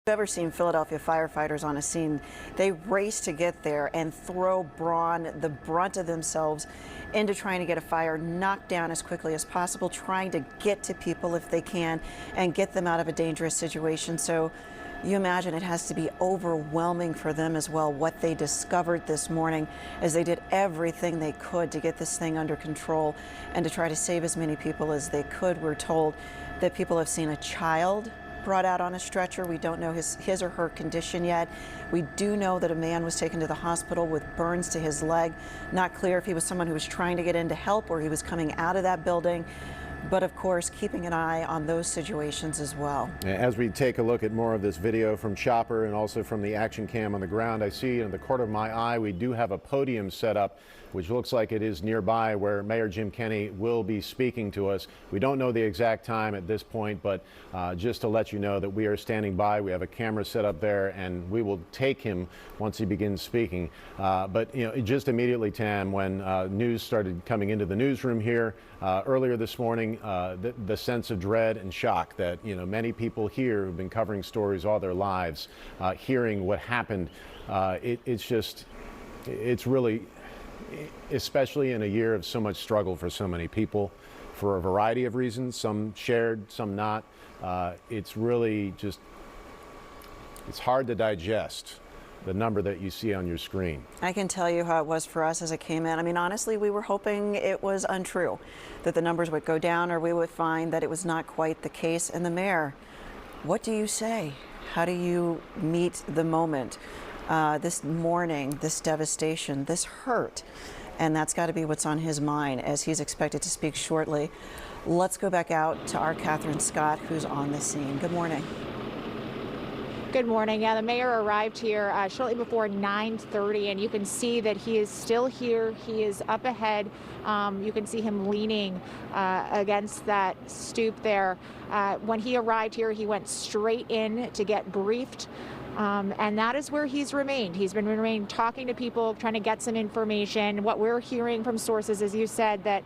You've ever seen Philadelphia firefighters on a scene? They race to get there and throw the brunt of themselves into trying to get a fire knocked down as quickly as possible, trying to get to people if they can and get them out of a dangerous situation. So you imagine it has to be overwhelming for them as well, what they discovered this morning as they did everything they could to get this thing under control and to try to save as many people as they could. We're told that people have seen a child brought out on a stretcher. We don't know his or her condition yet. We do know that a man was taken to the hospital with burns to his leg. Not clear if he was someone who was trying to get in to help or he was coming out of that building. But of course, keeping an eye on those situations as well. As we take a look at more of this video from Chopper and also from the action cam on the ground, I see in the corner of my eye we do have a podium set up, which looks like it is nearby where Mayor Jim Kenney will be speaking to us. We don't know the exact time at this point, but just to let you know that we are standing by. We have a camera set up there and we will take him once he begins speaking. But you know, just immediately, Tam, when news started coming into the newsroom here earlier this morning, the sense of dread and shock that, you know, many people here who've been covering stories all their lives, hearing what happened, it's really, especially in a year of so much struggle for so many people, for a variety of reasons, some shared, some not. It's really just, it's hard to digest the number that you see on your screen. I can tell you how it was for us as it came in. I mean, honestly, we were hoping it was untrue, that the numbers would go down, or we would find that it was not quite the case. And the mayor, what do you say? How do you meet the moment? This mourning, this devastation, this hurt. And that's got to be what's on his mind as he's expected to speak shortly. Let's go back out to our Catherine Scott, who's on the scene. Good morning. Good morning. Yeah, the mayor arrived here shortly before 9:30, and you can see that he is still here. He is up ahead. You can see him leaning against that stoop there. When he arrived here, he went straight in to get briefed. And that is where he's remained. He's been remained talking to people, trying to get some information. What we're hearing from sources, as you said, that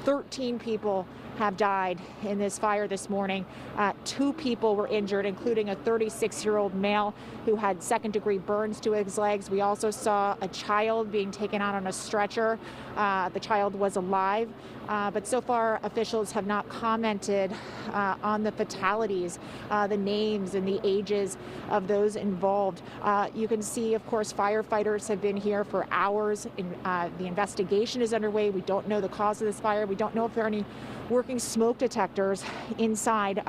13 people have died in this fire this morning. 2 people were injured, including a 36-year-old male who had second-degree burns to his legs. We also saw a child being taken out on a stretcher. The child was alive, but so far officials have not commented on the fatalities, the names and the ages of those involved. You can see, of course, firefighters have been here for hours. The investigation is underway. We don't know the cause of this fire. We don't know if there are any working smoke detectors inside.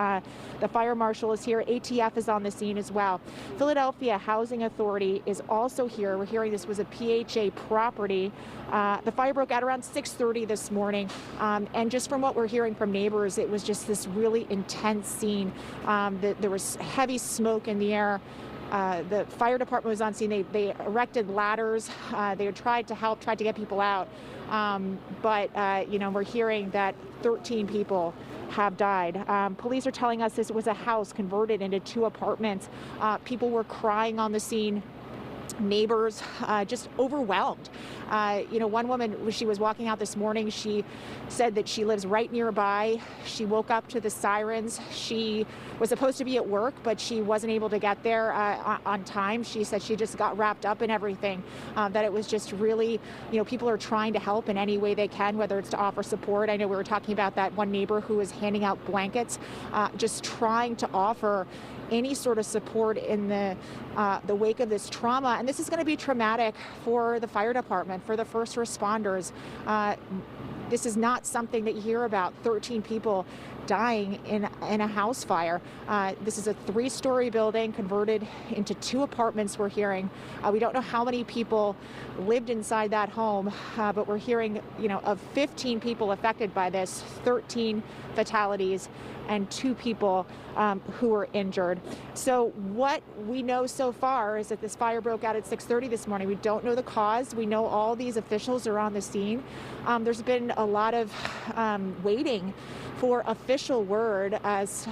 The fire marshal is here. ATF is on the scene as well. Philadelphia Housing Authority is also here. We're hearing this was a PHA property. The fire broke out around 6:30 this morning. And just from what we're hearing from neighbors, it was just this really intense scene. There was heavy smoke in the air. The fire department was on scene. They erected ladders. They tried to help, tried to get people out. But you know, we're hearing that 13 people have died. Police are telling us this was a house converted into 2 apartments. People were crying on the scene. Neighbors just overwhelmed. You know, one woman, she was walking out this morning, she said that she lives right nearby. She woke up to the sirens. She was supposed to be at work, but she wasn't able to get there on time. She said she just got wrapped up in everything, that it was just really, you know, people are trying to help in any way they can, whether it's to offer support. I know we were talking about that one neighbor who was handing out blankets, just trying to offer any sort of support in the wake of this trauma. And this is going to be traumatic for the fire department, for the first responders. This is not something that you hear about, 13 people dying in a house fire. This is a 3-story building converted into 2 apartments, we're hearing. We don't know how many people lived inside that home, but we're hearing, you know, of 15 people affected by this, 13 fatalities and 2 people who were injured. So what we know so far is that this fire broke out at 6:30 this morning. We don't know the cause. We know all these officials are on the scene. There's been a lot of waiting for official word as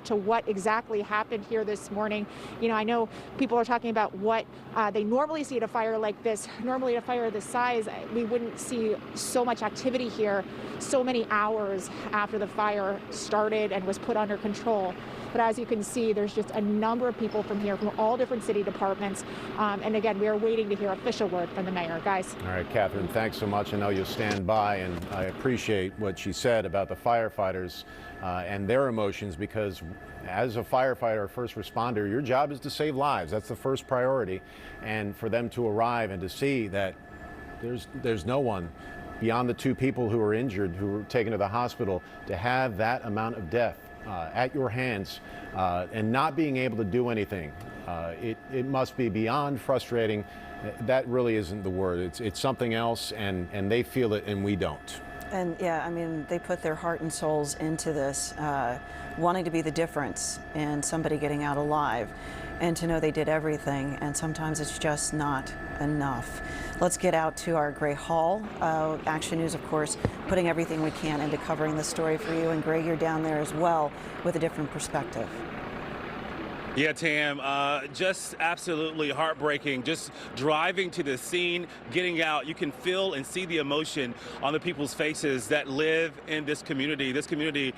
to what exactly happened here this morning. You know, I know people are talking about what they normally see at a fire like this. Normally at a fire this size, we wouldn't see so much activity here so many hours after the fire started and was put under control. But as you can see, there's just a number of people from here, from all different city departments. And again, we are waiting to hear official word from the mayor. Guys. All right, Catherine, thanks so much. I know you'll stand by, and I appreciate what she said about the firefighters and their emotions, because as a firefighter or first responder, your job is to save lives. That's the first priority. And for them to arrive and to see that there's no one beyond the 2 people who were injured, who were taken to the hospital, to have that amount of death at your hands and not being able to do anything, it must be beyond frustrating. That really isn't the word. It's something else, and they feel it and we don't. And yeah, I mean, they put their heart and souls into this, wanting to be the difference in somebody getting out alive, and to know they did everything, and sometimes it's just not enough. Let's get out to our Gray Hall. Action News, of course, putting everything we can into covering the story for you. And Gray, you're down there as well with a different perspective. Yeah, Tam, just absolutely heartbreaking. Just driving to the scene, getting out, you can feel and see the emotion on the people's faces that live in this community. This community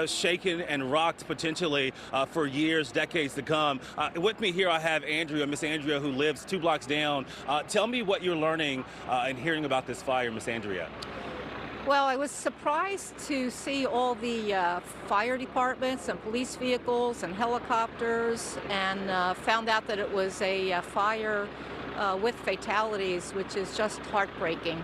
shaken and rocked potentially for years, decades to come. With me here, I have Andrea, Miss Andrea, who lives 2 blocks down. Tell me what you're learning and hearing about this fire, Miss Andrea. Well, I was surprised to see all the fire departments and police vehicles and helicopters, and found out that it was a fire with fatalities, which is just heartbreaking.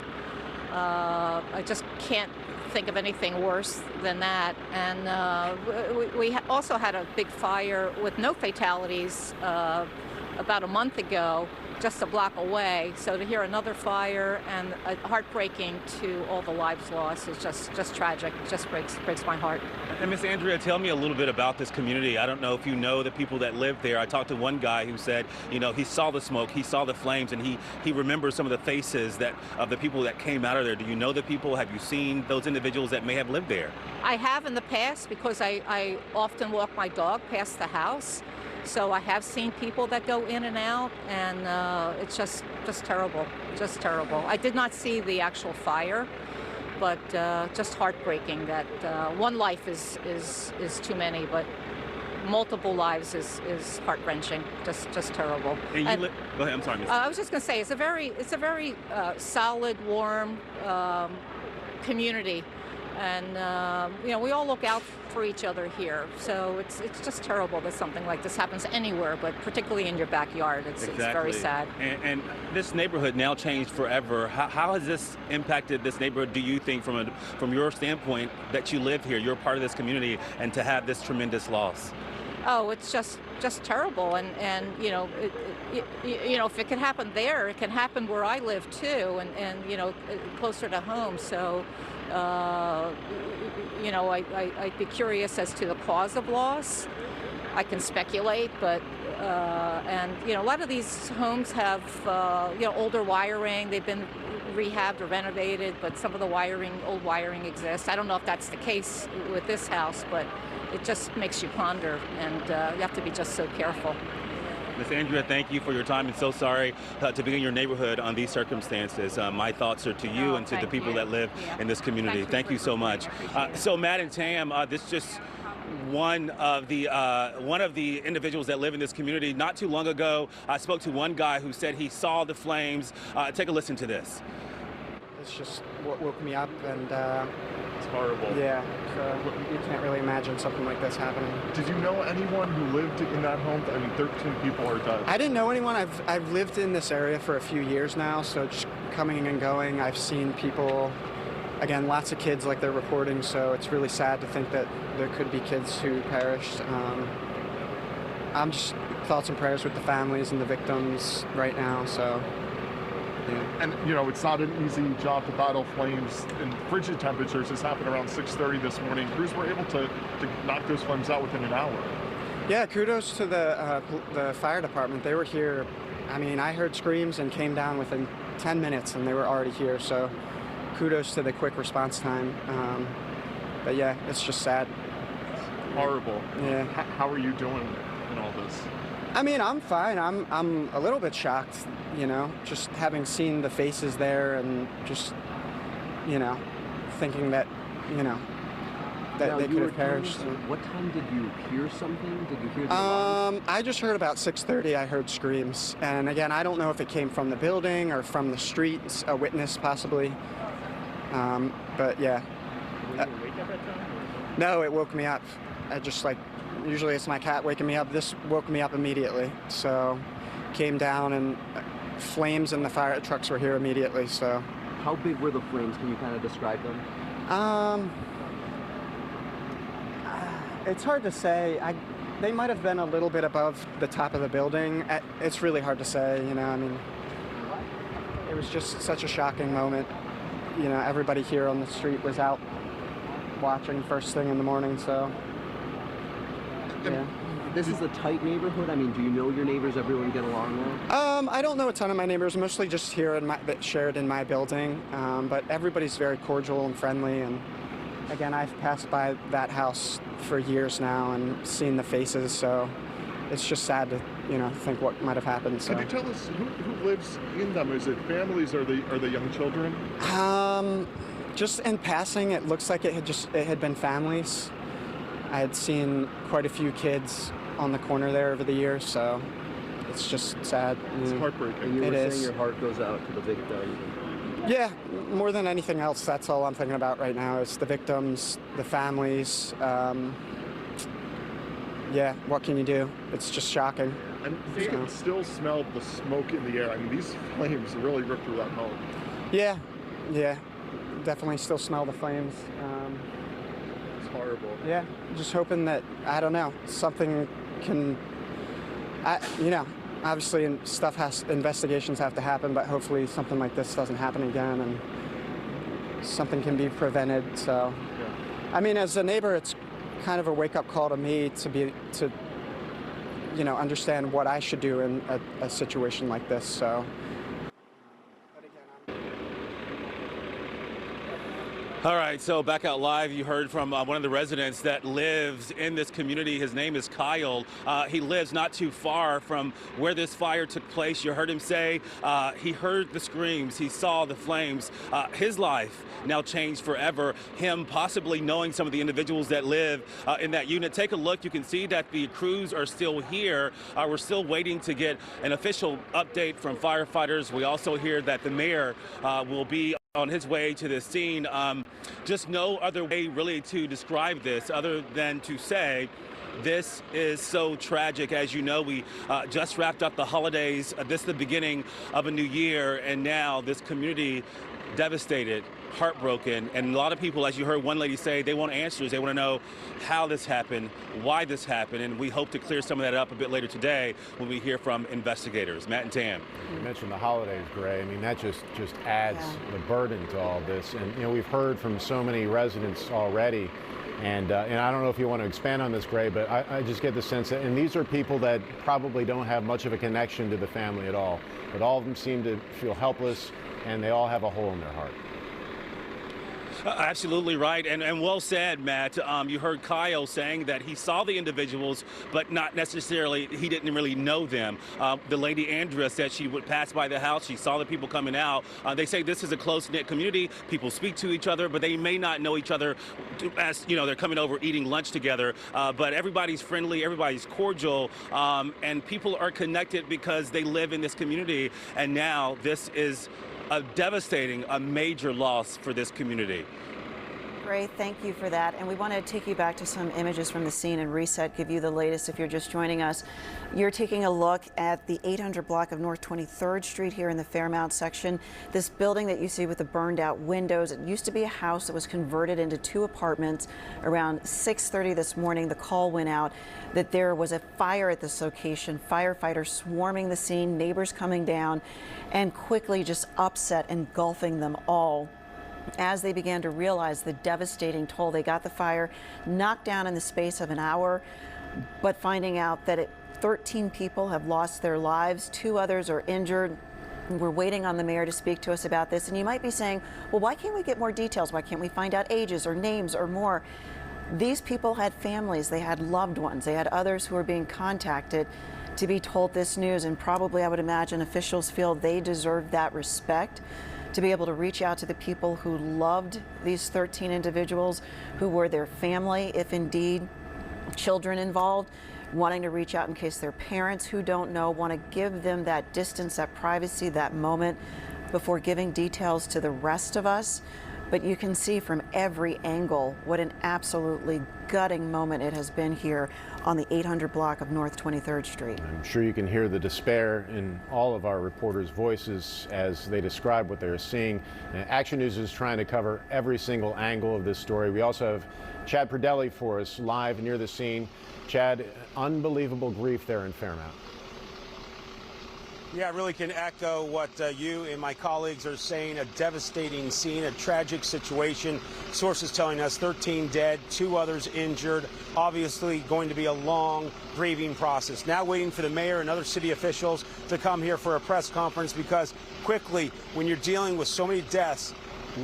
I just can't think of anything worse than that. And we also had a big fire with no fatalities about a month ago, just a block away. So to hear another fire and heartbreaking to all the lives lost is just tragic. It just breaks my heart. And Miss Andrea, tell me a little bit about this community. I don't know if you know the people that live there. I talked to one guy who said, you know, he saw the smoke, he saw the flames, and he remembers some of the faces of the people that came out of there. Do you know the people? Have you seen those individuals that may have lived there? I have in the past, because I often walk my dog past the house. So I have seen people that go in and out, and it's just terrible, just terrible. I did not see the actual fire, but just heartbreaking that one life is too many, but multiple lives is heart-wrenching, just terrible. And go ahead, I'm sorry, Ms. I was just going to say, it's a very solid, warm community. And you know, we all look out for each other here. So it's just terrible that something like this happens anywhere, but particularly in your backyard. It's very sad. And this neighborhood now changed forever. How has this impacted this neighborhood, do you think, from your standpoint, that you live here, you're part of this community, and to have this tremendous loss? Oh, it's just terrible, and you know, you know, if it can happen there, it can happen where I live too, and you know, closer to home. So, you know, I'd be curious as to the cause of loss. I can speculate, but and you know, a lot of these homes have you know, older wiring. They've been rehabbed or renovated, but some of the old wiring exists. I don't know if that's the case with this house, but it just makes you ponder, and you have to be just so careful. Ms. Andrea, thank you for your time, and so sorry to be in your neighborhood on these circumstances. My thoughts are to you and to the people that live in this community. Thank you so much. So Matt and Tam, this is just one of the individuals that live in this community. Not too long ago, I spoke to one guy who said he saw the flames. Take a listen to this. It's just what woke me up, and it's horrible. Yeah, so you can't really imagine something like this happening. Did you know anyone who lived in that home? I mean, 13 people are dead. I didn't know anyone. I've lived in this area for a few years now, so just coming and going, I've seen people, again, lots of kids like they're reporting, so it's really sad to think that there could be kids who perished. I'm just thoughts and prayers with the families and the victims right now, so. Yeah. And, you know, it's not an easy job to battle flames in frigid temperatures. This happened around 6:30 this morning. Crews were able to knock those flames out within an hour. Yeah, kudos to the fire department. They were here. I mean, I heard screams and came down within 10 minutes, and they were already here. So kudos to the quick response time. But yeah, it's just sad. Horrible. Yeah. How are you doing in all this? I mean, I'm fine. I'm a little bit shocked, you know, just having seen the faces there, and just, you know, thinking that, you know, that they could have perished. What time did you hear something? Did you hear the alarm? I just heard about 6:30. I heard screams, and again, I don't know if it came from the building or from the streets, a witness possibly. But yeah. Were you awake at that time? No, it woke me up. I just usually it's my cat waking me up. This woke me up immediately. So came down and flames in the fire trucks were here immediately. So. How big were the flames? Can you kind of describe them? It's hard to say. They might have been a little bit above the top of the building. It's really hard to say, you know, I mean, it was just such a shocking moment. You know, everybody here on the street was out watching first thing in the morning, so, yeah. This is a tight neighborhood. I mean, do you know your neighbors? Everyone get along well? I don't know a ton of my neighbors, mostly just here that shared in my building, but everybody's very cordial and friendly, and again, I've passed by that house for years now and seen the faces, so it's just sad to, you know, think what might have happened. So. Can you tell us who lives in them? Is it families or are they young children? Just in passing, it looks like it had been families. I had seen quite a few kids on the corner there over the years, so it's just sad. It's heartbreaking. And you were saying your heart goes out to the victims. Yeah, more than anything else, that's all I'm thinking about right now is the victims, the families. Yeah, what can you do? It's just shocking. And you can still smell the smoke in the air. I mean, these flames really ripped through that home. Yeah, definitely still smell the flames. It's horrible. Yeah, just hoping that, I don't know, something can, you know, obviously investigations have to happen, but hopefully something like this doesn't happen again and something can be prevented. So, yeah. I mean, as a neighbor, it's kind of a wake-up call to me to you know, understand what I should do in a situation like this. So. All right, so back out live, you heard from one of the residents that lives in this community. His name is Kyle. He lives not too far from where this fire took place. You heard him say he heard the screams, he saw the flames. His life now changed forever. Him possibly knowing some of the individuals that live in that unit. Take a look. You can see that the crews are still here. We're still waiting to get an official update from firefighters. We also hear that the mayor will be on his way to the scene. Just no other way really to describe this other than to say this is so tragic. As you know, we just wrapped up the holidays. This is the beginning of a new year, and now this community devastated, heartbroken, and a lot of people, as you heard one lady say, they want answers. They want to know how this happened, why this happened, and we hope to clear some of that up a bit later today when we hear from investigators. Matt and Tam. You mentioned the holidays, Gray. I mean, that just adds the burden to all this. And, you know, we've heard from so many residents already. And I don't know if you want to expand on this, Gray, but I just get the sense that, and these are people that probably don't have much of a connection to the family at all, but all of them seem to feel helpless, and they all have a hole in their heart. Absolutely right, and well said, Matt. You heard Kyle saying that he saw the individuals, but not necessarily, he didn't really know them. The lady Andrea said she would pass by the house, she saw the people coming out. They say this is a close-knit community, people speak to each other, but they may not know each other as, you know, they're coming over eating lunch together, but everybody's friendly, everybody's cordial, and people are connected because they live in this community, and now this is a major loss for this community. Great, thank you for that. And we want to take you back to some images from the scene and reset, give you the latest if you're just joining us. You're taking a look at the 800 block of North 23rd Street here in the Fairmount section. This building that you see with the burned out windows, it used to be a house that was converted into 2 apartments. Around 6:30 this morning, the call went out that there was a fire at this location. Firefighters swarming the scene, neighbors coming down, and quickly just upset, engulfing them all as they began to realize the devastating toll. They got the fire knocked down in the space of an hour, but finding out that 13 people have lost their lives, 2 others are injured. We're waiting on the mayor to speak to us about this. And you might be saying, well, why can't we get more details? Why can't we find out ages or names or more? These people had families, they had loved ones, they had others who were being contacted to be told this news, and probably I would imagine officials feel they deserve that respect. to be able to reach out to the people who loved these 13 individuals, who were their family, if indeed children involved, wanting to reach out in case their parents who don't know, want to give them that distance, that privacy, that moment before giving details to the rest of us. But you can see from every angle what an absolutely gutting moment it has been here on the 800 block of North 23rd Street. I'm sure you can hear the despair in all of our reporters' voices as they describe what they're seeing. Action News is trying to cover every single angle of this story. We also have Chad Perdelli for us live near the scene. Chad, unbelievable grief there in Fairmount. Yeah, I really can echo what you and my colleagues are saying. A devastating scene, a tragic situation. Sources telling us 13 dead, 2 others injured. Obviously going to be a long grieving process. Now waiting for the mayor and other city officials to come here for a press conference, because quickly, when you're dealing with so many deaths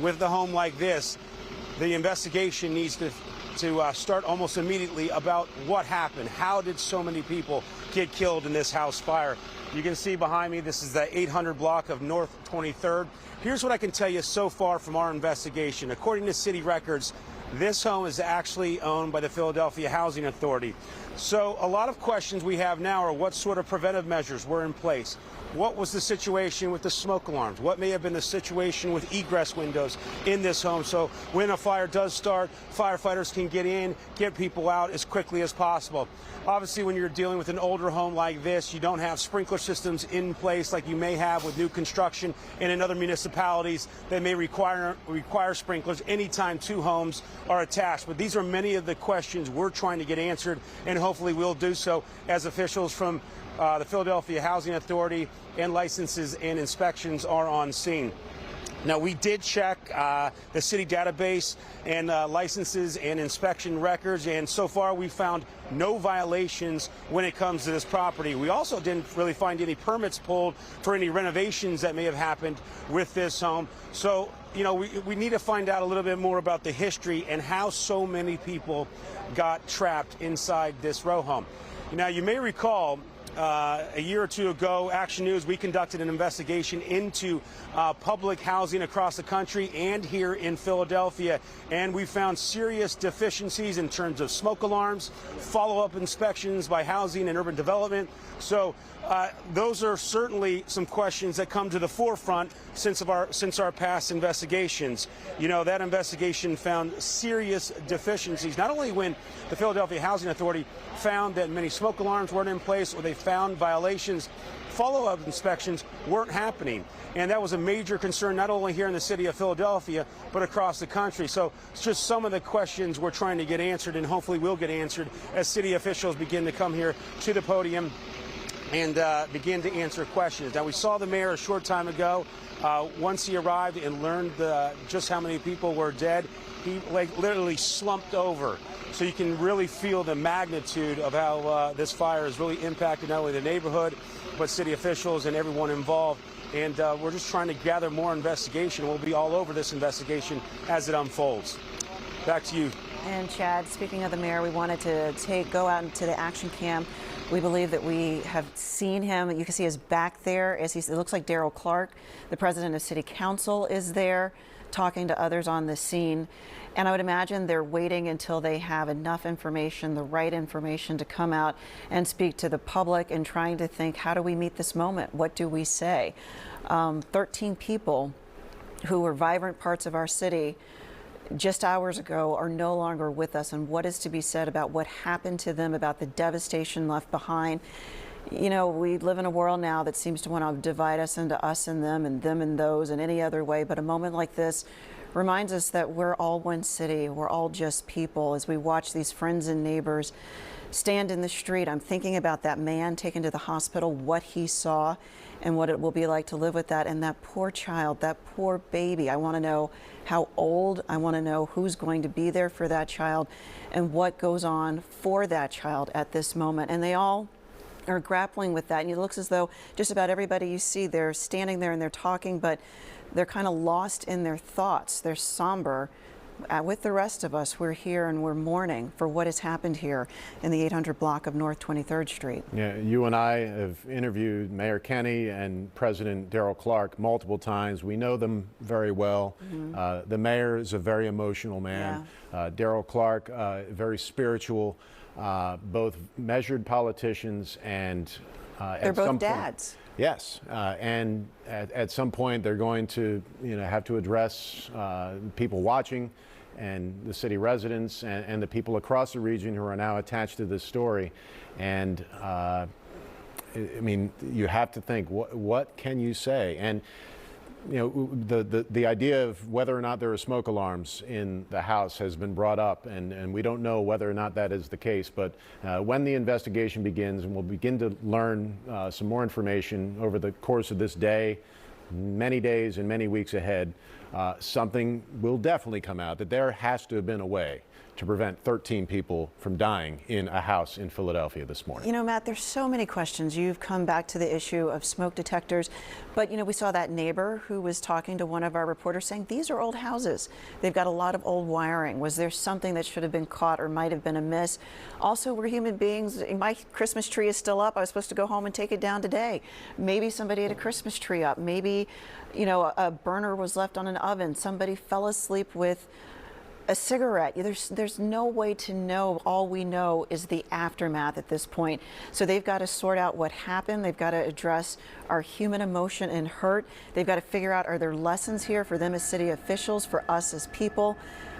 with the home like this, the investigation needs to start almost immediately about what happened. How did so many people get killed in this house fire? You can see behind me, this is the 800 block of North 23rd. Here's what I can tell you so far from our investigation. According to city records, this home is actually owned by the Philadelphia Housing Authority. So a lot of questions we have now are what sort of preventive measures were in place? What was the situation with the smoke alarms? What may have been the situation with egress windows in this home? So when a fire does start, firefighters can get in, get people out as quickly as possible. Obviously, when you're dealing with an older home like this, you don't have sprinkler systems in place like you may have with new construction and in other municipalities that may require sprinklers anytime 2 homes are attached. But these are many of the questions we're trying to get answered, and hopefully we'll do so as officials from the Philadelphia Housing Authority and licenses and inspections are on scene. Now, we did check the city database and licenses and inspection records, and so far we found no violations when it comes to this property. We also didn't really find any permits pulled for any renovations that may have happened with this home. So, you know, we need to find out a little bit more about the history and how so many people got trapped inside this row home. Now, you may recall a year or 2 ago, Action News, we conducted an investigation into public housing across the country and here in Philadelphia, and we found serious deficiencies in terms of smoke alarms, follow-up inspections by Housing and Urban Development. So those are certainly some questions that come to the forefront since our past investigations. You know, that investigation found serious deficiencies, not only when the Philadelphia Housing Authority found that many smoke alarms weren't in place or they found violations, follow-up inspections weren't happening. And that was a major concern not only here in the city of Philadelphia, but across the country. So it's just some of the questions we're trying to get answered, and hopefully will get answered as city officials begin to come here to the podium and begin to answer questions. Now, we saw the mayor a short time ago. Once he arrived and learned just how many people were dead, he literally slumped over. So you can really feel the magnitude of how this fire has really impacted not only the neighborhood, but city officials and everyone involved. And we're just trying to gather more investigation. We'll be all over this investigation as it unfolds. Back to you. And Chad, speaking of the mayor, we wanted to go out into the action cam. We believe that we have seen him. You can see his back there. It looks like Darrell Clark, the president of City Council, is there talking to others on the scene. And I would imagine they're waiting until they have enough information, the right information, to come out and speak to the public and trying to think, how do we meet this moment? What do we say? 13 people who were vibrant parts of our city just hours ago are no longer with us, and what is to be said about what happened to them, about the devastation left behind. You know, we live in a world now that seems to want to divide us into us and them and those and any other way, but a moment like this reminds us that we're all one city, we're all just people. As we watch these friends and neighbors stand in the street, I'm thinking about that man taken to the hospital, what he saw and what it will be like to live with that, and that poor child, that poor baby. I want to know how old, I want to know who's going to be there for that child and what goes on for that child at this moment. And they all are grappling with that, and it looks as though just about everybody you see, they're standing there and they're talking, but they're kind of lost in their thoughts. They're somber with the rest of us, we're here and we're mourning for what has happened here in the 800 block of North 23rd Street. Yeah, you and I have interviewed Mayor Kenny and President Darrell Clark multiple times. We know them very well. The mayor is a very emotional man. Darrell Clark, very spiritual, both measured politicians, and they're both dads. Yes, and at some point they're going to, have to address people watching and the city residents and the people across the region who are now attached to this story. And I mean, you have to think, what can you say? And the idea of whether or not there are smoke alarms in the house has been brought up, and we don't know whether or not that is the case. But when the investigation begins, and we'll begin to learn some more information over the course of this day, many days and many weeks ahead, something will definitely come out that there has to have been a way to prevent 13 people from dying in a house in Philadelphia this morning. Matt, there's so many questions. You've come back to the issue of smoke detectors, but we saw that neighbor who was talking to one of our reporters saying these are old houses. They've got a lot of old wiring. Was there something that should have been caught or might have been amiss? Also, we're human beings. My Christmas tree is still up. I was supposed to go home and take it down today. Maybe somebody had a Christmas tree up. Maybe, a burner was left on an oven. Somebody fell asleep with a cigarette. There's no way to know. All we know is the aftermath at this point. So they've got to sort out what happened. They've got to address our human emotion and hurt. They've got to figure out, are there lessons here for them as city officials, for us as people?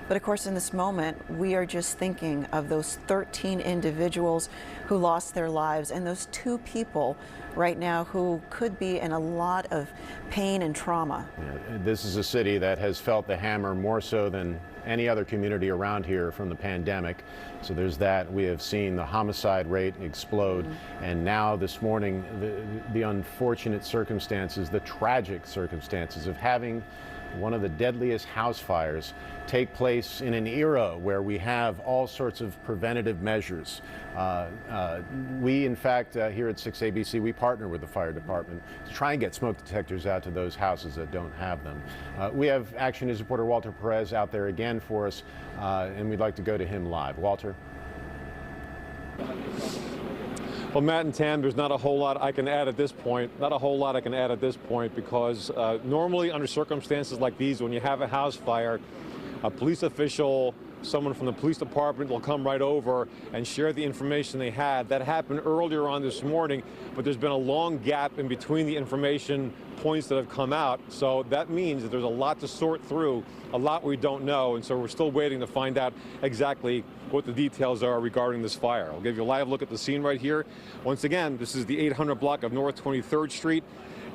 But of course, in this moment, we are just thinking of those 13 individuals who lost their lives and those 2 people right now who could be in a lot of pain and trauma. Yeah, this is a city that has felt the hammer more so than any other community around here from the pandemic. So there's that. We have seen the homicide rate explode. And now this morning, the unfortunate circumstances, the tragic circumstances of having one of the deadliest house fires take place in an era where we have all sorts of preventative measures. We, in fact, here at 6 ABC, we partner with the fire department to try and get smoke detectors out to those houses that don't have them. We have Action News reporter Walter Perez out there again for us, and we'd like to go to him live. Walter? Well, Matt and Tam, there's not a whole lot I can add at this point. Because normally under circumstances like these, when you have a house fire, a police official, someone from the police department will come right over and share the information they had. That happened earlier on this morning, but there's been a long gap in between the information points that have come out. So that means that there's a lot to sort through, a lot we don't know, and so we're still waiting to find out exactly what the details are regarding this fire. I'll give you a live look at the scene right here. Once again, this is the 800 block of North 23rd Street,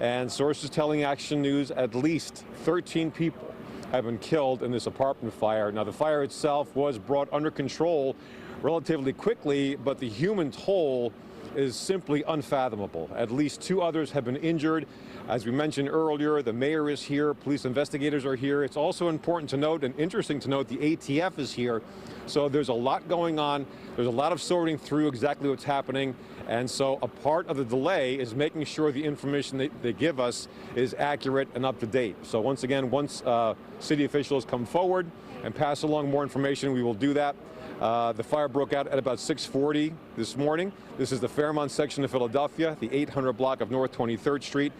and sources telling Action News at least 13 people have been killed in this apartment fire. Now, the fire itself was brought under control relatively quickly, but the human toll is simply unfathomable. At least 2 others have been injured. As we mentioned earlier, the mayor is here, police investigators are here. It's also important to note and interesting to note the ATF is here. So there's a lot going on. There's a lot of sorting through exactly what's happening. And so a part of the delay is making sure the information they give us is accurate and up to date. So once again, once city officials come forward and pass along more information, we will do that. The fire broke out at about 6:40 this morning. This is the Fairmount section of Philadelphia, the 800 block of North 23rd Street.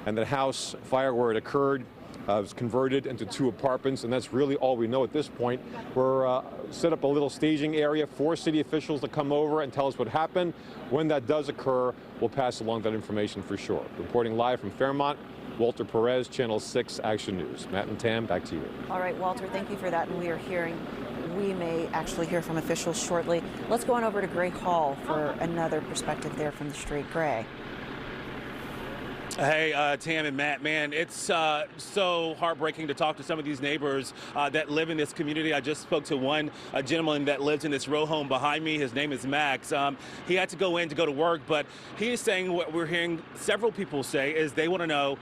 And the house fire where it occurred was converted into 2 apartments, and that's really all we know at this point. We're set up a little staging area for city officials to come over and tell us what happened. When that does occur, we'll pass along that information for sure. Reporting live from Fairmount, Walter Perez, Channel 6 Action News. Matt and Tam, back to you. All right, Walter, thank you for that. And we may actually hear from officials shortly. Let's go on over to Gray Hall for another perspective there from the street. Gray. Hey, Tam and Matt, man, it's so heartbreaking to talk to some of these neighbors that live in this community. I just spoke to one gentleman that lives in this row home behind me. His name is Max. He had to go to work, but he is saying what we're hearing several people say is they want to know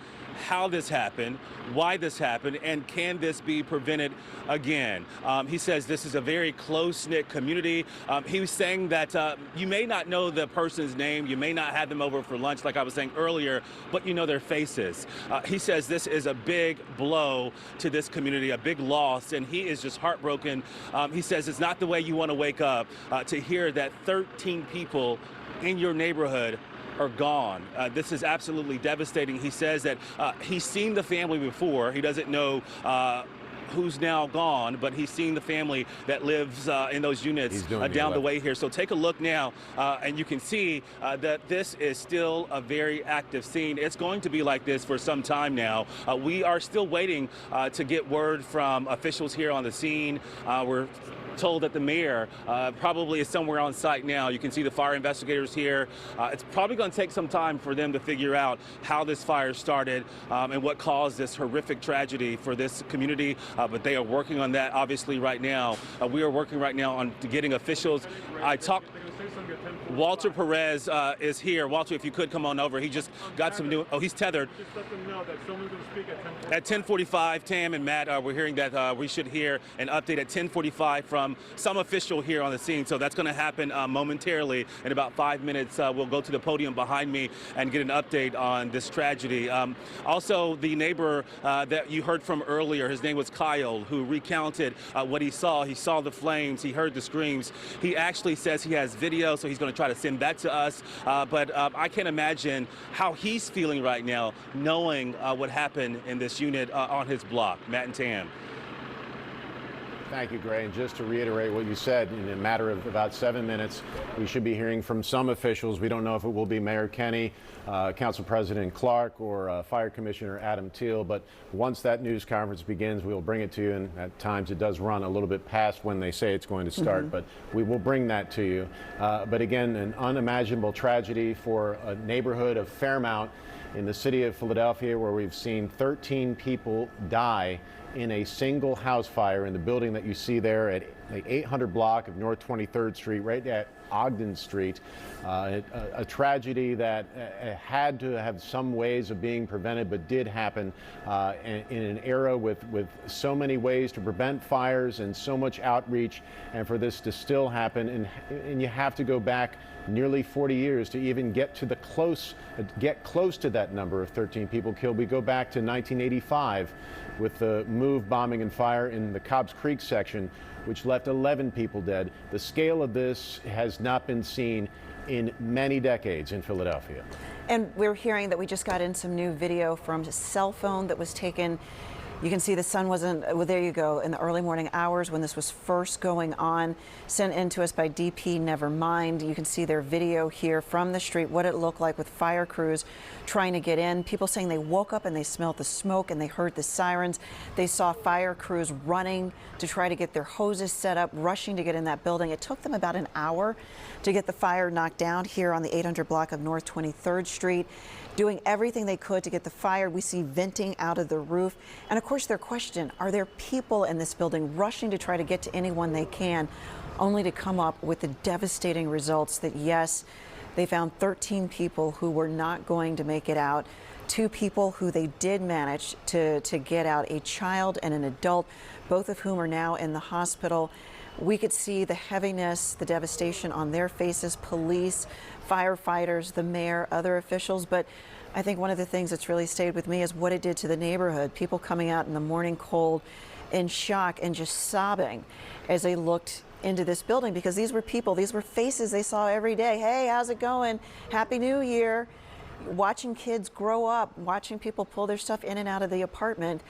how this happened, why this happened, and can this be prevented again? He says this is a very close-knit community. He was saying that you may not know the person's name, you may not have them over for lunch, like I was saying earlier, but you know their faces. He says this is a big blow to this community, a big loss, and he is just heartbroken. He says it's not the way you want to wake up to hear that 13 people in your neighborhood are gone. This is absolutely devastating. He says that he's seen the family before. He doesn't know who's now gone, but he's seen the family that lives in those units down the way here. So take a look now, and you can see that this is still a very active scene. It's going to be like this for some time now. We are still waiting to get word from officials here on the scene. We're told that the mayor probably is somewhere on site now. You can see the fire investigators here. It's probably going to take some time for them to figure out how this fire started and what caused this horrific tragedy for this community, but they are working on that obviously right now. We are working right now on getting officials. I talked. Walter Perez is here. Walter, if you could come on over. He just got some new. Oh, he's tethered. Just let them know that someone's going to speak at 10:45. Tam and Matt, we're hearing that we should hear an update at 10:45 from some official here on the scene. So that's going to happen momentarily. In about 5 minutes, we'll go to the podium behind me and get an update on this tragedy. Also, the neighbor that you heard from earlier, his name was Kyle, who recounted what he saw. He saw the flames. He heard the screams. He actually says he has video, so he's going to try to send that to us. But I can't imagine how he's feeling right now, knowing what happened in this unit on his block. Matt and Tam. Thank you, Gray. And just to reiterate what you said, in a matter of about 7 minutes, we should be hearing from some officials. We don't know if it will be Mayor Kenny, Council President Clark, or Fire Commissioner Adam Teal. But once that news conference begins, we'll bring it to you. And at times it does run a little bit past when they say it's going to start. But we will bring that to you. But again, an unimaginable tragedy for a neighborhood of Fairmount in the city of Philadelphia, where we've seen 13 people die in a single house fire in the building that you see there at the 800 block of North 23rd Street, right at Ogden Street. A tragedy that had to have some ways of being prevented, but did happen in an era with so many ways to prevent fires and so much outreach, and for this to still happen, and you have to go back nearly 40 years to even get close to that number of 13 people killed. We go back to 1985 with the move, bombing, and fire in the Cobbs Creek section, which left 11 people dead. The scale of this has not been seen in many decades in Philadelphia. And we're hearing that we just got in some new video from a cell phone that was taken. You can see the sun wasn't, well, there you go, in the early morning hours when this was first going on, sent in to us by DP Nevermind. You can see their video here from the street, what it looked like with fire crews trying to get in. People saying they woke up and they smelled the smoke and they heard the sirens. They saw fire crews running to try to get their hoses set up, rushing to get in that building. It took them about an hour to get the fire knocked down here on the 800 block of North 23rd Street. Doing everything they could to get the fire. We see venting out of the roof. And of course, their question, are there people in this building rushing to try to get to anyone they can, only to come up with the devastating results that, yes, they found 13 people who were not going to make it out. 2 people who they did manage to get out, a child and an adult, both of whom are now in the hospital. We could see the heaviness, the devastation on their faces, police, firefighters, the mayor, other officials. But I think one of the things that's really stayed with me is what it did to the neighborhood. People coming out in the morning cold in shock and just sobbing as they looked into this building, because these were people, these were faces they saw every day. Hey, how's it going? Happy New Year. Watching kids grow up, watching people pull their stuff in and out of the apartment.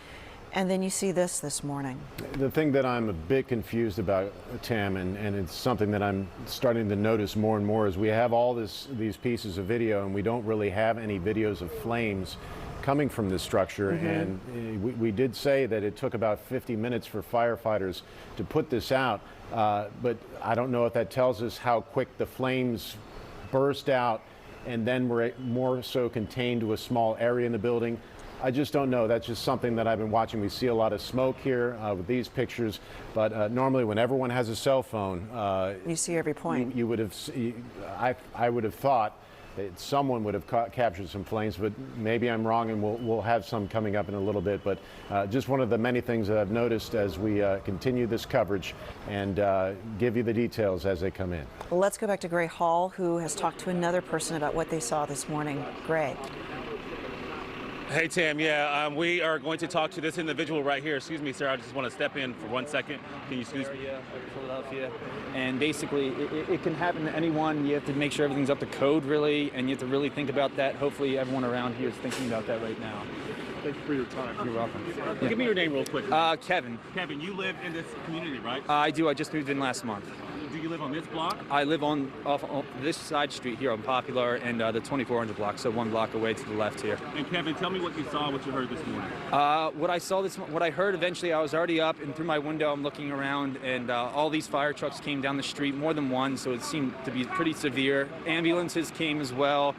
And then you see this morning. The thing that I'm a bit confused about, Tam, and it's something that I'm starting to notice more and more, is we have all these pieces of video, and we don't really have any videos of flames coming from this structure. And we did say that it took about 50 minutes for firefighters to put this out, but I don't know if that tells us how quick the flames burst out and then were more so contained to a small area in the building. I just don't know. That's just something that I've been watching. We see a lot of smoke here with these pictures, but normally when everyone has a cell phone, you see every point. You would have. I would have thought that someone would have captured some flames, but maybe I'm wrong, and we'll have some coming up in a little bit. But just one of the many things that I've noticed as we continue this coverage and give you the details as they come in. Well, let's go back to Gray Hall, who has talked to another person about what they saw this morning. Gray. Hey, Tam. Yeah, we are going to talk to this individual right here. Excuse me, sir. I just want to step in for 1 second. Can you excuse me? Area of Philadelphia, and basically it can happen to anyone. You have to make sure everything's up to code, really, and you have to really think about that. Hopefully, everyone around here is thinking about that right now. Thank you for your time. You're welcome. Yeah. Give me your name real quick. Kevin. Kevin, you live in this community, right? I do. I just moved in last month. Do you live on this block? I live on this side street here on Popular and the 2400 block, so 1 block away to the left here. And Kevin, tell me what you saw, what you heard this morning. What I heard eventually, I was already up, and through my window, I'm looking around, and all these fire trucks came down the street, more than one, so it seemed to be pretty severe. Ambulances came as well,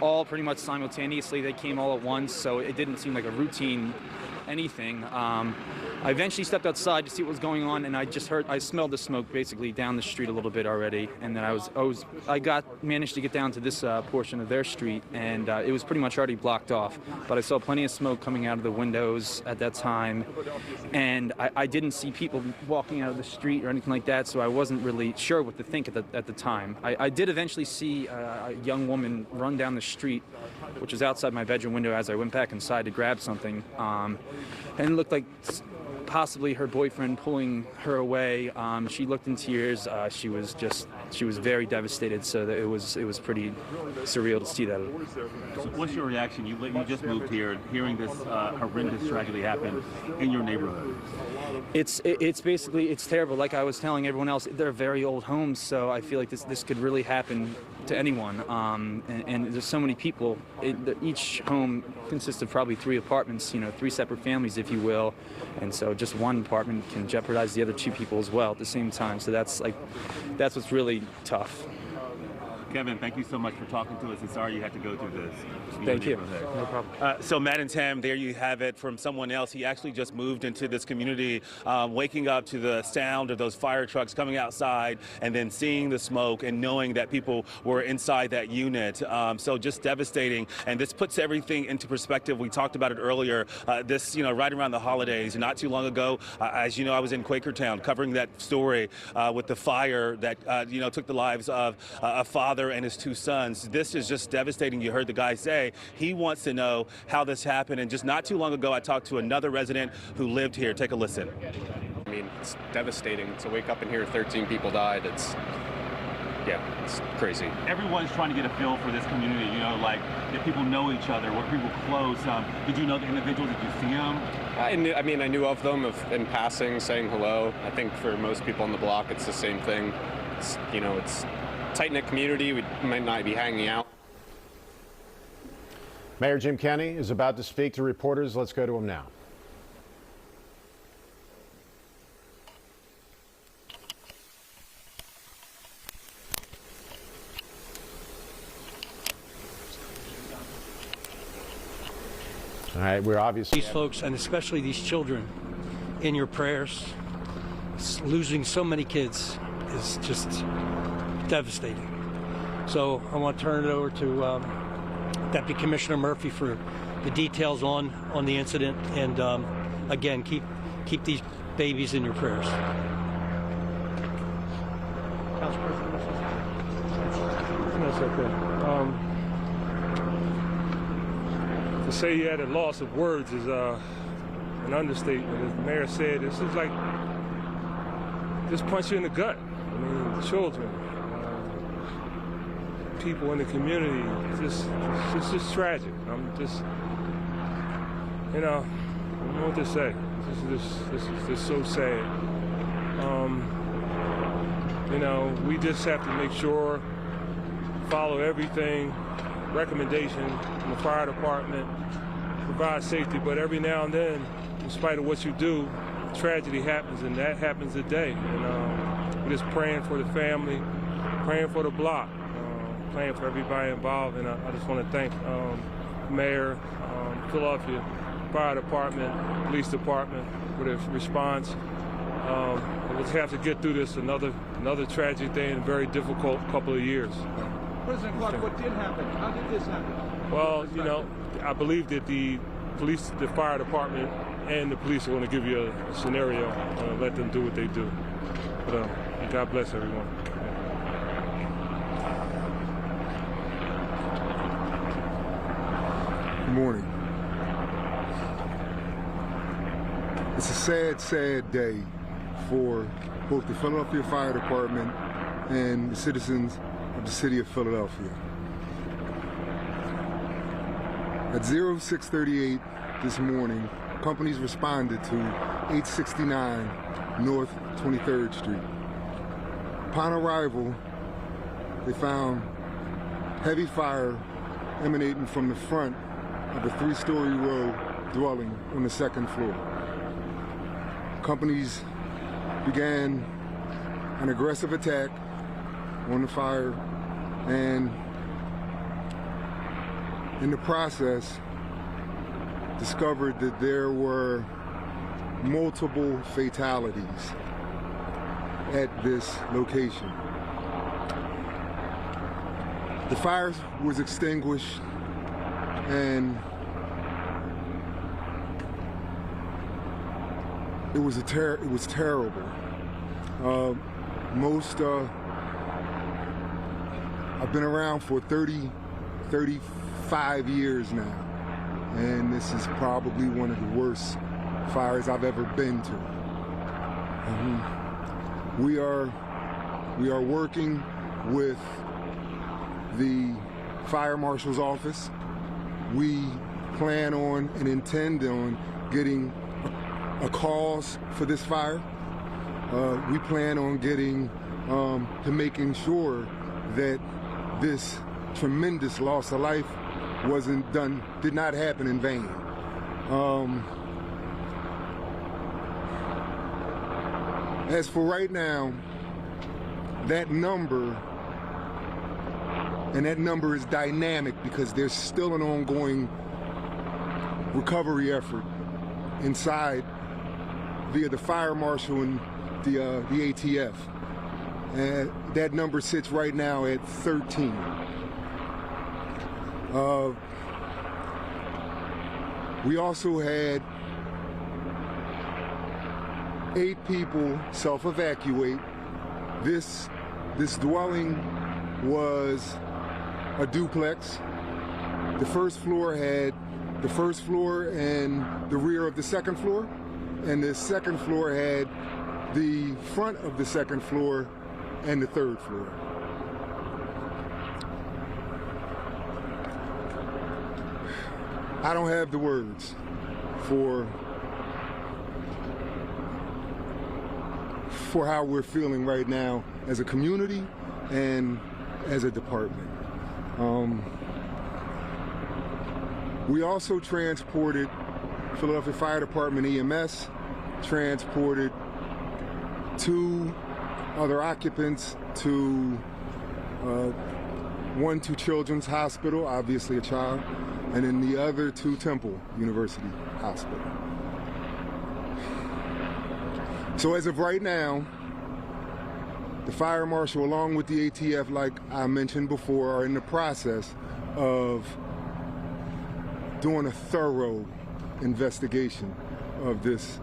all pretty much simultaneously. They came all at once, so it didn't seem like a routine anything. I eventually stepped outside to see what was going on, and I smelled the smoke basically down the street a little bit already, and then I managed to get down to this portion of their street, and it was pretty much already blocked off, but I saw plenty of smoke coming out of the windows at that time, and I didn't see people walking out of the street or anything like that, so I wasn't really sure what to think at the time. I did eventually see a young woman run down the street, which was outside my bedroom window, as I went back inside to grab something, and it looked like possibly her boyfriend pulling her away. She looked in tears. She was very devastated. So that it was pretty surreal to see that. So what's your reaction? You just moved here, hearing this horrendous tragedy happen in your neighborhood. It's basically terrible. Like I was telling everyone else, they're very old homes, so I feel like this could really happen to anyone. And there's so many people. Each home consists of probably 3 apartments, 3 separate families, if you will, and so just one apartment can jeopardize the other 2 people as well at the same time. So that's what's really tough. Kevin, thank you so much for talking to us, and sorry you had to go through this. Thank you. No problem. So Matt and Tam, there you have it from someone else. He actually just moved into this community, waking up to the sound of those fire trucks coming outside and then seeing the smoke and knowing that people were inside that unit. So just devastating. And this puts everything into perspective. We talked about it earlier. Right around the holidays, not too long ago, as you know, I was in Quakertown covering that story with the fire that, took the lives of a father and his 2 sons. This is just devastating. You heard the guy say he wants to know how this happened. And just not too long ago, I talked to another resident who lived here. Take a listen. I mean, it's devastating to wake up and hear 13 people died. It's crazy. Everyone's trying to get a feel for this community, that people know each other, were people close. Did you know the individual? Did you see him? I knew of them in passing, saying hello. I think for most people on the block, it's the same thing. It's tight-knit community. We might not be hanging out. Mayor Jim Kenney is about to speak to reporters. Let's go to him now. All right, we're obviously these folks, and especially these children, in your prayers. Losing so many kids is just devastating. So I want to turn it over to Deputy Commissioner Murphy for the details on the incident, and again, keep these babies in your prayers. Council President, that's okay. To say you had a loss of words is an understatement. As the mayor said, this is like just punch you in the gut. I mean, children, people in the community, it's just tragic. I'm just, I don't know what to say. This is just so sad. We just have to make sure, follow everything, recommendation from the fire department, provide safety, but every now and then, in spite of what you do, tragedy happens, and that happens today. And we're just praying for the family, praying for the block, praying for everybody involved. And I just want to thank Mayor, Philadelphia Fire Department, Police Department for their response. We'll have to get through this another tragic day and a very difficult couple of years. President Clark, what did happen? How did this happen? Well, I believe that the fire department and the police are going to give you a scenario, let them do what they do. But God bless everyone. Good morning. sad, sad day for both the Philadelphia Fire Department and the citizens of the city of Philadelphia. At 06:38 this morning, companies responded to 869 North 23rd Street. Upon arrival, they found heavy fire emanating from the front of a 3-story row dwelling on the 2nd floor. Companies began an aggressive attack on the fire, and in the process discovered that there were multiple fatalities at this location. The fire was extinguished, and it was terrible. I've been around for 35 years now, and this is probably one of the worst fires I've ever been to. We are working with the fire marshal's office. We plan on and intend on getting a cause for this fire. We plan on getting to making sure that this tremendous loss of life did not happen in vain. As for right now, that number is dynamic because there's still an ongoing recovery effort inside via the fire marshal and the ATF. And that number sits right now at 13. We also had 8 people self-evacuate. This dwelling was a duplex. The first floor had the first floor and the rear of the 2nd floor, and the 2nd floor had the front of the 2nd floor and the 3rd floor. I don't have the words for how we're feeling right now as a community and as a department. We also transported Philadelphia Fire Department EMS, transported 2 other occupants to one to Children's Hospital, obviously a child, and then the other to Temple University Hospital. So as of right now, the fire marshal along with the ATF, like I mentioned before, are in the process of doing a thorough investigation of this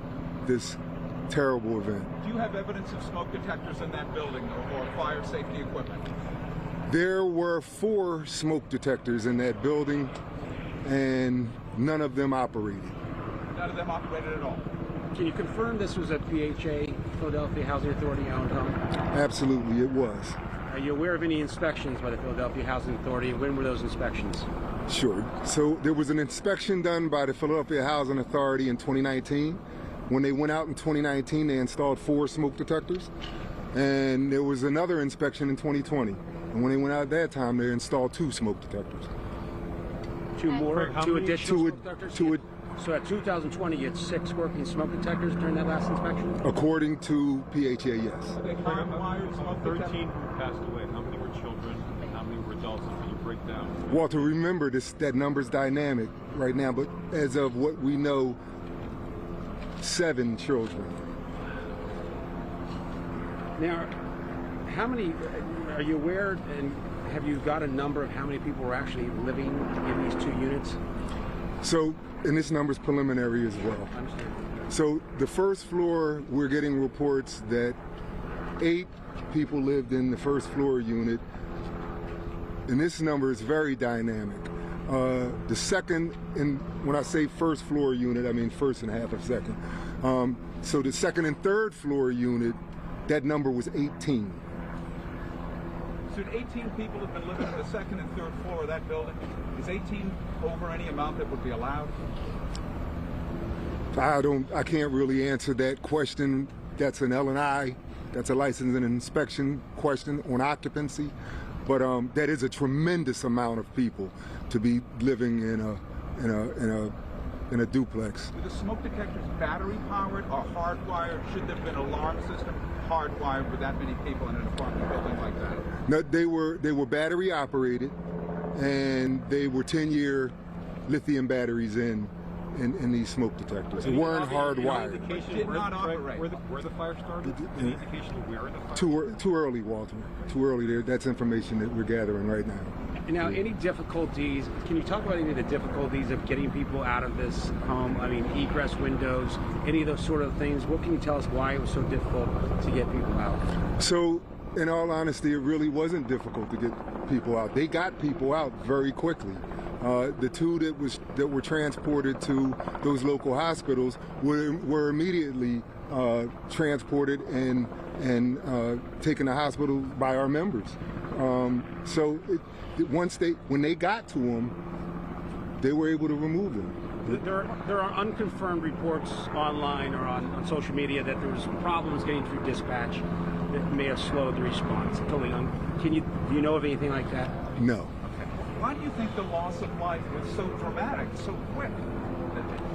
terrible event. Do you have evidence of smoke detectors in that building or fire safety equipment? There were 4 smoke detectors in that building, and none of them operated. None of them operated at all? Can you confirm this was a PHA, Philadelphia Housing Authority owned home? Absolutely, it was. Are you aware of any inspections by the Philadelphia Housing Authority? When were those inspections? Sure. So there was an inspection done by the Philadelphia Housing Authority in 2019. When they went out in 2019, they installed 4 smoke detectors. And there was another inspection in 2020. And when they went out at that time, they installed 2 smoke detectors. 2 more? 2 additional smoke detectors? So at 2020, you had 6 working smoke detectors during that last inspection? According to PHA, yes. They hardwired smoke 13 who passed away. How many were children and how many were adults? And can you break down? Walter, remember that number's dynamic right now, but as of what we know, 7 children. Now, how many, are you aware, and have you got a number of how many people were actually living in these 2 units? So, and this number's preliminary as well. I understand. So the first floor, we're getting reports that 8 people lived in the first floor unit, and this number is very dynamic. The second, and when I say first floor unit, I mean first and half of second. So the second and third floor unit, that number was 18. So 18 people have been living in the second and third floor of that building. Is 18 over any amount that would be allowed? I can't really answer that question. That's an L&I, that's a license and inspection question on occupancy. But that is a tremendous amount of people to be living in a duplex. Were the smoke detectors battery powered or hardwired? Should there have been an alarm system hardwired with that many people in an apartment building like that? No, they were battery operated, and they were 10-year lithium batteries in these smoke detectors. They weren't hardwired. Did not operate. Where the fire started? Any indication of where the fire? Too early, Walter. Too early. There. That's information that we're gathering right now. Now, any difficulties? Can you talk about any of the difficulties of getting people out of this home? I mean, egress windows, any of those sort of things. What can you tell us why it was so difficult to get people out? So, in all honesty, it really wasn't difficult to get people out. They got people out very quickly. The two that were transported to those local hospitals were immediately transported and taken to hospital by our members. So when they got to them, they were able to remove them. There are unconfirmed reports online or on social media that there was problems getting through dispatch that may have slowed the response. Do you know of anything like that? No. Why do you think the loss of life was so dramatic, so quick?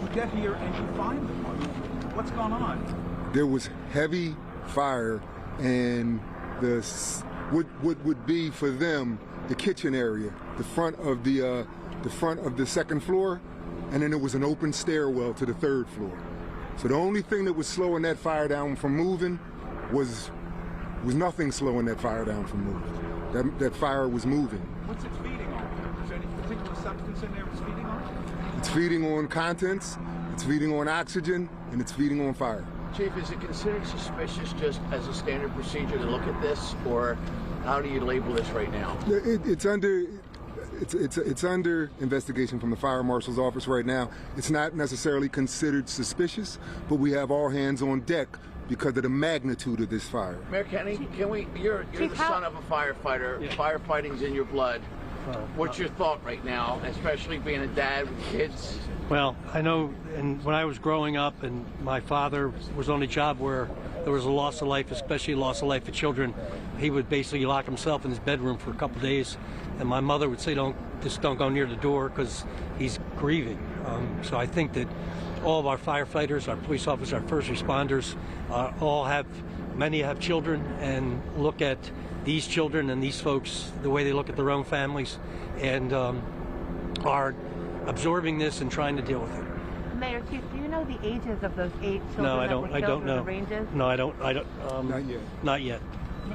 You get here and you find them. What's going on? There was heavy fire, and what would be for them the kitchen area, the front of the second floor, and then there was an open stairwell to the third floor. So the only thing that was slowing that fire down from moving was nothing slowing that fire down from moving. That fire was moving. What's it feeding on? Is there any particular substance in there it's feeding on? It's feeding on contents, it's feeding on oxygen, and it's feeding on fire. Chief, is it considered suspicious just as a standard procedure to look at this, or how do you label this right now? It's under investigation from the fire marshal's office right now. It's not necessarily considered suspicious, but we have all hands on deck because of the magnitude of this fire. Mayor Kenny, you're the son of a firefighter. Yeah. Firefighting's in your blood. What's your thought right now, especially being a dad with kids? Well, I know, and when I was growing up and my father was on a job where there was a loss of life, especially loss of life of children, he would basically lock himself in his bedroom for a couple of days, and my mother would say, don't go near the door because he's grieving. So I think that all of our firefighters, our police officers, our first responders, many have children, and look at these children and these folks the way they look at their own families, and are absorbing this and trying to deal with it. Mayor, Chief, do you know the ages of those 8 children? No, I don't. That were I don't killed, know. The ranges? No, I don't. Not yet. Not yet.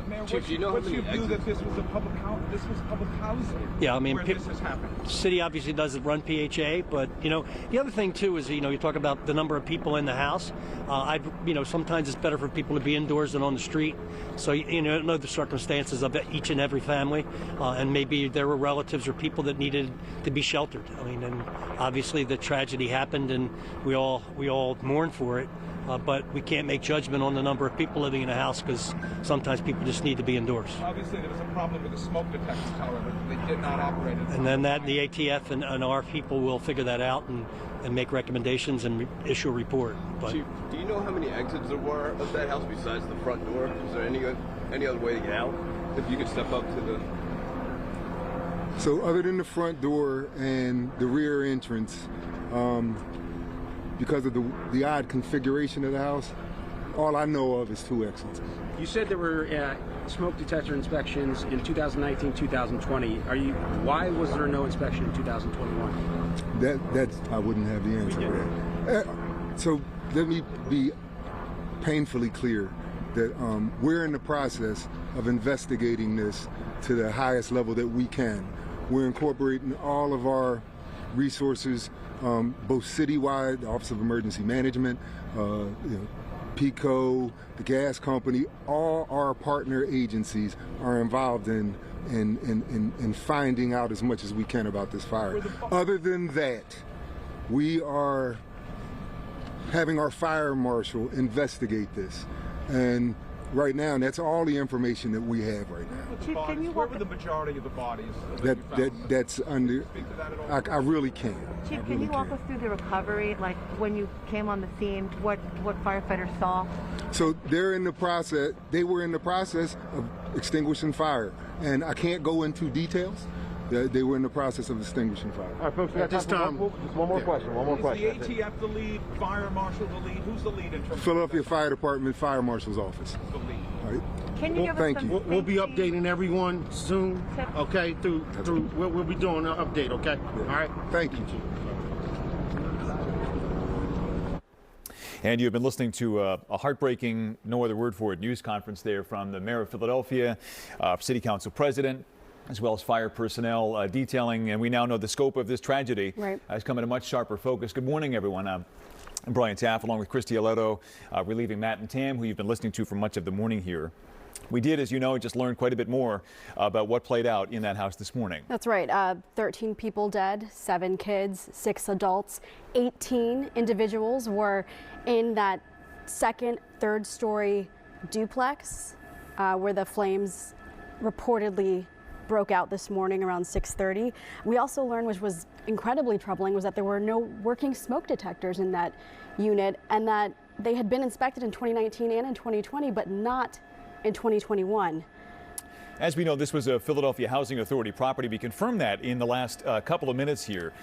Mayor, Chief, what's your view that this was public housing? Yeah, I mean, where this has happened. City obviously doesn't run PHA, but the other thing too is you talk about the number of people in the house. Sometimes it's better for people to be indoors than on the street. So don't know the circumstances of each and every family, and maybe there were relatives or people that needed to be sheltered. I mean, and obviously the tragedy happened, and we all mourn for it. But we can't make judgment on the number of people living in a house because sometimes people just need to be indoors. Obviously, there was a problem with the smoke detectors, however. They did not operate. And then the ATF and our people will figure that out and make recommendations and issue a report. But Chief, do you know how many exits there were of that house besides the front door? Is there any other way to get out? If you could step up to the... So other than the front door and the rear entrance, because of the odd configuration of the house, all I know of is 2 exits. You said there were smoke detector inspections in 2019, 2020. Why was there no inspection in 2021? That's I wouldn't have the answer to that. So let me be painfully clear that we're in the process of investigating this to the highest level that we can. We're incorporating all of our resources, both citywide, the Office of Emergency Management, PECO, the gas company, all our partner agencies are involved in finding out as much as we can about this fire. Other than that, we are having our fire marshal investigate this. And right now, that's all the information that we have right now. Chief, can you where were the majority of the bodies? That's under. I really can't. Chief, can you walk us through the recovery? Like when you came on the scene, what firefighters saw? So they were in the process of extinguishing fire, and I can't go into details. They were in the process of extinguishing fire. All right, folks, we got time for one more question. Is the ATF the lead? Fire marshal the lead? Who's the lead in terms of Philadelphia Fire Department Fire Marshal's Office. the lead? All right. Can you give Thank us you. some We'll be updating everyone soon, okay, through we'll be doing an update, okay? Yeah. All right? Thank you. And you've been listening to a heartbreaking, no other word for it, news conference there from the mayor of Philadelphia, city council president, as well as fire personnel detailing. And we now know the scope of this tragedy has come into much sharper focus. Good morning, everyone. I'm Brian Taff, along with Christy Aletto, relieving Matt and Tam, who you've been listening to for much of the morning here. We did, as you know, just learn quite a bit more about what played out in that house this morning. That's right. 13 people dead, 7 kids, 6 adults, 18 individuals were in that second, third-story duplex where the flames reportedly broke out this morning around 6:30. We also learned, which was incredibly troubling, was that there were no working smoke detectors in that unit, and that they had been inspected in 2019 and in 2020, but not in 2021. As we know, this was a Philadelphia Housing Authority property. We confirmed that in the last couple of minutes here.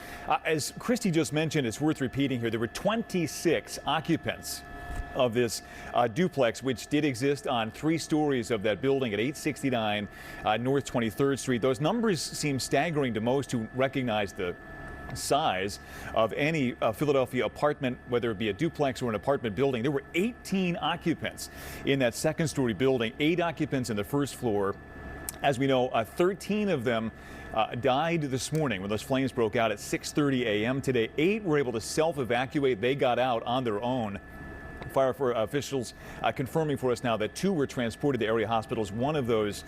As Christy just mentioned, it's worth repeating here, there were 26 occupants of this duplex, which did exist on 3 stories of that building at 869 North 23rd Street. Those numbers seem staggering to most who recognize the size of any Philadelphia apartment, whether it be a duplex or an apartment building. There were 18 occupants in that second-story building, 8 occupants in the first floor. As we know, 13 of them died this morning when those flames broke out at 6:30 a.m. today. 8 were able to self-evacuate. They got out on their own. Fire officials confirming for us now that 2 were transported to area hospitals. One of those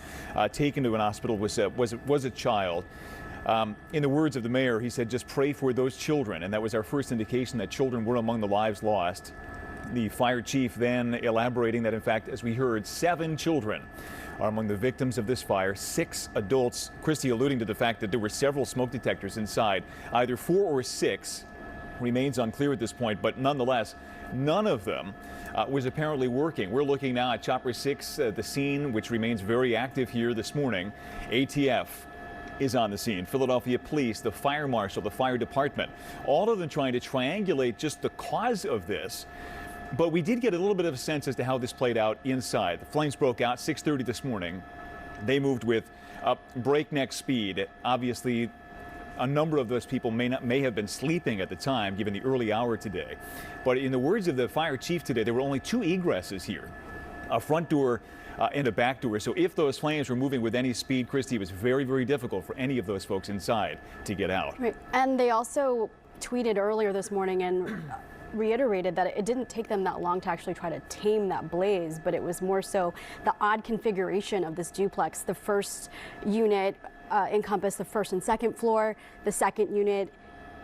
taken to an hospital was a child. In the words of the mayor, he said, just pray for those children. And that was our first indication that children were among the lives lost. The fire chief then elaborating that, in fact, as we heard, 7 children are among the victims of this fire, 6 adults. Christy alluding to the fact that there were several smoke detectors inside. Either 4 or 6 remains unclear at this point, but nonetheless, none of them was apparently working. We're looking now at Chopper 6, the scene, which remains very active here this morning. ATF is on the scene. Philadelphia Police, the fire marshal, the fire department, all of them trying to triangulate just the cause of this. But we did get a little bit of a sense as to how this played out inside. The flames broke out 6:30 this morning. They moved with breakneck speed. Obviously, a number of those people may have been sleeping at the time, given the early hour today. But in the words of the fire chief today, there were only 2 egresses here, a front door and a back door. So if those flames were moving with any speed, Christy, it was very, very difficult for any of those folks inside to get out. Right. And they also tweeted earlier this morning and reiterated that it didn't take them that long to actually try to tame that blaze, but it was more so the odd configuration of this duplex. The first unit encompassed the first and second floor, the second unit,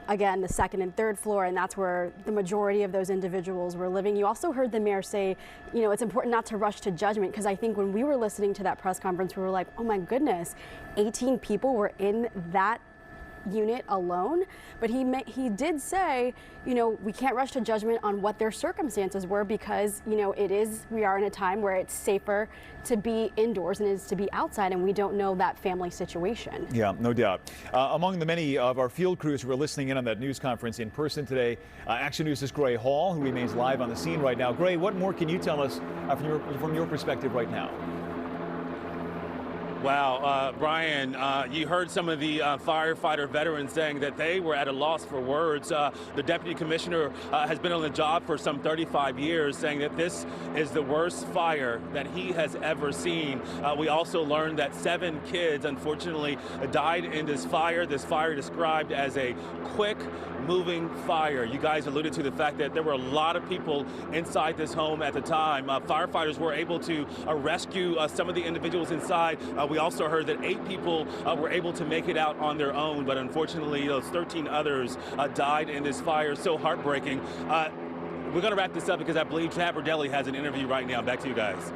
again, the second and third floor, and that's where the majority of those individuals were living. You also heard the mayor say, you know, it's important not to rush to judgment, because I think when we were listening to that press conference, we were like, oh my goodness, 18 people were in that unit alone. But he did say, you know, we can't rush to judgment on what their circumstances were, because, you know, we are in a time where it's safer to be indoors than it is to be outside, and we don't know that family situation. Yeah, no doubt. Among the many of our field crews who are listening in on that news conference in person today, Action News' Gray Hall, who remains live on the scene right now. Gray, what more can you tell us from your perspective right now? Wow, Brian, you heard some of the firefighter veterans saying that they were at a loss for words. The deputy commissioner has been on the job for some 35 years, saying that this is the worst fire that he has ever seen. We also learned that 7 kids, unfortunately, died in this fire described as a quick moving fire. You guys alluded to the fact that there were a lot of people inside this home at the time. Firefighters were able to rescue some of the individuals inside. We also heard that 8 people were able to make it out on their own, but unfortunately those 13 others died in this fire. So heartbreaking. We're going to wrap this up because I believe Chad Berdelli has an interview right now. Back to you guys.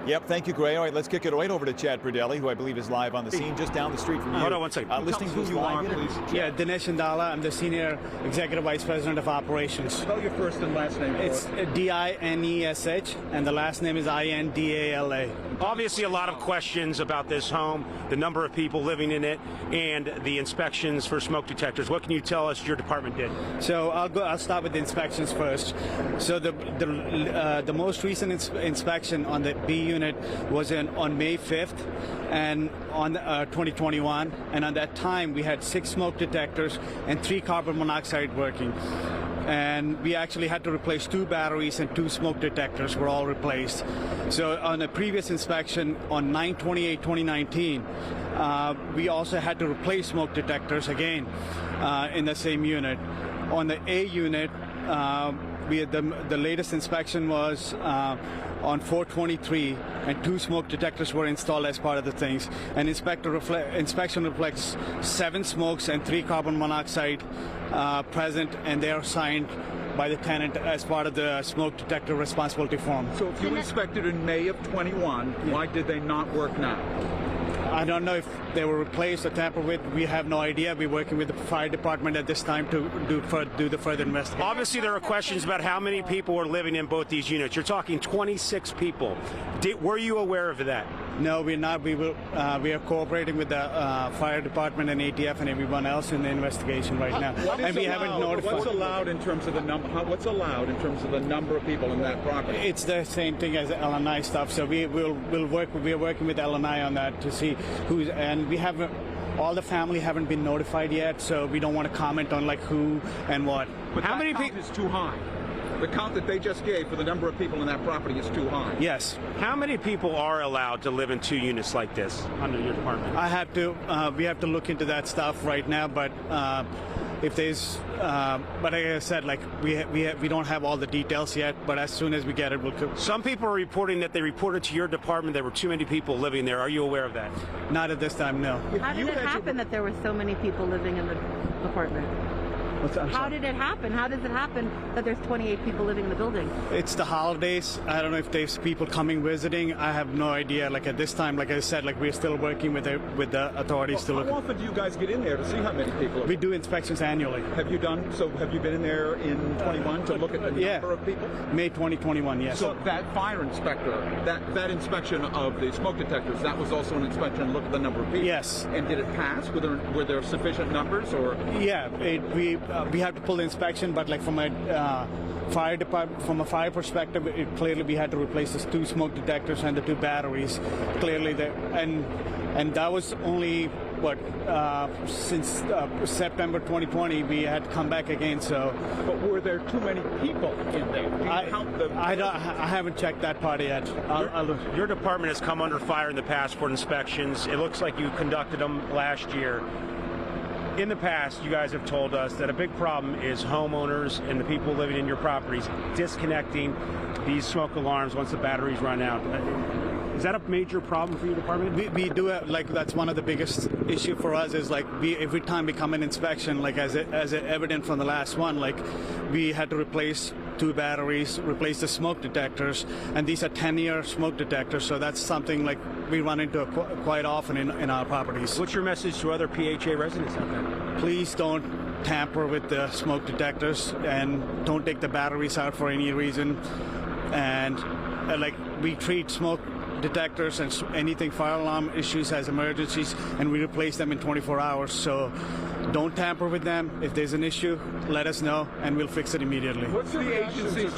Yep, thank you, Gray. All right, let's kick it right over to Chad Berdelli, who I believe is live on the scene just down the street from you. Hold on one second. Listening to you are, please. Yeah, Dinesh Indala. I'm the Senior Executive Vice President of Operations. Spell your first and last name. It's Dinesh, and the last name is Indala. Obviously, a lot of questions about this home, the number of people living in it, and the inspections for smoke detectors. What can you tell us your department did? So I'll start with the inspections first. So the most recent inspection on the B unit was on May 5th and on 2021, and at that time we had 6 smoke detectors and 3 carbon monoxide working. And we actually had to replace 2 batteries and 2 smoke detectors were all replaced. So on a previous inspection on 9/28/2019, we also had to replace smoke detectors again in the same unit. On the A unit, we had the latest inspection was on 4/23, and 2 smoke detectors were installed as part of the things. And inspection reflects 7 smokes and 3 carbon monoxide present, and they are signed by the tenant as part of the smoke detector responsibility form. So if you inspected in May of 21, why did they not work now? I don't know if they were replaced or tampered with. We have no idea. We're working with the fire department at this time to do the further investigation. Obviously, there are questions about how many people were living in both these units. You're talking 26 people. Were you aware of that? No, we're not. We are cooperating with the fire department and ATF and everyone else in the investigation right now. And we haven't notified. What's allowed in terms of the number? What's allowed in terms of the number of people in that property? It's the same thing as LNI stuff. So we are working with LNI on that to see who's, and we haven't. All the family haven't been notified yet, so we don't want to comment on like who and what. But how many people is too high? The count that they just gave for the number of people in that property is too high. Yes. How many people are allowed to live in 2 units like this under your department? We have to look into that stuff right now, but if there's, but like I said, like we don't have all the details yet, but as soon as we get it, we'll. Some people are reporting that they reported to your department there were too many people living there. Are you aware of that? Not at this time, no. How did it happen that there were so many people living in the apartment? How did it happen? How does it happen that there's 28 people living in the building? It's the holidays. I don't know if there's people coming visiting. I have no idea. Like at this time, like I said, like we're still working with the authorities to look. How often do you guys get in there to see how many people? We do inspections annually. Have you done? So have you been in there in 21 to look at the number of people? May 2021, yes. So that fire inspector, that inspection of the smoke detectors, that was also an inspection to look at the number of people. Yes. And did it pass? Were there sufficient numbers, or? Yeah, we have to pull the inspection, but like from a fire department, from a fire perspective, clearly we had to replace the 2 smoke detectors and the 2 batteries. Clearly, and that was only since September 2020 we had to come back again. So, but were there too many people in there? I haven't checked that part yet. Your department has come under fire in the past for inspections. It looks like you conducted them last year. In the past, you guys have told us that a big problem is homeowners and the people living in your properties disconnecting these smoke alarms once the batteries run out. Is that a major problem for your department? We do it, like that's one of the biggest issue for us is like every time we come in inspection, like as evident from the last one, like we had to replace 2 batteries, replace the smoke detectors, and these are 10-year smoke detectors, so that's something like we run into quite often in our properties. What's your message to other PHA residents out there? Please don't tamper with the smoke detectors and don't take the batteries out for any reason. And like we treat smoke detectors and anything fire alarm issues as emergencies, and we replace them in 24 hours. So don't tamper with them. If there's an issue, let us know and we'll fix it immediately. What's the agency's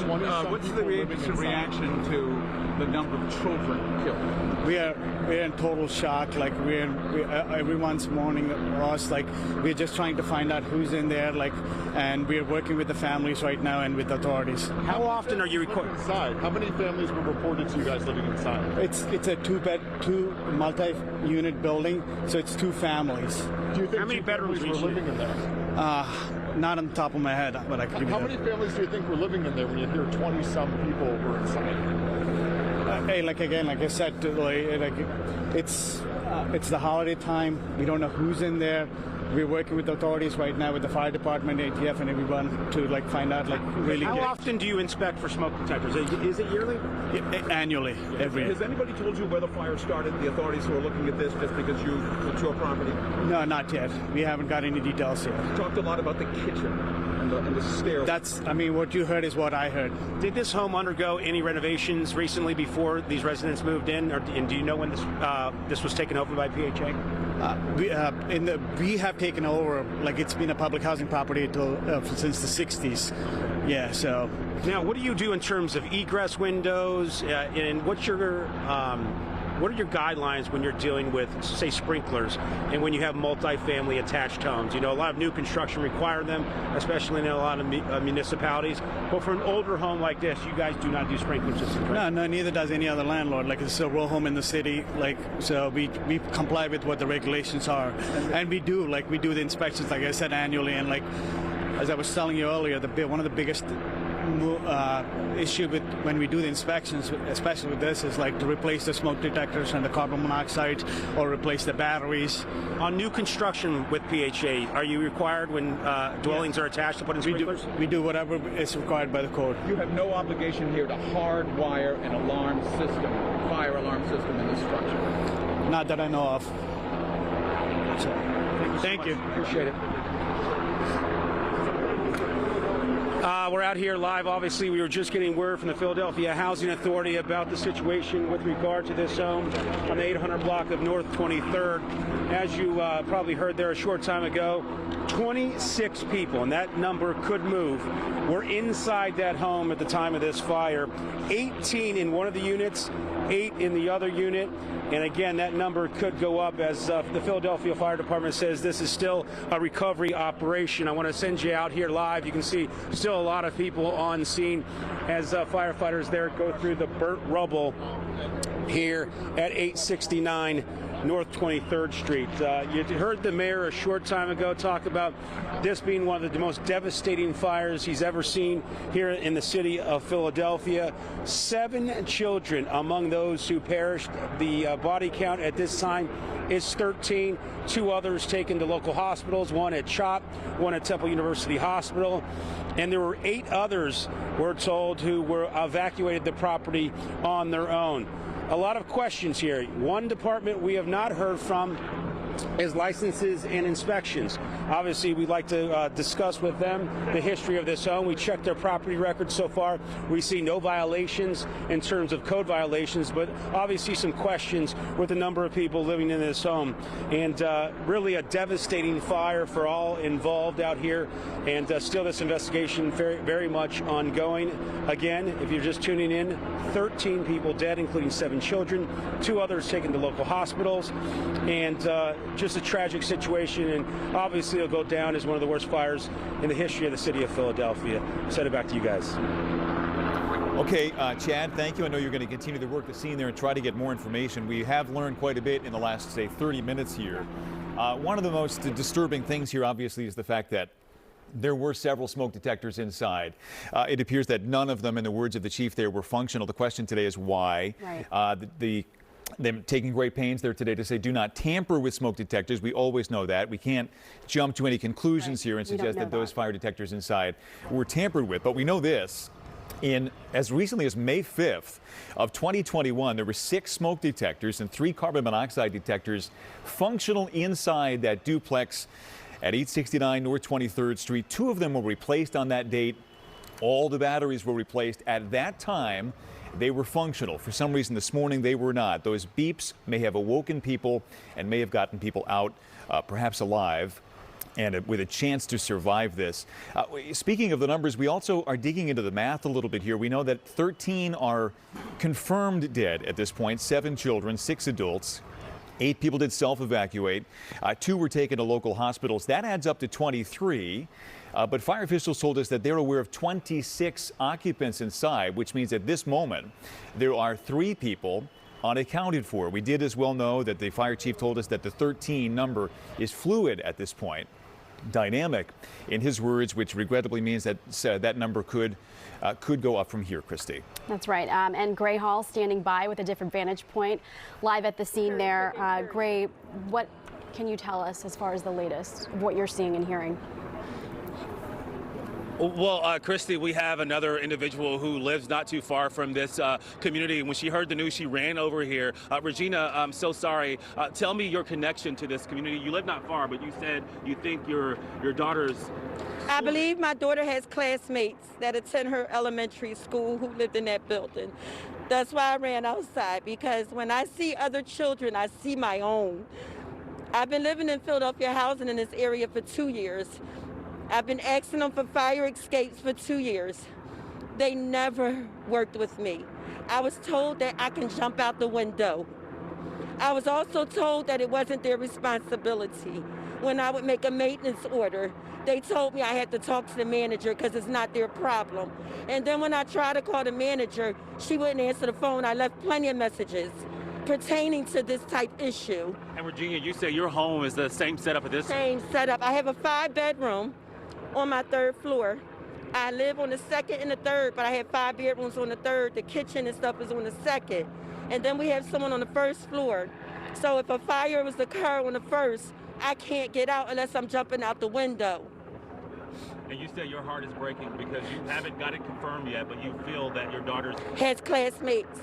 reaction to the number of children killed? We're in total shock. Like everyone's mourning us. Like we're just trying to find out who's in there. Like, and we're working with the families right now and with authorities. How often are you recording inside? How many families were reported to you guys living inside? It's a two multi-unit building, so it's two families. Do you think how many bedrooms were living in there? Not on the top of my head, but I could give you How many families do you think were living in there when you hear 20-some people were inside? Hey, like I said, it's the holiday time. We don't know who's in there. We're working with the authorities right now, with the fire department, ATF, and everyone to find out really. How often do you inspect for smoke detectors? Is it yearly? Annually, every year. Has anybody told you where the fire started? The authorities who are looking at this, just because it's your property? No, not yet. We haven't got any details yet. You talked a lot about the kitchen and the stairs. What you heard is what I heard. Did this home undergo any renovations recently before these residents moved in, and do you know when this was taken over by PHA? We have taken over, it's been a public housing property since the 60s. Yeah, so. Now, what do you do in terms of egress windows, and what are your guidelines when you're dealing with, say, sprinklers, and when you have multifamily attached homes? You know, a lot of new construction require them, especially in a lot of municipalities. But for an older home like this, you guys do not do sprinkler systems, right? No, neither does any other landlord. It's a rowhome in the city. So we comply with what the regulations are, and we do the inspections, like I said, annually. And as I was telling you earlier, one of the biggest issue with when we do the inspections, especially with this, is to replace the smoke detectors and the carbon monoxide, or replace the batteries. On new construction with PHA, are you required when dwellings are attached to put in sprinklers? We do whatever is required by the code. You have no obligation here to hardwire an alarm system, fire alarm system in this structure? Not that I know of. Thank you. Appreciate it. We're out here live. Obviously, we were just getting word from the Philadelphia Housing Authority about the situation with regard to this home on the 800 block of North 23rd. As you probably heard there a short time ago, 26 people, and that number could move, were inside that home at the time of this fire. 18 in one of the units, 8 in the other unit. And again, that number could go up, as the Philadelphia Fire Department says this is still a recovery operation. I want to send you out here live. You can see still a lot of people on scene as firefighters there go through the burnt rubble here at 869 North 23rd Street. You heard the mayor a short time ago talk about this being one of the most devastating fires he's ever seen here in the city of Philadelphia. 7 children among those who perished. The body count at this time is 13. 2 others taken to local hospitals, one at CHOP, one at Temple University Hospital. And there were 8 others, we're told, who were evacuated the property on their own. A lot of questions here. One department we have not heard from is licenses and inspections. Obviously, we'd like to discuss with them the history of this home. We checked their property records so far. We see no violations in terms of code violations, but obviously some questions with the number of people living in this home. And really a devastating fire for all involved out here. And still this investigation very, very much ongoing. Again, if you're just tuning in, 13 people dead, including 7 children, 2 others taken to local hospitals, and just a tragic situation, and obviously it'll go down as one of the worst fires in the history of the city of Philadelphia. I'll send it back to you guys. Okay, Chad, thank you. I know you're going to continue to work the scene there and try to get more information. We have learned quite a bit in the last, say, 30 minutes here. One of the most disturbing things here, obviously, is the fact that there were several smoke detectors inside. It appears that none of them, in the words of the chief there, were functional. The question today is why. Right. They're taking great pains there today to say do not tamper with smoke detectors. We always know that. We can't jump to any conclusions here and suggest that those fire detectors inside were tampered with. But we know this. As recently as May 5th of 2021, there were 6 smoke detectors and 3 carbon monoxide detectors functional inside that duplex at 869 North 23rd Street. 2 of them were replaced on that date. All the batteries were replaced. At that time, they were functional. For some reason this morning they were not. Those beeps may have awoken people and may have gotten people out, perhaps alive. and with a chance to survive this. Speaking of the numbers, we also are digging into the math a little bit here. We know that 13 are confirmed dead at this point, 7 children, 6 adults. 8 people did self-evacuate. 2 were taken to local hospitals. That adds up to 23. But fire officials told us that they're aware of 26 occupants inside, which means at this moment there are 3 people unaccounted for. We did as well know that the fire chief told us that the 13 number is fluid at this point, dynamic in his words, which regrettably means that that number could go up from here, Christy. That's right. And Gray Hall standing by with a different vantage point live at the scene there. Gray, what can you tell us as far as the latest of what you're seeing and hearing? Well, Christy, we have another individual who lives not too far from this community. When she heard the news, she ran over here. Regina, I'm so sorry. Tell me your connection to this community. You live not far, but you said you think your daughter's... I believe my daughter has classmates that attend her elementary school who lived in that building. That's why I ran outside, because when I see other children, I see my own. I've been living in Philadelphia housing in this area for 2 years. I've been asking them for fire escapes for 2 years. They never worked with me. I was told that I can jump out the window. I was also told that it wasn't their responsibility. When I would make a maintenance order, they told me I had to talk to the manager because it's not their problem. And then when I tried to call the manager, she wouldn't answer the phone. I left plenty of messages pertaining to this type issue. And Virginia, you say your home is the same setup as this? Same setup. I have a 5-bedroom on my 3rd floor. I live on the 2nd and the 3rd, but I have 5 bedrooms on the 3rd. The kitchen and stuff is on the 2nd. And then we have someone on the 1st floor. So if a fire was to occur on the 1st, I can't get out unless I'm jumping out the window. And you say your heart is breaking because you haven't got it confirmed yet, but you feel that your daughter has classmates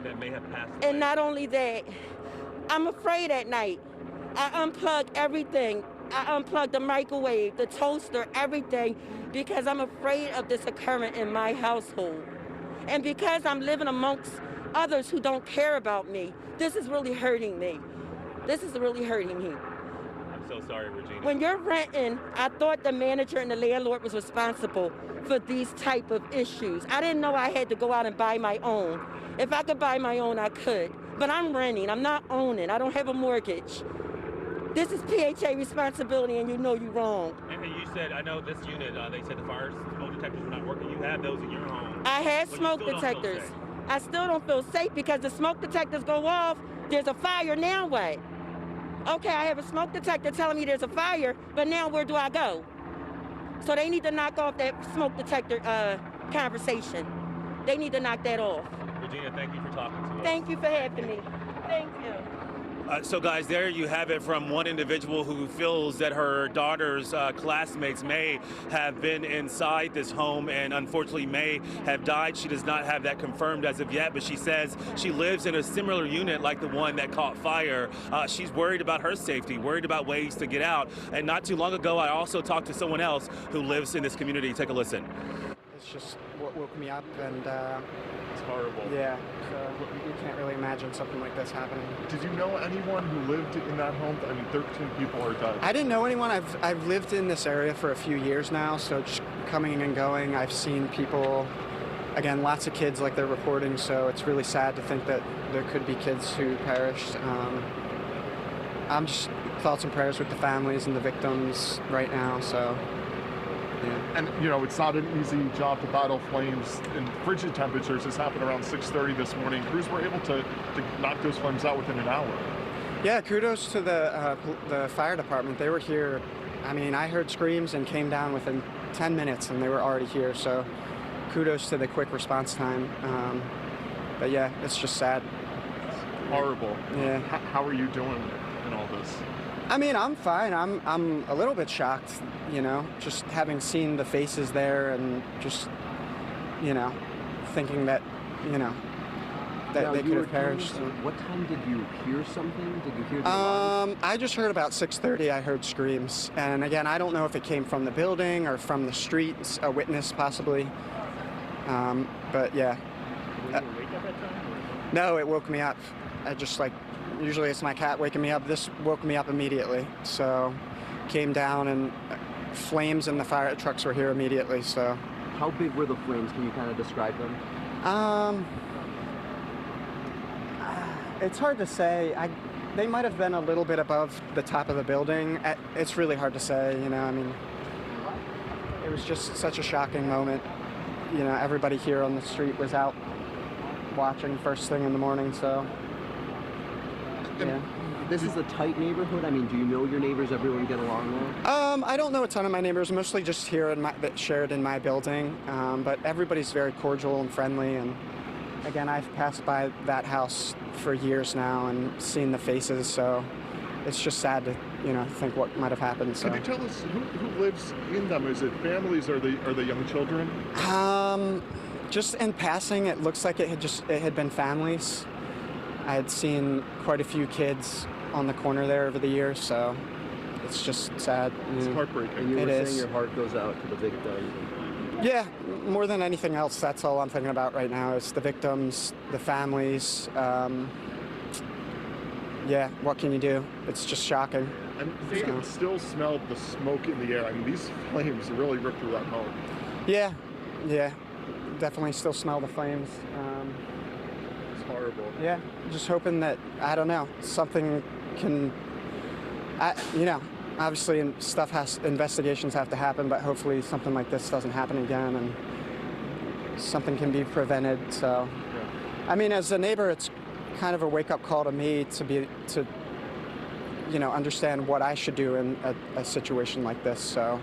that may have passed away. And not only that, I'm afraid at night. I unplug everything. I unplugged the microwave, the toaster, everything, because I'm afraid of this occurring in my household. And because I'm living amongst others who don't care about me, this is really hurting me. This is really hurting me. I'm so sorry, Regina. When you're renting, I thought the manager and the landlord was responsible for these type of issues. I didn't know I had to go out and buy my own. If I could buy my own, I could. But I'm renting, I'm not owning, I don't have a mortgage. This is PHA responsibility, and you know you're wrong. And you said, I know this unit, they said the fire smoke detectors were not working. You have those in your home. I had smoke detectors. I still don't feel safe because the smoke detectors go off. There's a fire, now what? Okay, I have a smoke detector telling me there's a fire, but now where do I go? So they need to knock off that smoke detector conversation. They need to knock that off. Regina, thank you for talking to us. Thank you for having me. Thank you. So guys, there you have it from one individual who feels that her daughter's classmates may have been inside this home and unfortunately may have died. She does not have that confirmed as of yet, but she says she lives in a similar unit like the one that caught fire. She's worried about her safety, worried about ways to get out. And not too long ago, I also talked to someone else who lives in this community. Take a listen. It's just what woke me up, and it's horrible. Yeah, so you can't really imagine something like this happening. Did you know anyone who lived in that home? I mean, 13 people are dead. I didn't know anyone. I've lived in this area for a few years now, so just coming and going, I've seen people, again, lots of kids like they're reporting, so it's really sad to think that there could be kids who perished. I'm just thoughts and prayers with the families and the victims right now, so. Yeah. And, you know, it's not an easy job to battle flames in frigid temperatures. This happened around 6:30 this morning. Crews were able to knock those flames out within an hour. Yeah, kudos to the fire department. They were here. I mean, I heard screams and came down within 10 minutes, and they were already here. So kudos to the quick response time. But yeah, it's just sad. It's horrible. Yeah. How are you doing in all this? I mean, I'm fine. I'm a little bit shocked, you know, just having seen the faces there and just, you know, thinking that, you know, that they could have perished. What time did you hear something? Did you hear the alarm? I just heard about 6:30. I heard screams, and again, I don't know if it came from the building or from the streets, a witness possibly. But yeah. Were you awake at that time? No, it woke me up. I just usually it's my cat waking me up. This woke me up immediately. So came down, and flames in the fire trucks were here immediately. So, how big were the flames? Can you kind of describe them? It's hard to say. They might have been a little bit above the top of the building. It's really hard to say, you know, I mean, it was just such a shocking moment. You know, everybody here on the street was out watching first thing in the morning, so, yeah. This is a tight neighborhood. I mean, do you know your neighbors? Everyone get along well? I don't know a ton of my neighbors, mostly just here that shared in my building, but everybody's very cordial and friendly, and again, I've passed by that house for years now and seen the faces, so it's just sad to, you know, think what might have happened. So. Can you tell us who lives in them? Is it families or are they young children? Just in passing, it looks like it had been families. I had seen quite a few kids on the corner there over the years, so it's just sad. It's heartbreaking. And you were saying your heart goes out to the victims. Yeah, more than anything else, that's all I'm thinking about right now is the victims, the families. Yeah, what can you do? It's just shocking. And you can still smell the smoke in the air. I mean, these flames really ripped through that home. Yeah, definitely still smell the flames. It's horrible. Yeah, just hoping that, I don't know, something can, you know, obviously investigations have to happen, but hopefully something like this doesn't happen again and something can be prevented. So, I mean, as a neighbor, it's kind of a wake-up call to me to you know, understand what I should do in a situation like this. So.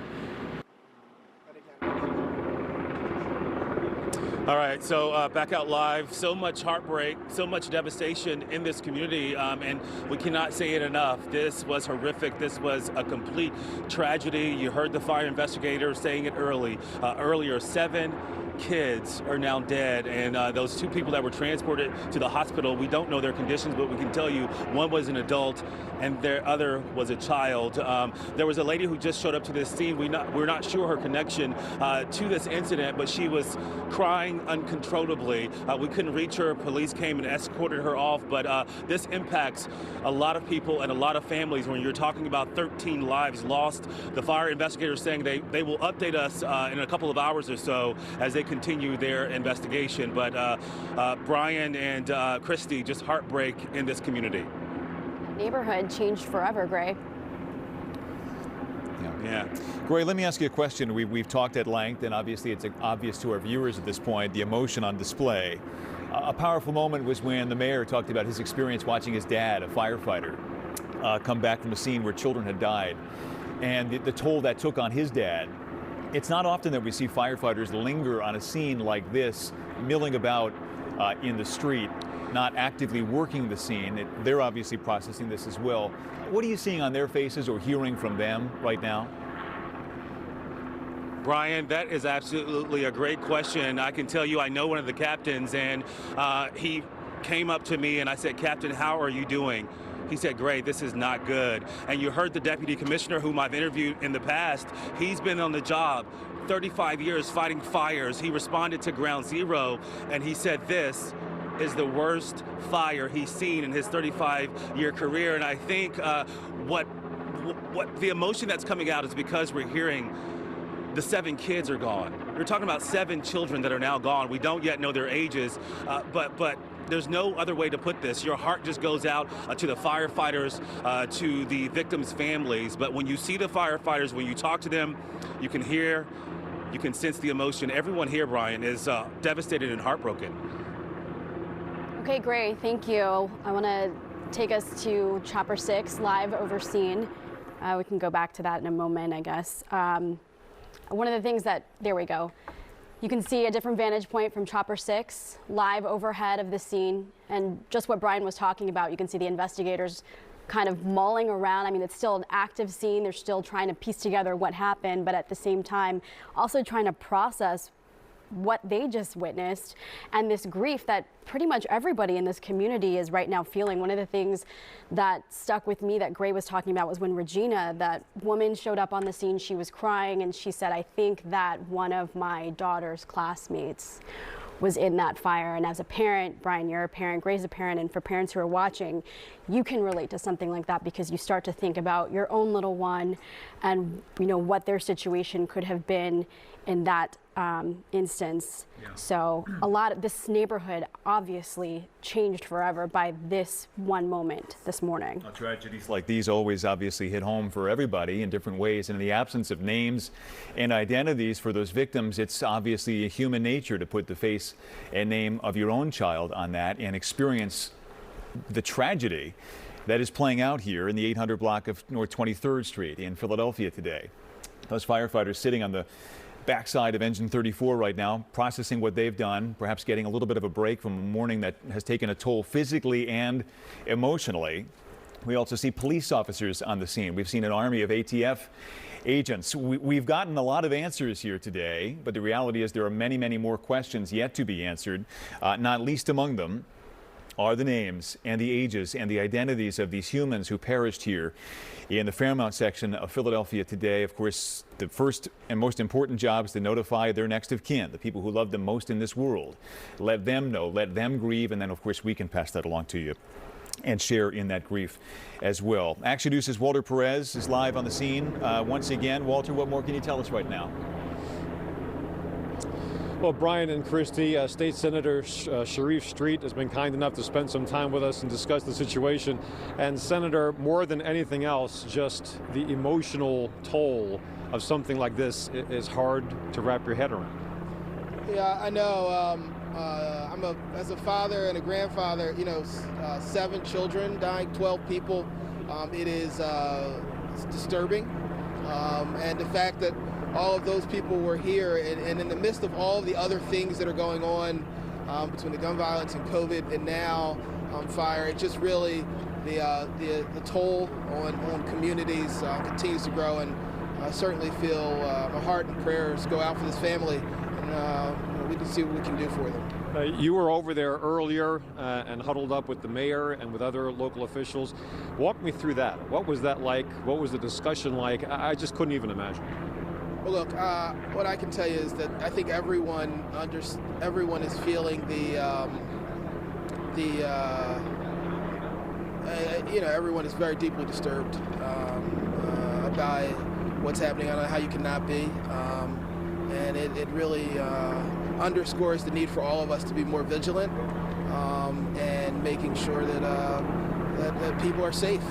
All right, so back out live. So much heartbreak, so much devastation in this community, and we cannot say it enough. This was horrific. This was a complete tragedy. You heard the fire investigator saying it earlier. 7 kids are now dead, and those 2 people that were transported to the hospital, we don't know their conditions, but we can tell you one was an adult and their other was a child. There was a lady who just showed up to this scene. We're not sure her connection to this incident, but she was crying uncontrollably. We couldn't reach her. Police came and escorted her off, but this impacts a lot of people and a lot of families when you're talking about 13 lives lost. The fire investigators saying they will update us in a couple of hours or so as they continue their investigation. But Brian and Christy, just heartbreak in this community. Neighborhood changed forever, Gray. Yeah. Gray, let me ask you a question. We've talked at length, and obviously it's obvious to our viewers at this point, the emotion on display. A powerful moment was when the mayor talked about his experience watching his dad, a firefighter, come back from a scene where children had died, and the toll that took on his dad. It's not often that we see firefighters linger on a scene like this, milling about in the street, not actively working the scene. They're obviously processing this as well. What are you seeing on their faces or hearing from them right now? Brian, that is absolutely a great question. I can tell you I know one of the captains, and he came up to me and I said, "Captain, how are you doing?" He said, "Great, this is not good." And you heard the deputy commissioner, whom I've interviewed in the past. He's been on the job 35 years fighting fires. He responded to ground zero, and he said this is the worst fire he's seen in his 35-year career. And I think what the emotion that's coming out is because we're hearing the 7 kids are gone. We're talking about 7 children that are now gone. We don't yet know their ages, but there's no other way to put this. Your heart just goes out to the firefighters, to the victims' families. But when you see the firefighters, when you talk to them, you can hear, you can sense the emotion. Everyone here, Brian, is devastated and heartbroken. Okay, Gray, thank you. I want to take us to Chopper 6, live over scene. We can go back to that in a moment, I guess. One of the things there we go. You can see a different vantage point from Chopper 6, live overhead of the scene. And just what Brian was talking about, you can see the investigators kind of mulling around. I mean, it's still an active scene. They're still trying to piece together what happened, but at the same time, also trying to process what they just witnessed and this grief that pretty much everybody in this community is right now feeling. One of the things that stuck with me that Gray was talking about was when Regina, that woman, showed up on the scene. She was crying and she said, "I think that one of my daughter's classmates was in that fire. And as a parent, Brian, you're a parent, Gray's a parent, and for parents who are watching, you can relate to something like that because you start to think about your own little one and what their situation could have been in that instance. Yeah. So a lot of this neighborhood obviously changed forever by this one moment this morning. Tragedies like these always obviously hit home for everybody in different ways. And in the absence of names and identities for those victims, it's obviously a human nature to put the face and name of your own child on that and experience the tragedy that is playing out here in the 800 block of North 23rd Street in Philadelphia today. Those firefighters sitting on the backside of engine 34 right now, processing what they've done, perhaps getting a little bit of a break from a morning that has taken a toll physically and emotionally. We also see police officers on the scene. We've seen an army of ATF agents. We've gotten a lot of answers here today, but the reality is there are many, many more questions yet to be answered, not least among them are the names and the ages and the identities of these humans who perished here in the Fairmount section of Philadelphia today. Of course, the first and most important job is to notify their next of kin, the people who love them most in this world. Let them know, let them grieve, and then, of course, we can pass that along to you and share in that grief as well. Action News's Walter Perez is live on the scene once again. Walter, what more can you tell us right now? Well, Brian and Christy, State Senator Sharif Street has been kind enough to spend some time with us and discuss the situation. And Senator, more than anything else, just the emotional toll of something like this is hard to wrap your head around. Yeah, I know. As a father and a grandfather, 7 children dying, 12 people. It is it's disturbing. And the fact that all of those people were here, and in the midst of all of the other things that are going on between the gun violence and COVID and now fire, it just really, the toll on communities continues to grow, and I certainly feel my heart and prayers go out for this family, and we can see what we can do for them. You were over there earlier and huddled up with the mayor and with other local officials. Walk me through that. What was that like? What was the discussion like? I just couldn't even imagine. Well, look, what I can tell you is that I think everyone is feeling everyone is very deeply disturbed by what's happening. I don't know how you cannot be, and it really underscores the need for all of us to be more vigilant and making sure that people are safe.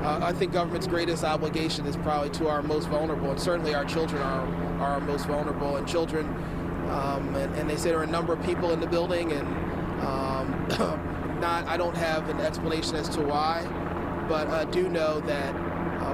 I think government's greatest obligation is probably to our most vulnerable, and certainly our children are our most vulnerable. And children, and they say there are a number of people in the building, and I don't have an explanation as to why, but I do know that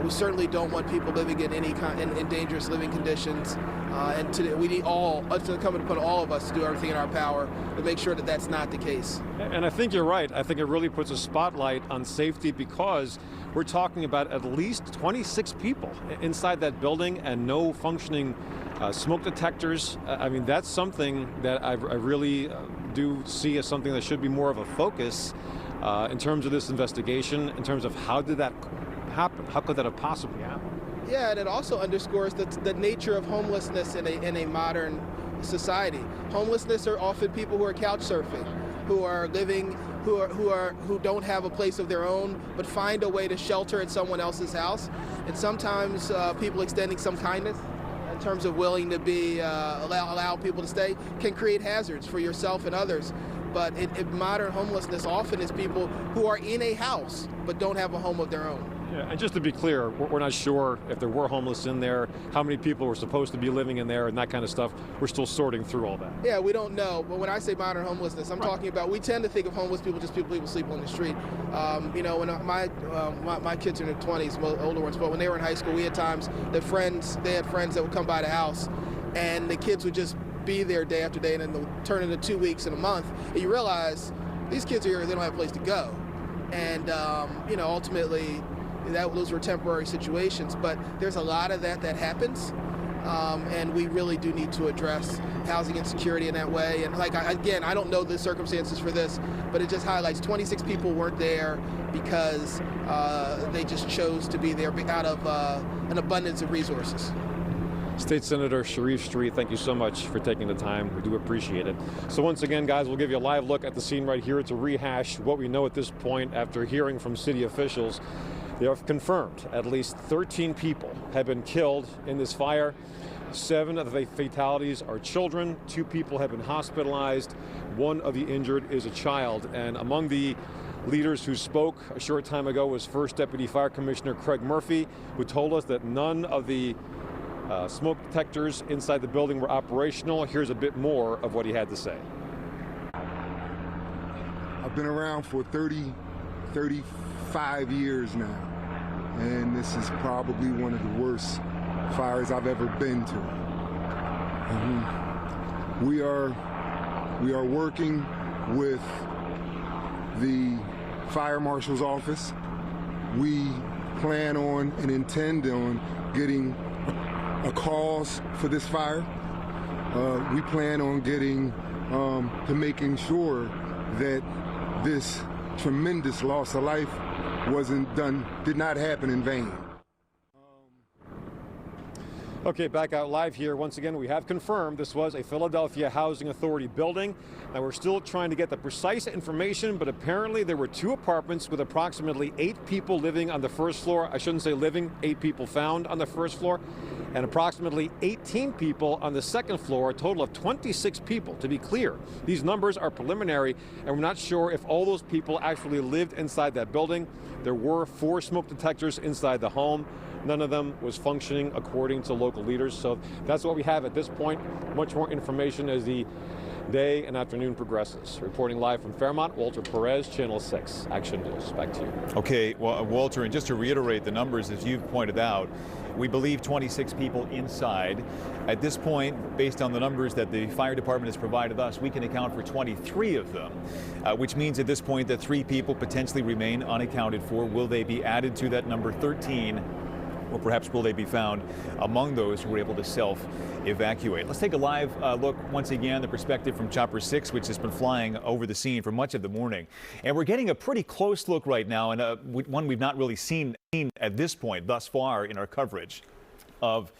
we certainly don't want people living in in dangerous living conditions. And we need it's incumbent upon all of us to do everything in our power to make sure that that's not the case. And I think you're right. I think it really puts a spotlight on safety because we're talking about at least 26 people inside that building and no functioning smoke detectors. I mean, that's something that I really do see as something that should be more of a focus in terms of this investigation, in terms of how did that happen? How could that have possibly happened? Yeah, and it also underscores the nature of homelessness in a modern society. Homelessness are often people who are couch surfing, who are living, who don't have a place of their own, but find a way to shelter at someone else's house. And sometimes people extending some kindness in terms of willing to be allow people to stay can create hazards for yourself and others. But modern homelessness often is people who are in a house but don't have a home of their own. Yeah, and just to be clear, we're not sure if there were homeless in there, how many people were supposed to be living in there, and that kind of stuff. We're still sorting through all that. Yeah, we don't know. But when I say modern homelessness, I'm talking about, we tend to think of homeless people just people sleep on the street. When my kids are in their 20s, older ones, but when they were in high school, we had times that they had friends that would come by the house, and the kids would just be there day after day, and then they'll turn into 2 weeks and a month. And you realize these kids are here, they don't have a place to go. And, ultimately, those were temporary situations, but there's a lot of that happens, and we really do need to address housing insecurity in that way. And I don't know the circumstances for this, but it just highlights 26 people weren't there because they just chose to be there out of an abundance of resources. State Senator Sharif Street, thank you so much for taking the time. We do appreciate it. So once again, guys, we'll give you a live look at the scene right here to rehash what we know at this point after hearing from city officials. They have confirmed at least 13 people have been killed in this fire. 7 of the fatalities are children. 2 people have been hospitalized. 1 of the injured is a child. And among the leaders who spoke a short time ago was First Deputy Fire Commissioner Craig Murphy, who told us that none of the smoke detectors inside the building were operational. Here's a bit more of what he had to say. I've been around for 35 years now, and this is probably one of the worst fires I've ever been to. We are working with the fire marshal's office. We plan on and intend on getting a cause for this fire. We plan on getting to making sure that this tremendous loss of life did not happen in vain. Okay, back out live here. Once again, we have confirmed this was a Philadelphia Housing Authority building. Now, we're still trying to get the precise information, but apparently there were 2 apartments with approximately 8 people living on the first floor. I shouldn't say living, 8 people found on the first floor, and approximately 18 people on the second floor, a total of 26 people. To be clear, these numbers are preliminary, and we're not sure if all those people actually lived inside that building. There were 4 smoke detectors inside the home. None of them was functioning according to local leaders. So that's what we have at this point. Much more information as the day and afternoon progresses. Reporting live from Fairmount, Walter Perez, Channel 6 Action News. Back to you. Okay, well, Walter, and just to reiterate the numbers, as you've pointed out, we believe 26 people inside. At this point, based on the numbers that the fire department has provided us, we can account for 23 of them, which means at this point that 3 people potentially remain unaccounted for. Will they be added to that number 13? Or perhaps will they be found among those who were able to self-evacuate? Let's take a live look once again, the perspective from Chopper 6, which has been flying over the scene for much of the morning. And we're getting a pretty close look right now, and one we've not really seen at this point thus far in our coverage of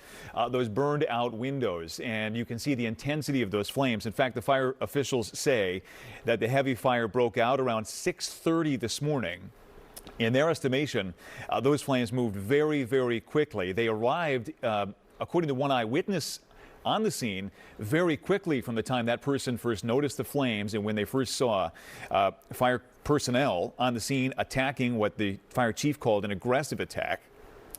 those burned out windows. And you can see the intensity of those flames. In fact, the fire officials say that the heavy fire broke out around 6:30 this morning. In their estimation, those flames moved very, very quickly. They arrived, according to one eyewitness on the scene, very quickly from the time that person first noticed the flames and when they first saw fire personnel on the scene attacking what the fire chief called an aggressive attack.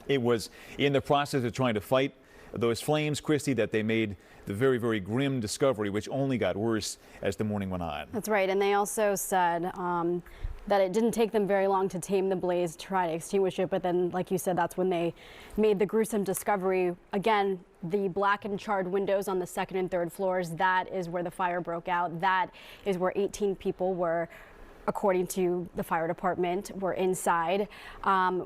It was in the process of trying to fight those flames, Christy, that they made the very, very grim discovery, which only got worse as the morning went on. That's right. And they also said that it didn't take them very long to tame the blaze, try to extinguish it. But then, like you said, that's when they made the gruesome discovery. Again, the black and charred windows on the 2nd and 3rd floors, that is where the fire broke out. That is where 18 people were, according to the fire department, were inside.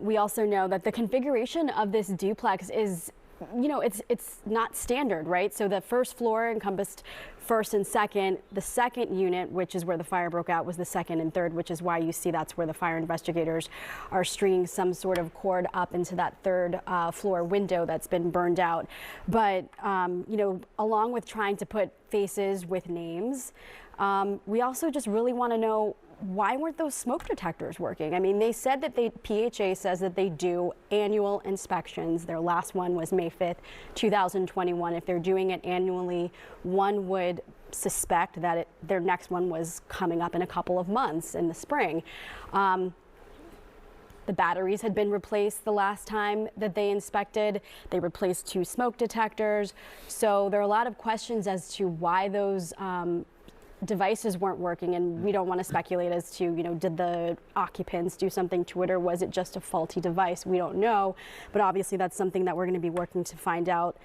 We also know that the configuration of this duplex is, you know, it's not standard, right? So the first floor encompassed 1st and 2nd. The 2nd unit, which is where the fire broke out, was the 2nd and 3rd, which is why you see that's where the fire investigators are stringing some sort of cord up into that 3rd floor window that's been burned out. But, you know, along with trying to put faces with names, we also just really want to know, why weren't those smoke detectors working? I mean, they said that PHA says that they do annual inspections. Their last one was May 5th, 2021. If they're doing it annually, one would suspect that their next one was coming up in a couple of months in the spring. The batteries had been replaced the last time that they inspected. They replaced 2 smoke detectors. So there are a lot of questions as to why those devices weren't working, and we don't want to speculate as to, you know, did the occupants do something to it, or was it just a faulty device? We don't know, but obviously that's something that we're going to be working to find out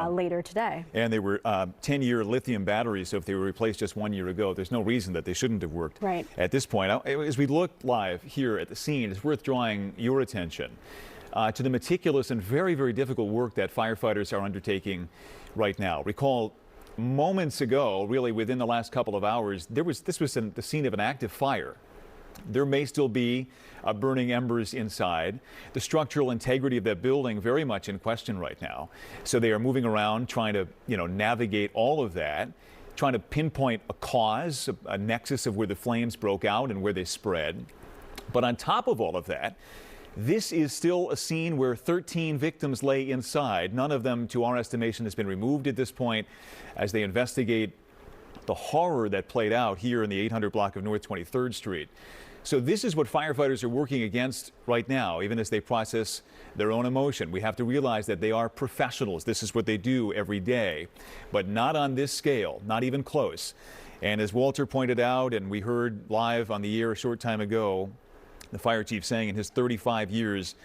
later today. And they were 10-year lithium batteries, so if they were replaced just 1 year ago, there's no reason that they shouldn't have worked right at this point. As we look live here at the scene, it's worth drawing your attention to the meticulous and very, very difficult work that firefighters are undertaking right now. Recall, moments ago, really within the last couple of hours, this was the scene of an active fire There may still be burning embers inside. The structural integrity of that building very much in question right now. So they are moving around trying to, navigate all of that, trying to pinpoint a cause, a nexus of where the flames broke out and where they spread. But on top of all of that, this is still a scene where 13 victims lay inside. None of them, to our estimation, has been removed at this point as they investigate the horror that played out here in the 800 block of North 23rd Street. So this is what firefighters are working against right now, even as they process their own emotion. We have to realize that they are professionals. This is what they do every day, but not on this scale, not even close. And as Walter pointed out, and we heard live on the air a short time ago, the fire chief saying in his 35 years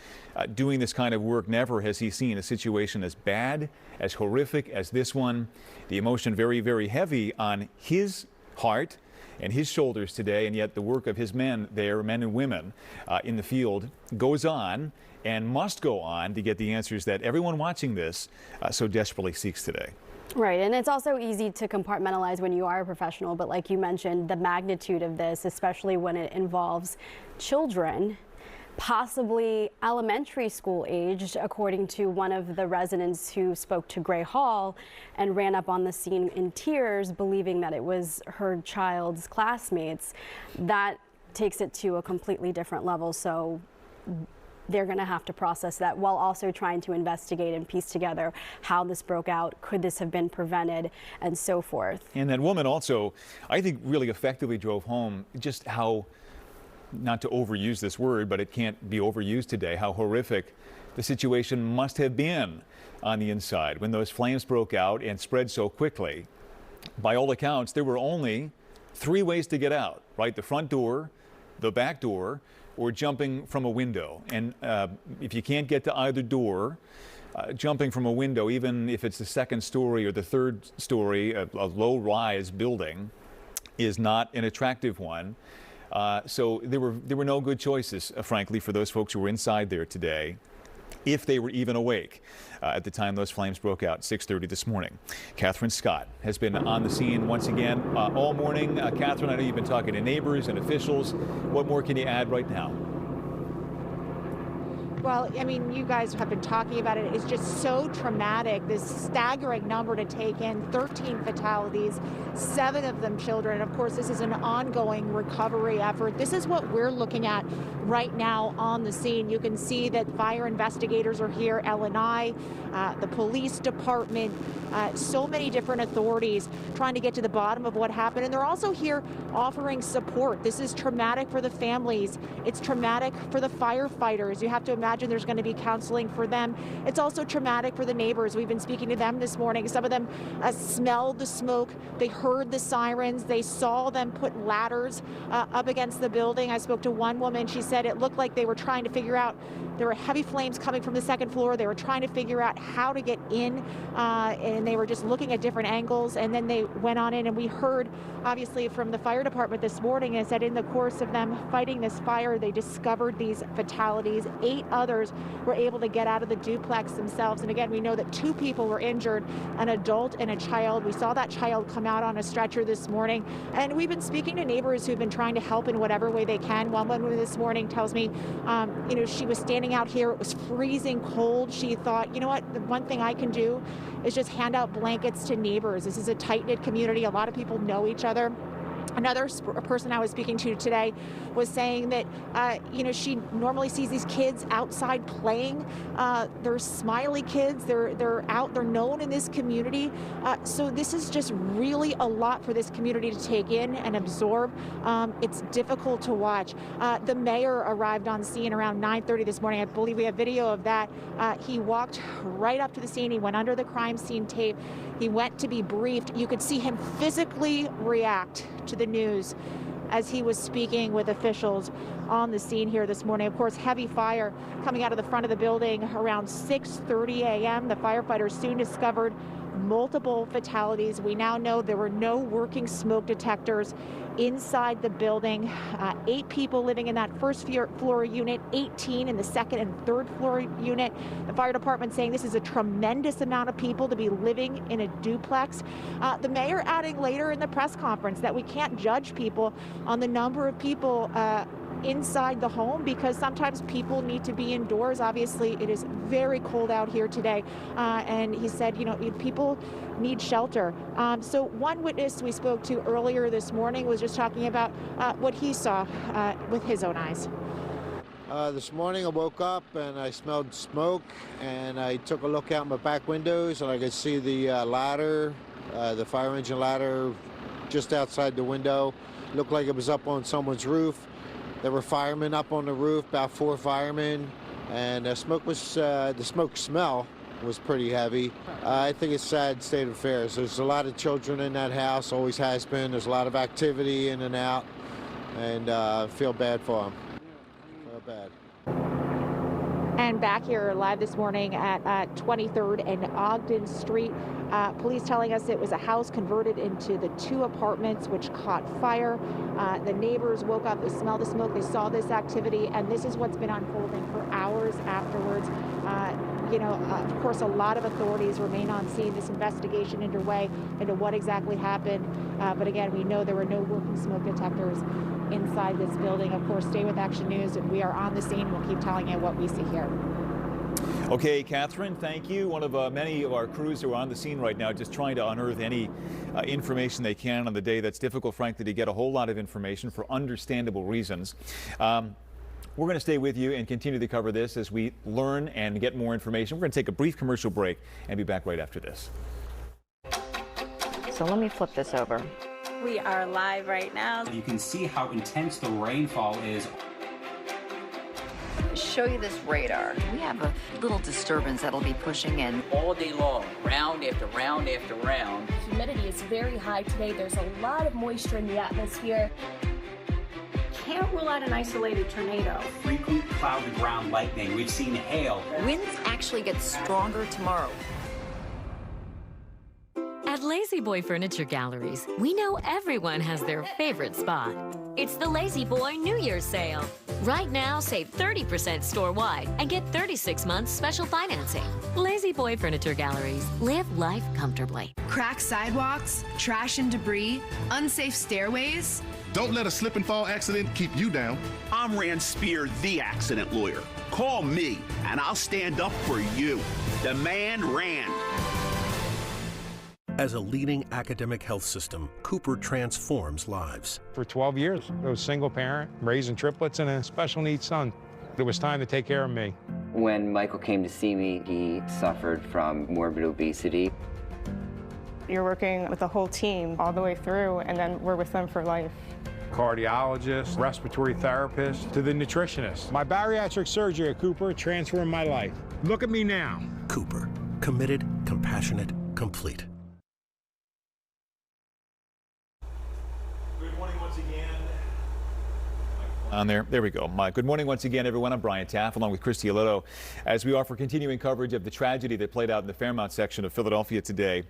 doing this kind of work, never has he seen a situation as bad, as horrific as this one. The emotion very, very heavy on his heart and his shoulders today, and yet the work of his men there, men and women in the field, goes on and must go on to get the answers that everyone watching this so desperately seeks today. Right, and it's also easy to compartmentalize when you are a professional, but like you mentioned, the magnitude of this, especially when it involves children, possibly elementary school aged, according to one of the residents who spoke to Gray Hall and ran up on the scene in tears, believing that it was her child's classmates. That takes it to a completely different level. So they're going to have to process that while also trying to investigate and piece together how this broke out. Could this have been prevented, and so forth. And that woman also, I think, really effectively drove home just how, not to overuse this word, but it can't be overused today, how horrific the situation must have been on the inside when those flames broke out and spread so quickly. By all accounts, there were only 3 ways to get out, right? The front door, the back door, or jumping from a window. And if you can't get to either door, jumping from a window, even if it's the 2nd story or the 3rd story, a low-rise building, is not an attractive one. So there were no good choices, frankly, for those folks who were inside there today, if they were even awake at the time those flames broke out, 6:30 this morning. Catherine Scott has been on the scene once again all morning. Catherine, I know you've been talking to neighbors and officials. What more can you add right now? Well, I mean, you guys have been talking about it. It's just so traumatic, this staggering number to take in, 13 fatalities, 7 of them children. Of course, this is an ongoing recovery effort. This is what we're looking at right now on the scene. You can see that fire investigators are here, L&I, the police department, so many different authorities trying to get to the bottom of what happened. And they're also here offering support. This is traumatic for the families. It's traumatic for the firefighters. You have to imagine there's going to be counseling for them. It's also traumatic for the neighbors. We've been speaking to them this morning. Some of them smelled the smoke. They heard the sirens. They saw them put ladders up against the building. I spoke to one woman. She said it looked like they were trying to figure out, there were heavy flames coming from the 2nd floor. They were trying to figure out how to get in, and they were just looking at different angles, and then they went on in. And we heard, obviously, from the fire department this morning, is that in the course of them fighting this fire, they discovered these fatalities. 8 others were able to get out of the duplex themselves. And again, we know that 2 people were injured, an adult and a child. We saw that child come out on a stretcher this morning. And we've been speaking to neighbors who've been trying to help in whatever way they can. One woman this morning tells me, she was standing out here. It was freezing cold. She thought, you know what, the one thing I can do is just hand out blankets to neighbors. This is a tight-knit community. A lot of people know each other. Another person I was speaking to today was saying that, she normally sees these kids outside playing. They're smiley kids. They're out. They're known in this community. So this is just really a lot for this community to take in and absorb. It's difficult to watch. The mayor arrived on scene around 9:30 this morning. I believe we have video of that. He walked right up to the scene. He went under the crime scene tape. He went to be briefed. You could see him physically react to the news as he was speaking with officials on the scene here this morning. Of course, heavy fire coming out of the front of the building around 6:30 a.m. The firefighters soon discovered multiple fatalities. We now know there were no working smoke detectors inside the building. 8 people living in that 1st floor unit, 18 in the 2nd and 3rd floor unit. The fire department saying this is a tremendous amount of people to be living in a duplex. The mayor adding later in the press conference that we can't judge people on the number of people inside the home because sometimes people need to be indoors. Obviously, it is very cold out here today. And he said, people need shelter. So one witness we spoke to earlier this morning was just talking about what he saw with his own eyes. This morning I woke up and I smelled smoke, and I took a look out my back windows and I could see the ladder, the fire engine ladder just outside the window. Looked like it was up on someone's roof. There were firemen up on the roof, about 4 firemen, and the smoke smell was pretty heavy. I think it's a sad state of affairs. There's a lot of children in that house, always has been. There's a lot of activity in and out, and I feel bad for them. Bad. And back here live this morning at 23rd and Ogden Street, police telling us it was a house converted into the 2 apartments which caught fire. The neighbors woke up, they smelled the smoke, they saw this activity, and this is what's been unfolding for hours afterwards. Of course, a lot of authorities remain on scene. This investigation underway into what exactly happened. But again, we know there were no working smoke detectors inside this building. Of course, stay with Action News. We are on the scene. We'll keep telling you what we see here. Okay, Catherine, thank you. One of many of our crews who are on the scene right now just trying to unearth any information they can on the day. That's difficult, frankly, to get a whole lot of information for understandable reasons. We're going to stay with you and continue to cover this as we learn and get more information. We're going to take a brief commercial break and be back right after this. So let me flip this over. We are live right now. You can see how intense the rainfall is. Show you this radar. We have a little disturbance that'll be pushing in all day long, round after round after round. Humidity is very high today. There's a lot of moisture in the atmosphere. Can't rule out an isolated tornado. Frequent cloud-to-ground lightning. We've seen hail. Winds actually get stronger tomorrow. At Lazy Boy Furniture Galleries, we know everyone has their favorite spot. It's the Lazy Boy New Year's sale. Right now, save 30% store-wide and get 36 months special financing. Lazy Boy Furniture Galleries. Live life comfortably. Cracked sidewalks, trash and debris, unsafe stairways. Don't let a slip and fall accident keep you down. I'm Rand Spear, the accident lawyer. Call me and I'll stand up for you. Demand Rand. As a leading academic health system, Cooper transforms lives. For 12 years, I was a single parent, raising triplets and a special needs son. It was time to take care of me. When Michael came to see me, he suffered from morbid obesity. You're working with a whole team all the way through, and then we're with them for life. Cardiologist, respiratory therapist, to the nutritionist. My bariatric surgery at Cooper transformed my life. Look at me now. Cooper, committed, compassionate, complete. Good morning once again. On there we go. Good morning once again, everyone. I'm Brian Taff, along with Christy Alito, as we offer continuing coverage of the tragedy that played out in the Fairmount section of Philadelphia today.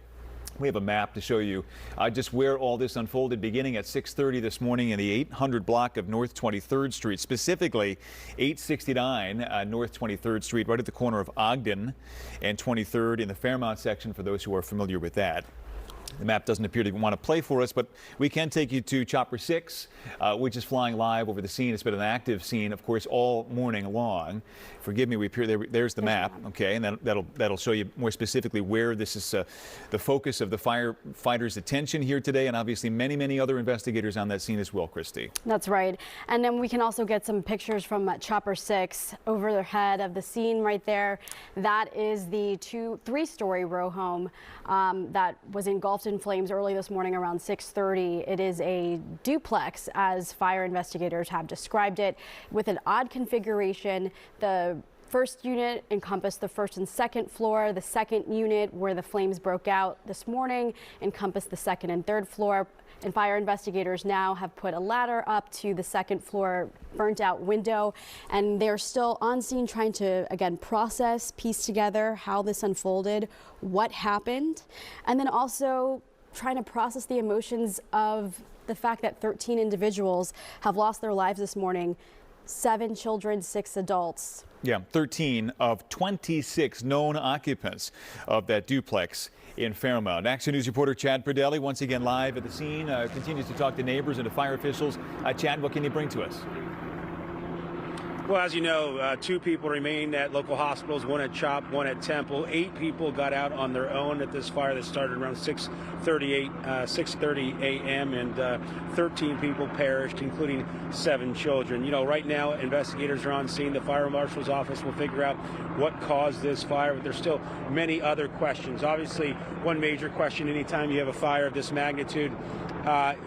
We have a map to show you just where all this unfolded, beginning at 6:30 this morning in the 800 block of North 23rd Street, specifically 869 North 23rd Street, right at the corner of Ogden and 23rd in the Fairmount section, for those who are familiar with that. The map doesn't appear to want to play for us, but we can take you to Chopper 6, which is flying live over the scene. It's been an active scene, of course, all morning long. Forgive me, we appear there. There's the map, okay, and that'll show you more specifically where this is the focus of the firefighters' attention here today, and obviously many other investigators on that scene as well, Christy. That's right, and then we can also get some pictures from Chopper 6 over the head of the scene right there. That is the 3-story row home that was engulfed in flames early this morning around 6:30. It is a duplex, as fire investigators have described it, with an odd configuration. The first unit encompassed the first and second floor. The second unit, where the flames broke out this morning, encompassed the second and third floor. And fire investigators now have put a ladder up to the second floor burnt out window, and they're still on scene trying to, again, process, piece together how this unfolded, what happened, and then also trying to process the emotions of the fact that 13 individuals have lost their lives this morning, 7 children, 6 adults. Yeah, 13 of 26 known occupants of that duplex in Fairmount. Action News reporter Chad Perdelli, once again live at the scene, continues to talk to neighbors and to fire officials. Chad, what can you bring to us? Well, as you know, 2 people remain at local hospitals, 1 at CHOP, 1 at Temple. 8 people got out on their own at this fire that started around 6:30 a.m. and 13 people perished, including 7 children. You know, right now, investigators are on scene. The fire marshal's office will figure out what caused this fire, but there's still many other questions. Obviously, one major question anytime you have a fire of this magnitude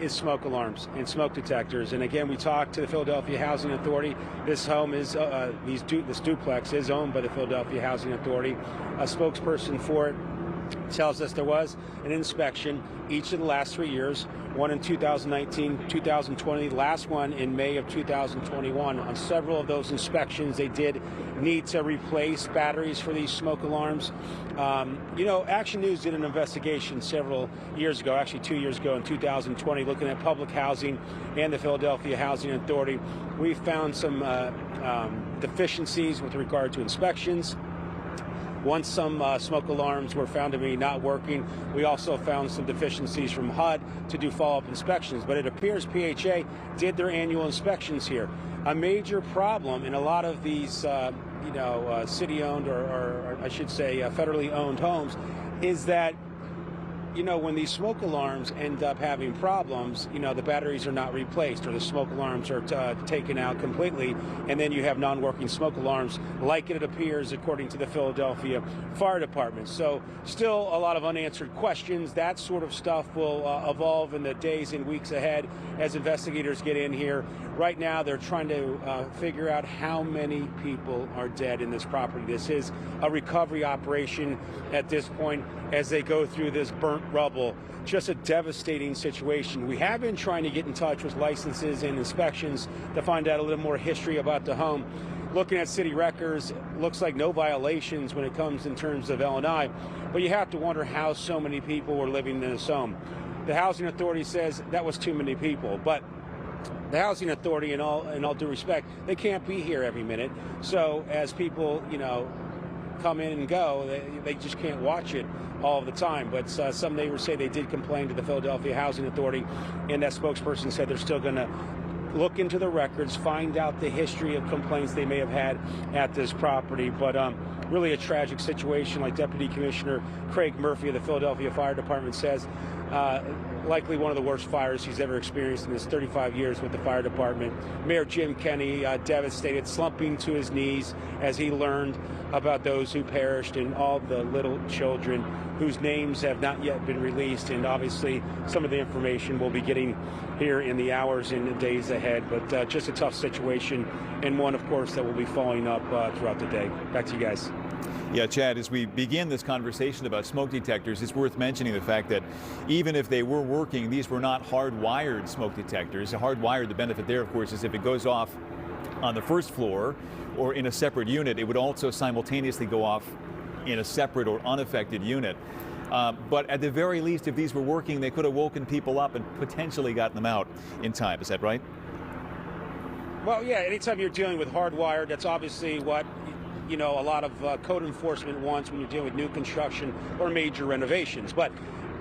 is smoke alarms and smoke detectors. And again, we talked to the Philadelphia Housing Authority. This home is, this duplex is owned by the Philadelphia Housing Authority. A spokesperson for it tells us there was an inspection each of the last 3 years, one in 2019, 2020, last one in May of 2021. On several of those inspections, they did need to replace batteries for these smoke alarms. You know, Action News did an investigation several years ago, actually 2 years ago in 2020, looking at public housing and the Philadelphia Housing Authority. We found some deficiencies with regard to inspections. Once some smoke alarms were found to be not working, we also found some deficiencies from HUD to do follow-up inspections. But it appears PHA did their annual inspections here. A major problem in a lot of these, city-owned or I should say federally owned homes is that, you know, when these smoke alarms end up having problems, you know, the batteries are not replaced or the smoke alarms are taken out completely, and then you have non-working smoke alarms like it appears according to the Philadelphia Fire Department. So still a lot of unanswered questions. That sort of stuff will evolve in the days and weeks ahead as investigators get in here. Right now, they're trying to figure out how many people are dead in this property. This is a recovery operation at this point as they go through this burnt rubble. Just a devastating situation. We have been trying to get in touch with licenses and inspections to find out a little more history about the home. Looking at city records, looks like no violations when it comes in terms of L&I, but you have to wonder how so many people were living in this home. The Housing Authority says that was too many people, but the Housing Authority, in all due respect, they can't be here every minute. So as people, you know, come in and go, they just can't watch it all the time. But some neighbors say they did complain to the Philadelphia Housing Authority, and that spokesperson said they're still going to look into the records, find out the history of complaints they may have had at this property. But really a tragic situation, like Deputy Commissioner Craig Murphy of the Philadelphia Fire Department says. Likely one of the worst fires he's ever experienced in his 35 years with the fire department. Mayor Jim Kenney devastated, slumping to his knees as he learned about those who perished and all the little children whose names have not yet been released. And obviously some of the information we'll be getting here in the hours and the days ahead. But just a tough situation, and one, of course, that will be following up throughout the day. Back to you guys. Yeah, Chad, as we begin this conversation about smoke detectors, it's worth mentioning the fact that even if they were working, these were not hardwired smoke detectors. Hardwired, the benefit there, of course, is if it goes off on the first floor or in a separate unit, it would also simultaneously go off in a separate or unaffected unit. But at the very least, if these were working, they could have woken people up and potentially gotten them out in time. Is that right? Well, yeah, anytime you're dealing with hardwired, that's obviously what a lot of code enforcement wants when you're dealing with new construction or major renovations. But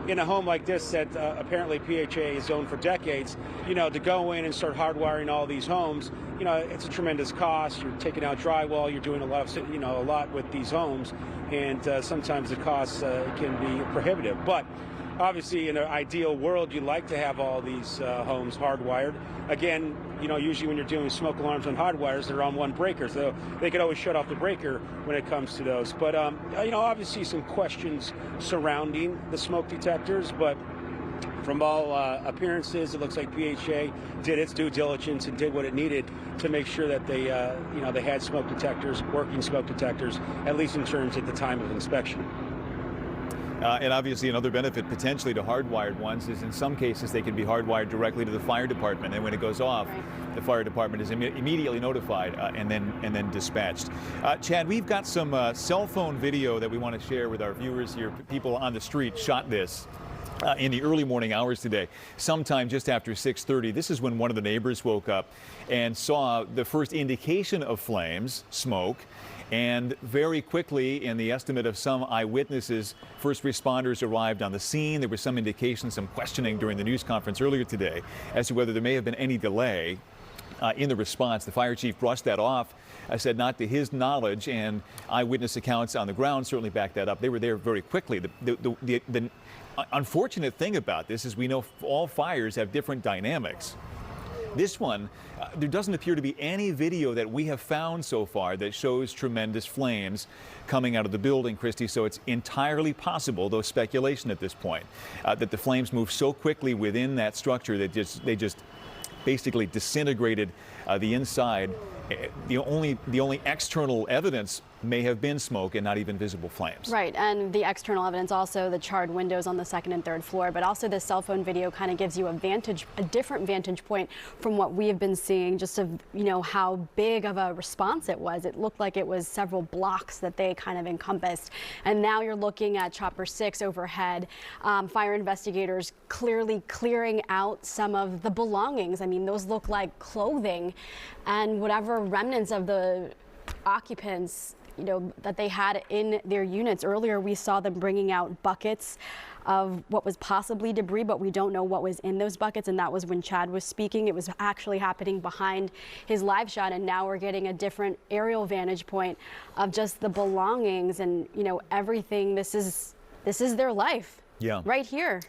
in a home like this that apparently PHA has owned for decades, to go in and start hardwiring all these homes, it's a tremendous cost. You're taking out drywall, you're doing a lot with these homes, and sometimes the costs can be prohibitive. But obviously, in an ideal world, you'd like to have all these homes hardwired. Again, usually when you're doing smoke alarms on hardwires, they're on one breaker, so they could always shut off the breaker when it comes to those. But, obviously some questions surrounding the smoke detectors, but from all appearances, it looks like PHA did its due diligence and did what it needed to make sure that they, they had smoke detectors, working smoke detectors, at least in terms at the time of inspection. And obviously another benefit potentially to hardwired ones is in some cases they can be hardwired directly to the fire department, and when it goes off, the fire department is immediately notified and then dispatched. Chad, we've got some cell phone video that we want to share with our viewers here. People on the street shot this in the early morning hours today, sometime just after 6:30. This is when one of the neighbors woke up and saw the first indication of flames, smoke. And very quickly, in the estimate of some eyewitnesses, first responders arrived on the scene. There was some indication, some questioning during the news conference earlier today as to whether there may have been any delay. in the response. The fire chief brushed that off, said not to his knowledge, and eyewitness accounts on the ground certainly back that up. They were there very quickly. The unfortunate thing about this is we know all fires have different dynamics. This one, there doesn't appear to be any video that we have found so far that shows tremendous flames coming out of the building, Christy, so it's entirely possible, though speculation at this point, that the flames moved so quickly within that structure that they just basically disintegrated the inside. The only external evidence may have been smoke and not even visible flames. Right, and the external evidence also the charred windows on the second and third floor, but also this cell phone video kind of gives you a different vantage point from what we have been seeing, just of, you know, how big of a response it was. It looked like it was several blocks that they kind of encompassed. And now you're looking at Chopper 6 overhead. Fire investigators clearly clearing out some of the belongings. I mean, those look like clothing and whatever remnants of the occupants, you know, that they had in their units. Earlier we saw them bringing out buckets of what was possibly debris, but we don't know what was in those buckets, and that was when Chad was speaking. It was actually happening behind his live shot, and now we're getting a different aerial vantage point of just the belongings and, you know, everything. This is their life. Yeah. Right here.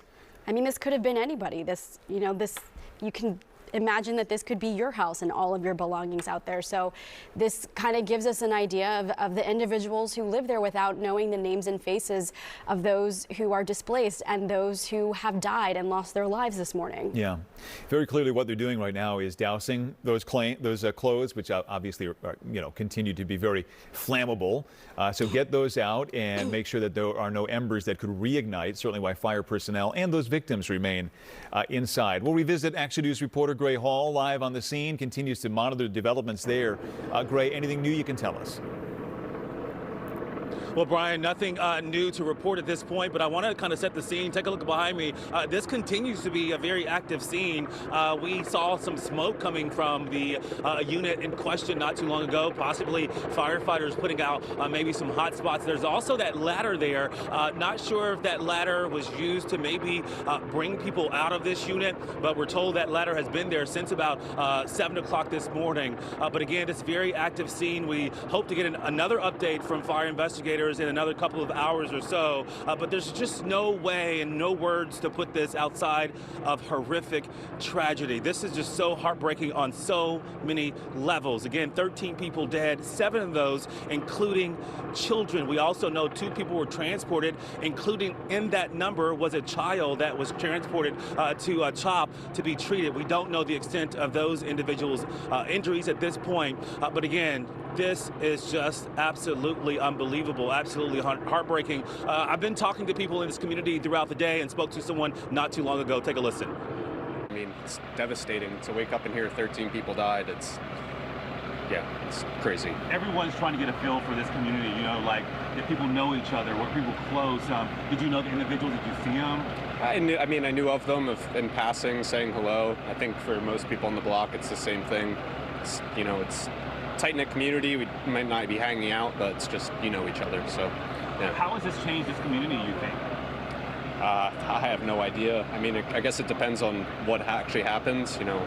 I mean, this could have been anybody. This, you know, this, you can imagine that this could be your house and all of your belongings out there. So this kind of gives us an idea of the individuals who live there without knowing the names and faces of those who are displaced and those who have died and lost their lives this morning. Yeah, very clearly what they're doing right now is dousing those clothes, which obviously are, you know, continue to be very flammable. So get those out and make sure that there are no embers that could reignite, certainly while fire personnel and those victims remain inside. We'll revisit Action News reporter Gray Hall live on the scene, continues to monitor developments there. Gray, anything new you can tell us? Well, Brian, nothing new to report at this point, but I want to kind of set the scene. Take a look behind me. This continues to be a very active scene. We saw some smoke coming from the unit in question not too long ago, possibly firefighters putting out maybe some hot spots. There's also that ladder there. Not sure if that ladder was used to maybe bring people out of this unit, but we're told that ladder has been there since about 7 o'clock this morning. But again, this very active scene. We hope to get another update from fire investigators in another couple of hours or so, but there's just no way and no words to put this outside of horrific tragedy. This is just so heartbreaking on so many levels. Again, 13 people dead, 7 of those including children. We also know 2 people were transported, including in that number was a child that was transported to CHOP to be treated. We don't know the extent of those individuals' injuries at this point, but again, this is just absolutely unbelievable, absolutely heartbreaking. I've been talking to people in this community throughout the day and spoke to someone not too long ago. Take a listen. I mean, it's devastating to wake up and hear 13 people died. It's crazy. Everyone's trying to get a feel for this community, you know, like if people know each other, were people close? Did you know the individuals? Did you see them? I knew of them in passing, saying hello. I think for most people on the block, it's the same thing. It's tight-knit community. We might not be hanging out, but it's just, you know, each other. So, yeah. How has this changed this community, you think? I have no idea. I mean, I guess it depends on what actually happens. You know,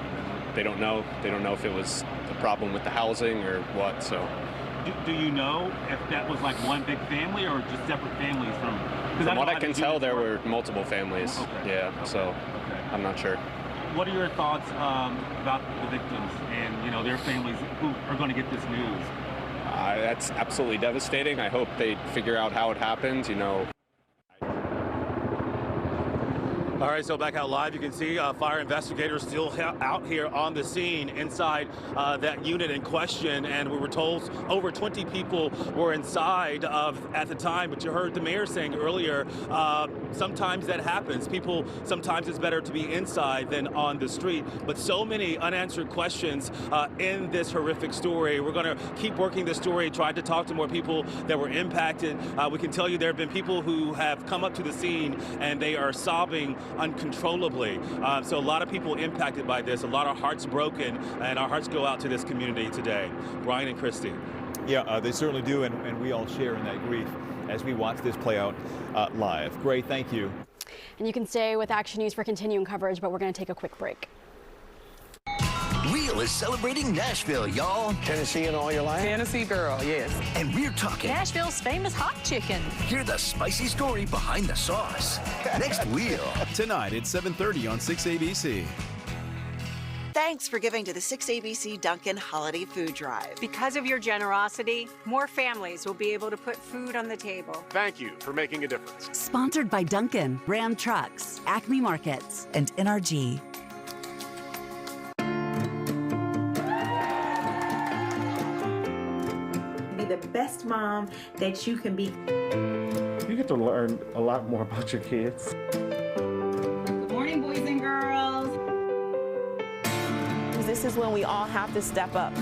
they don't know. They don't know if it was a problem with the housing or what. So, do you know if that was like one big family or just separate families from? From what I can tell, there were multiple families. Okay. Yeah. So, okay. I'm not sure. What are your thoughts about the victims and, you know, their families who are going to get this news? That's absolutely devastating. I hope they figure out how it happened, you know. All right, so back out live, you can see fire investigators still out here on the scene inside that unit in question, and we were told over 20 people were inside at the time, but you heard the mayor saying earlier, sometimes that happens. Sometimes it's better to be inside than on the street, but so many unanswered questions in this horrific story. We're going to keep working this story, trying to talk to more people that were impacted. We can tell you there have been people who have come up to the scene and they are sobbing uncontrollably. So a lot of people impacted by this, a lot of hearts broken, and our hearts go out to this community today. Brian and Christy. Yeah, they certainly do, and we all share in that grief as we watch this play out live. Gray, thank you. And you can stay with Action News for continuing coverage, but we're going to take a quick break. Real Nashville is celebrating Nashville, y'all. Tennessee in all your life? Tennessee girl, yes. And we're talking Nashville's famous hot chicken. Hear the spicy story behind the sauce. Next wheel. Tonight at 7:30 on 6ABC. Thanks for giving to the 6ABC Dunkin' Holiday Food Drive. Because of your generosity, more families will be able to put food on the table. Thank you for making a difference. Sponsored by Dunkin', Ram Trucks, Acme Markets, and NRG. Be the best mom that you can be. You get to learn a lot more about your kids. Good morning, boys and girls. This is when we all have to step up.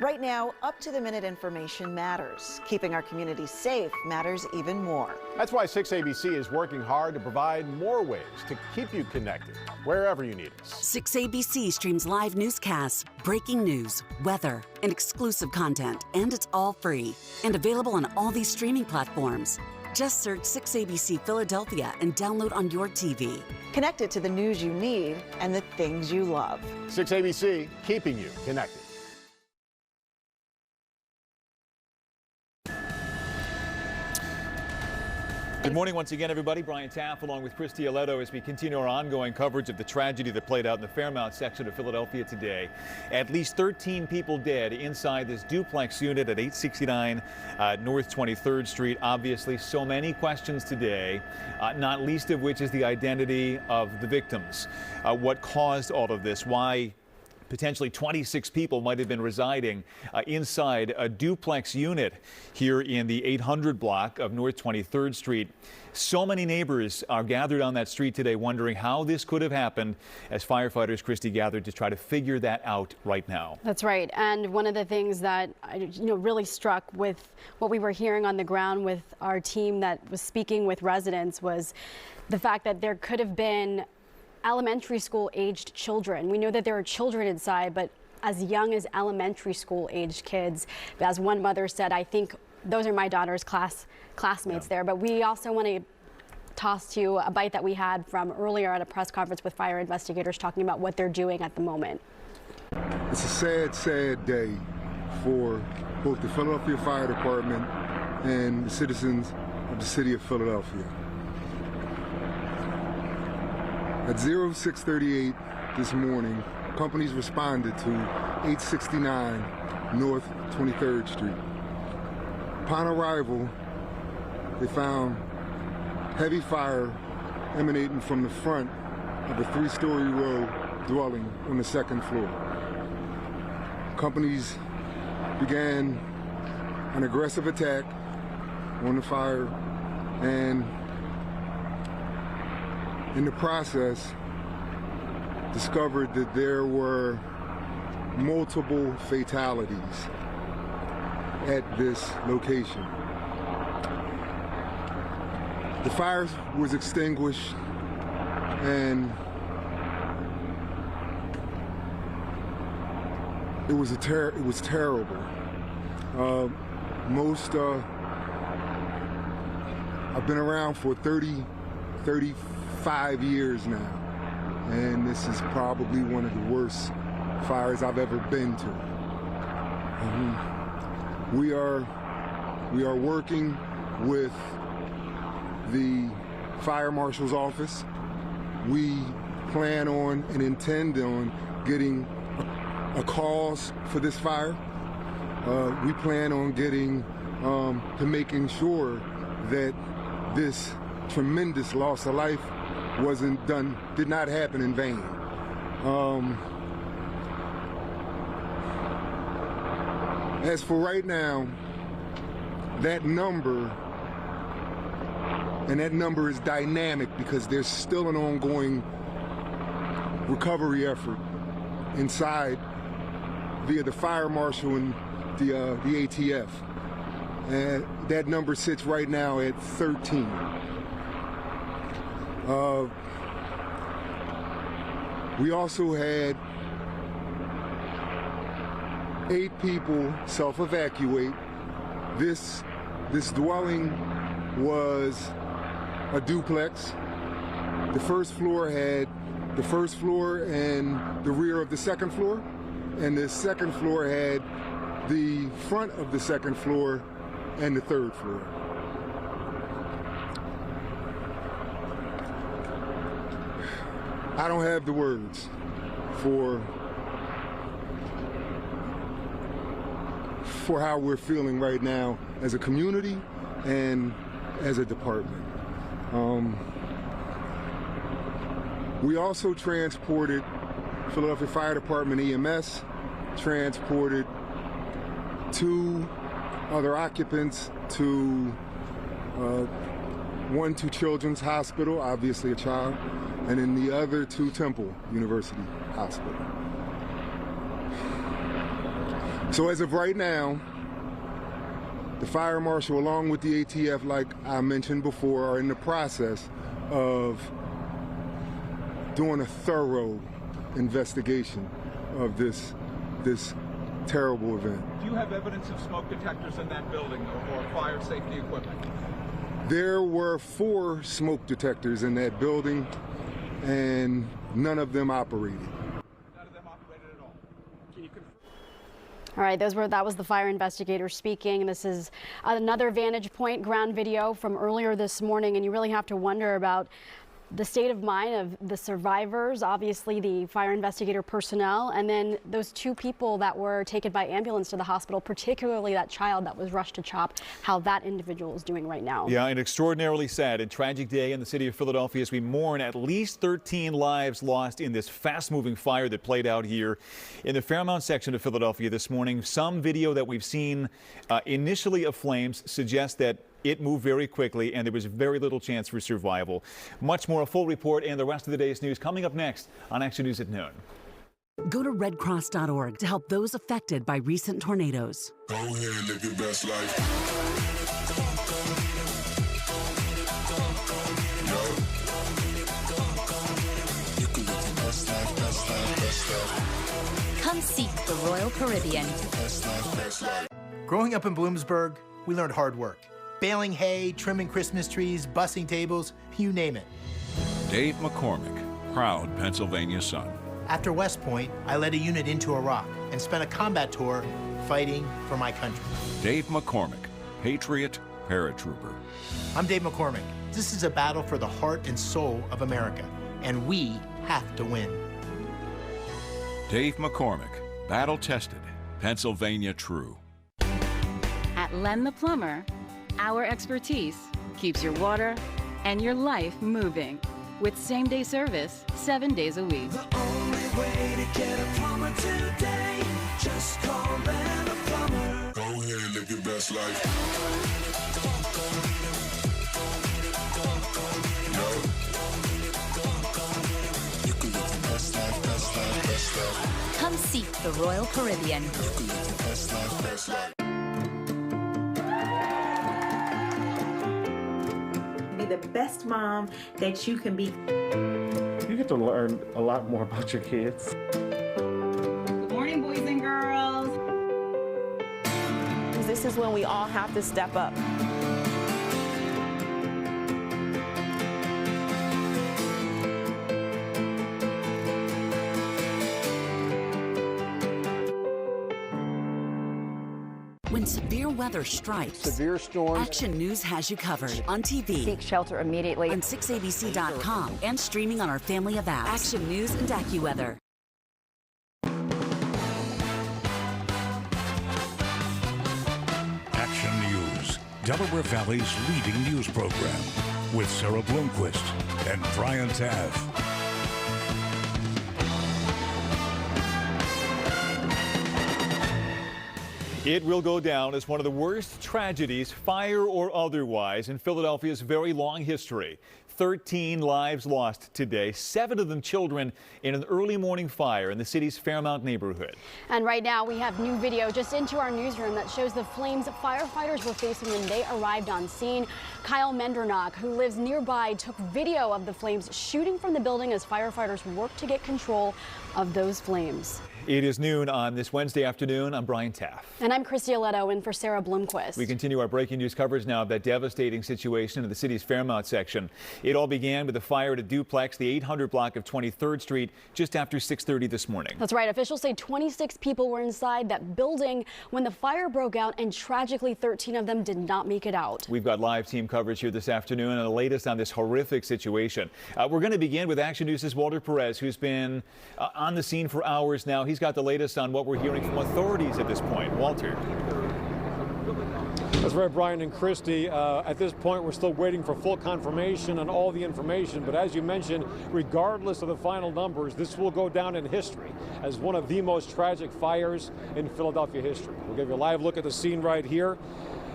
Right now, up-to-the-minute information matters. Keeping our communities safe matters even more. That's why 6ABC is working hard to provide more ways to keep you connected wherever you need us. 6ABC streams live newscasts, breaking news, weather, and exclusive content, and it's all free and available on all these streaming platforms. Just search 6ABC Philadelphia and download on your TV. Connected to the news you need and the things you love. 6ABC, keeping you connected. Good morning once again, everybody. Brian Taff along with Christy Aletto as we continue our ongoing coverage of the tragedy that played out in the Fairmount section of Philadelphia today. At least 13 people dead inside this duplex unit at 869 North 23rd Street. Obviously, so many questions today, not least of which is the identity of the victims. What caused all of this? Why potentially 26 people might have been residing inside a duplex unit here in the 800 block of North 23rd Street. So many neighbors are gathered on that street today wondering how this could have happened as firefighters, Christy, gathered to try to figure that out right now. That's right. And one of the things that really struck with what we were hearing on the ground with our team that was speaking with residents was the fact that there could have been elementary school aged children. We know that there are children inside, but as young as elementary school aged kids. As one mother said, I think those are my daughter's classmates there. But we also want to toss to you a bite that we had from earlier at a press conference with fire investigators talking about what they're doing at the moment. It's a sad, sad day for both the Philadelphia Fire Department and the citizens of the city of Philadelphia. At 0638 this morning, companies responded to 869 North 23rd Street. Upon arrival, they found heavy fire emanating from the front of a 3-story row dwelling on the 2nd floor. Companies began an aggressive attack on the fire, and in the process, discovered that there were multiple fatalities at this location. The fire was extinguished, and it was terrible. I've been around for 35 years now, and this is probably one of the worst fires I've ever been to. We are working with the fire marshal's office. We plan on and intend on getting a cause for this fire. We plan on getting to making sure that this tremendous loss of life did not happen in vain. As for right now, that number is dynamic because there's still an ongoing recovery effort inside via the fire marshal and the ATF. And that number sits right now at 13. We also had 8 people self-evacuate. This dwelling was a duplex. The first floor had the first floor and the rear of the second floor, and the second floor had the front of the second floor and the third floor. I don't have the words for how we're feeling right now as a community and as a department. We also transported Philadelphia Fire Department EMS, transported 2 other occupants to one to Children's Hospital, obviously a child, and then the other to Temple University Hospital. So as of right now, the fire marshal, along with the ATF, like I mentioned before, are in the process of doing a thorough investigation of this terrible event. Do you have evidence of smoke detectors in that building or fire safety equipment? There were 4 smoke detectors in that building, and none of them operated. None of them operated at all. Can you confirm? All right, that was the fire investigator speaking. This is another vantage point ground video from earlier this morning, and you really have to wonder about the state of mind of the survivors, obviously the fire investigator personnel, and then those 2 people that were taken by ambulance to the hospital, particularly that child that was rushed to CHOP, how that individual is doing right now. Yeah, an extraordinarily sad and tragic day in the city of Philadelphia as we mourn at least 13 lives lost in this fast-moving fire that played out here in the Fairmount section of Philadelphia this morning. Some video that we've seen initially of flames suggests that it moved very quickly and there was very little chance for survival. Much more, a full report and the rest of the day's news coming up next on Action News at noon. Go to redcross.org to help those affected by recent tornadoes. Go ahead and live your best life. You can live your best life, best life, best life. Come seek the Royal Caribbean. Best life, best life. Growing up in Bloomsburg, we learned hard work. Baling hay, trimming Christmas trees, bussing tables, you name it. Dave McCormick, proud Pennsylvania son. After West Point, I led a unit into Iraq and spent a combat tour fighting for my country. Dave McCormick, patriot, paratrooper. I'm Dave McCormick. This is a battle for the heart and soul of America, and we have to win. Dave McCormick, battle-tested, Pennsylvania true. At Len the Plumber, our expertise keeps your water and your life moving with same-day service 7 days a week. The only way to get a plumber today, just call Len the Plumber. Go ahead and live your best life. You can live your best life, best life, best life. Come seek the Royal Caribbean. You can live your best life, best life. Be the best mom that you can be. You get to learn a lot more about your kids. Good morning, boys and girls. This is when we all have to step up. When severe weather strikes, severe storms, Action News has you covered on TV. Seek shelter immediately. On 6abc.com and streaming on our family of apps. Action News and AccuWeather. Action News, Delaware Valley's leading news program, with Sarah Bloomquist and Brian Taff. It will go down as one of the worst tragedies, fire or otherwise, in Philadelphia's very long history. 13 lives lost today, 7 of them children, in an early morning fire in the city's Fairmount neighborhood. And right now we have new video just into our newsroom that shows the flames firefighters were facing when they arrived on scene. Kyle Mendernock, who lives nearby, took video of the flames shooting from the building as firefighters worked to get control of those flames. It is noon on this Wednesday afternoon. I'm Brian Taff. And I'm Christy Aletto in for Sarah Bloomquist. We continue our breaking news coverage now of that devastating situation in the city's Fairmount section. It all began with a fire at a duplex, the 800 block of 23rd Street, just after 6:30 this morning. That's right. Officials say 26 people were inside that building when the fire broke out, and tragically 13 of them did not make it out. We've got live team coverage here this afternoon and the latest on this horrific situation. We're going to begin with Action News' Walter Perez, who's been on the scene for hours now. He's got the latest on what we're hearing from authorities at this point. Walter. That's right, Brian and Christy. At this point, we're still waiting for full confirmation on all the information. But as you mentioned, regardless of the final numbers, this will go down in history as one of the most tragic fires in Philadelphia history. We'll give you a live look at the scene right here.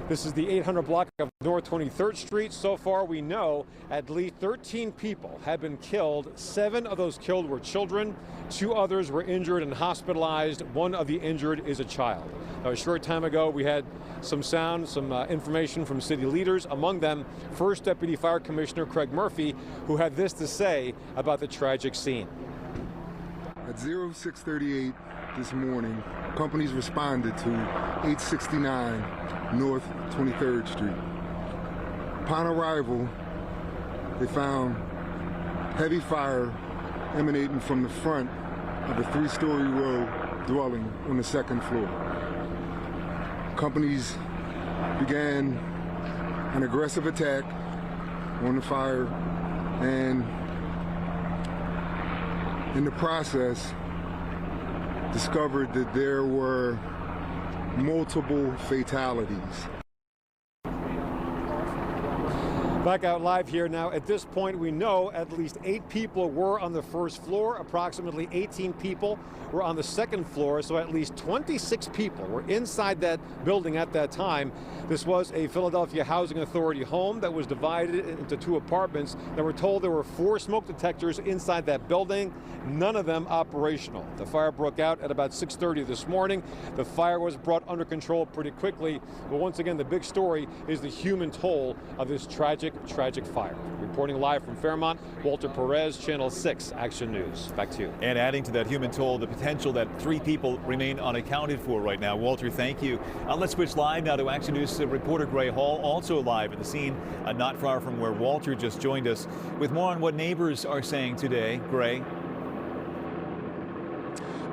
This is the 800 block of North 23rd Street. So far, we know at least 13 people have been killed. 7 of those killed were children. 2 others were injured and hospitalized. 1 of the injured is a child. Now, a short time ago, we had some information from city leaders, among them First Deputy Fire Commissioner Craig Murphy, who had this to say about the tragic scene. At 06:38 this morning, companies responded to 869 North 23rd Street. Upon arrival, they found heavy fire emanating from the front of a 3-story row dwelling on the 2nd floor. Companies began an aggressive attack on the fire, and in the process discovered that there were multiple fatalities. Back out live here now. At this point, we know at least 8 people were on the 1st floor. Approximately 18 people were on the 2nd floor. So at least 26 people were inside that building at that time. This was a Philadelphia Housing Authority home that was divided into 2 apartments. That were told there were 4 smoke detectors inside that building, none of them operational. The fire broke out at about 6:30 this morning. The fire was brought under control pretty quickly. But once again, the big story is the human toll of this tragic fire. Reporting live from Fairmount, Walter Perez, Channel 6 Action News. Back to you. And adding to that human toll, the potential that 3 people remain unaccounted for right now. Walter, thank you. Let's switch live now to Action News reporter Gray Hall, also live at the scene, not far from where Walter just joined us, with more on what neighbors are saying today. Gray.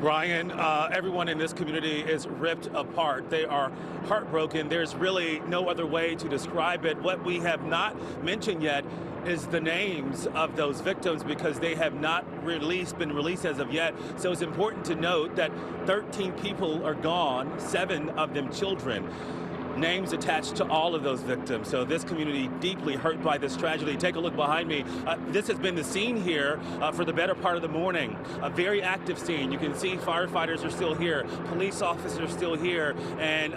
Brian, everyone in this community is ripped apart. They are heartbroken. There's really no other way to describe it. What we have not mentioned yet is the names of those victims, because they have not been released as of yet. So it's important to note that 13 people are gone, 7 of them children. Names attached to all of those victims. So this community deeply hurt by this tragedy. Take a look behind me. This has been the scene here for the better part of the morning. A very active scene. You can see firefighters are still here, police officers still here, and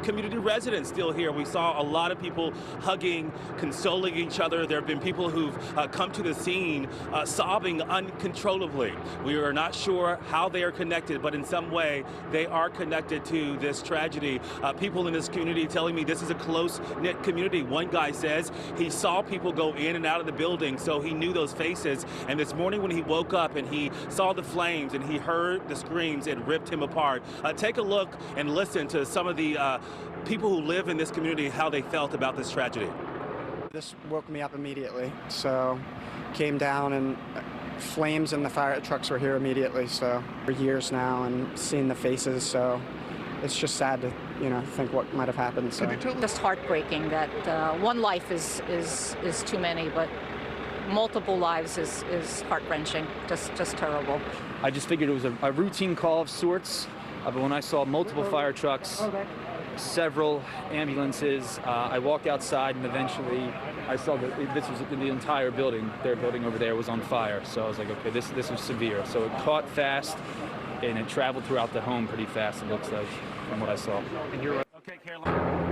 community residents still here. We saw a lot of people hugging, consoling each other. There have been people who've come to the scene sobbing uncontrollably. We are not sure how they are connected, but in some way they are connected to this tragedy. People in this community telling me this is a close-knit community. One guy says he saw people go in and out of the building, so he knew those faces. And this morning when he woke up and he saw the flames and he heard the screams, it ripped him apart. Take a look and listen to some of the people who live in this community, how they felt about this tragedy. This woke me up immediately, so came down and flames and the fire trucks were here immediately. So for years now and seeing the faces, so it's just sad to think what might have happened. So just heartbreaking that one life is too many, but multiple lives is heart-wrenching. Just terrible. I just figured it was a routine call of sorts, but when I saw multiple fire trucks, several ambulances, I walked outside and eventually I saw that this was the entire building. Their building over there was on fire. So I was like, okay, this was severe. So it caught fast and it traveled throughout the home pretty fast, it looks like, from what I saw. And you're right. Okay, Caroline.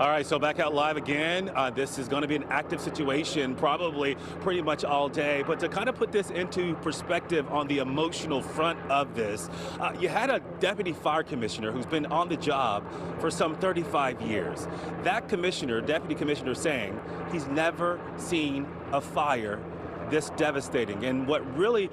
All right, so back out live again. This is going to be an active situation, probably pretty much all day. But to kind of put this into perspective on the emotional front of this, you had a deputy fire commissioner who's been on the job for some 35 years. That commissioner, deputy commissioner, saying he's never seen a fire this devastating. And what really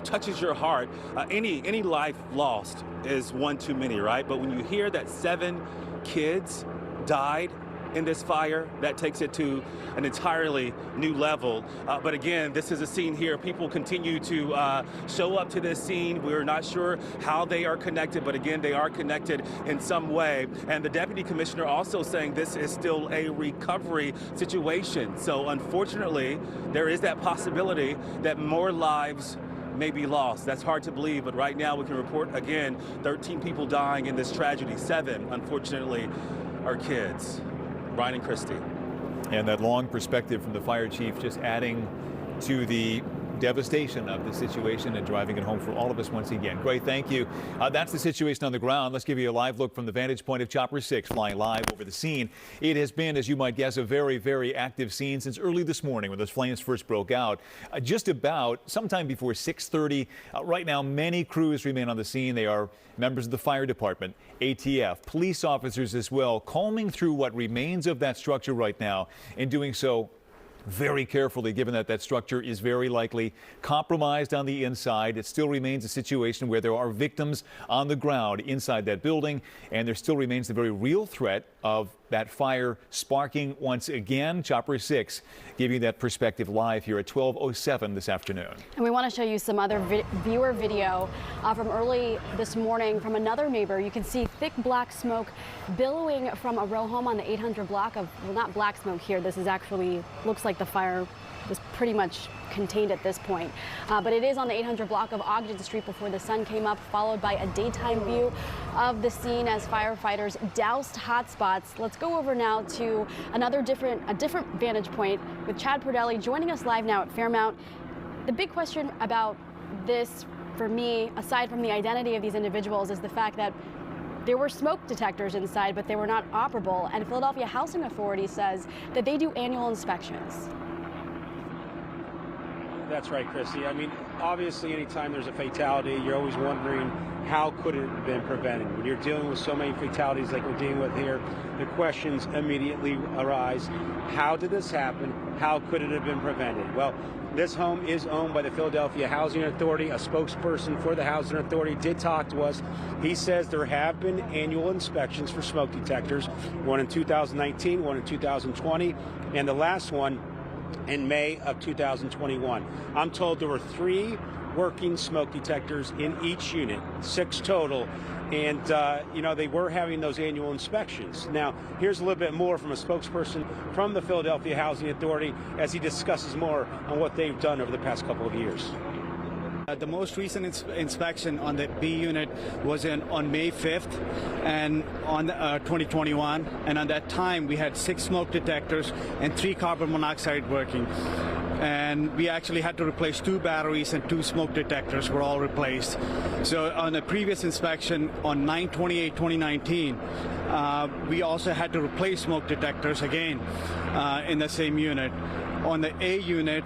touches your heart, any life lost is one too many, right? But when you hear that 7 kids died in this fire, that takes it to an entirely new level. But again, this is a scene here. People continue to show up to this scene. We're not sure how they are connected, but again, they are connected in some way. And the deputy commissioner also saying this is still a recovery situation. So unfortunately, there is that possibility that more lives may be lost. That's hard to believe, but right now we can report again 13 people dying in this tragedy. 7, unfortunately, are kids. Brian and Christy. And that long perspective from the fire chief just adding to the devastation of the situation and driving it home for all of us once again. Great, thank you. That's the situation on the ground. Let's give you a live look from the vantage point of Chopper 6 flying live over the scene. It has been, as you might guess, a very, very active scene since early this morning when those flames first broke out. Just about sometime before 6:30. Right now, many crews remain on the scene. They are members of the fire department, ATF, police officers as well, combing through what remains of that structure right now and doing so very carefully, given that that structure is very likely compromised on the inside. It still remains a situation where there are victims on the ground inside that building, and there still remains the very real threat of that fire sparking once again. Chopper 6 giving you that perspective live here at 12:07 this afternoon. And we want to show you some other viewer video from early this morning from another neighbor. You can see thick black smoke billowing from a row home on the 800 block of, well, not black smoke here. This is actually, looks like the fire was pretty much contained at this point. But it is on the 800 block of Ogden Street before the sun came up, followed by a daytime view of the scene as firefighters doused hot spots. Let's go over now to a different vantage point with Chad Perdelli joining us live now at Fairmount. The big question about this for me, aside from the identity of these individuals, is the fact that there were smoke detectors inside, but they were not operable. And Philadelphia Housing Authority says that they do annual inspections. That's right, Chrissy. I mean, obviously, anytime there's a fatality, you're always wondering how could it have been prevented. When you're dealing with so many fatalities like we're dealing with here, the questions immediately arise. How did this happen? How could it have been prevented? Well, this home is owned by the Philadelphia Housing Authority. A spokesperson for the Housing Authority did talk to us. He says there have been annual inspections for smoke detectors, one in 2019, one in 2020, and the last one in May of 2021. I'm told there were 3 working smoke detectors in each unit, 6 total. And, they were having those annual inspections. Now, here's a little bit more from a spokesperson from the Philadelphia Housing Authority as he discusses more on what they've done over the past couple of years. The most recent inspection on the B unit was on May 5th and on 2021, and at that time we had 6 smoke detectors and 3 carbon monoxide working. And we actually had to replace 2 batteries and 2 smoke detectors were all replaced. So on the previous inspection on 9/28/2019, we also had to replace smoke detectors again in the same unit. On the A unit,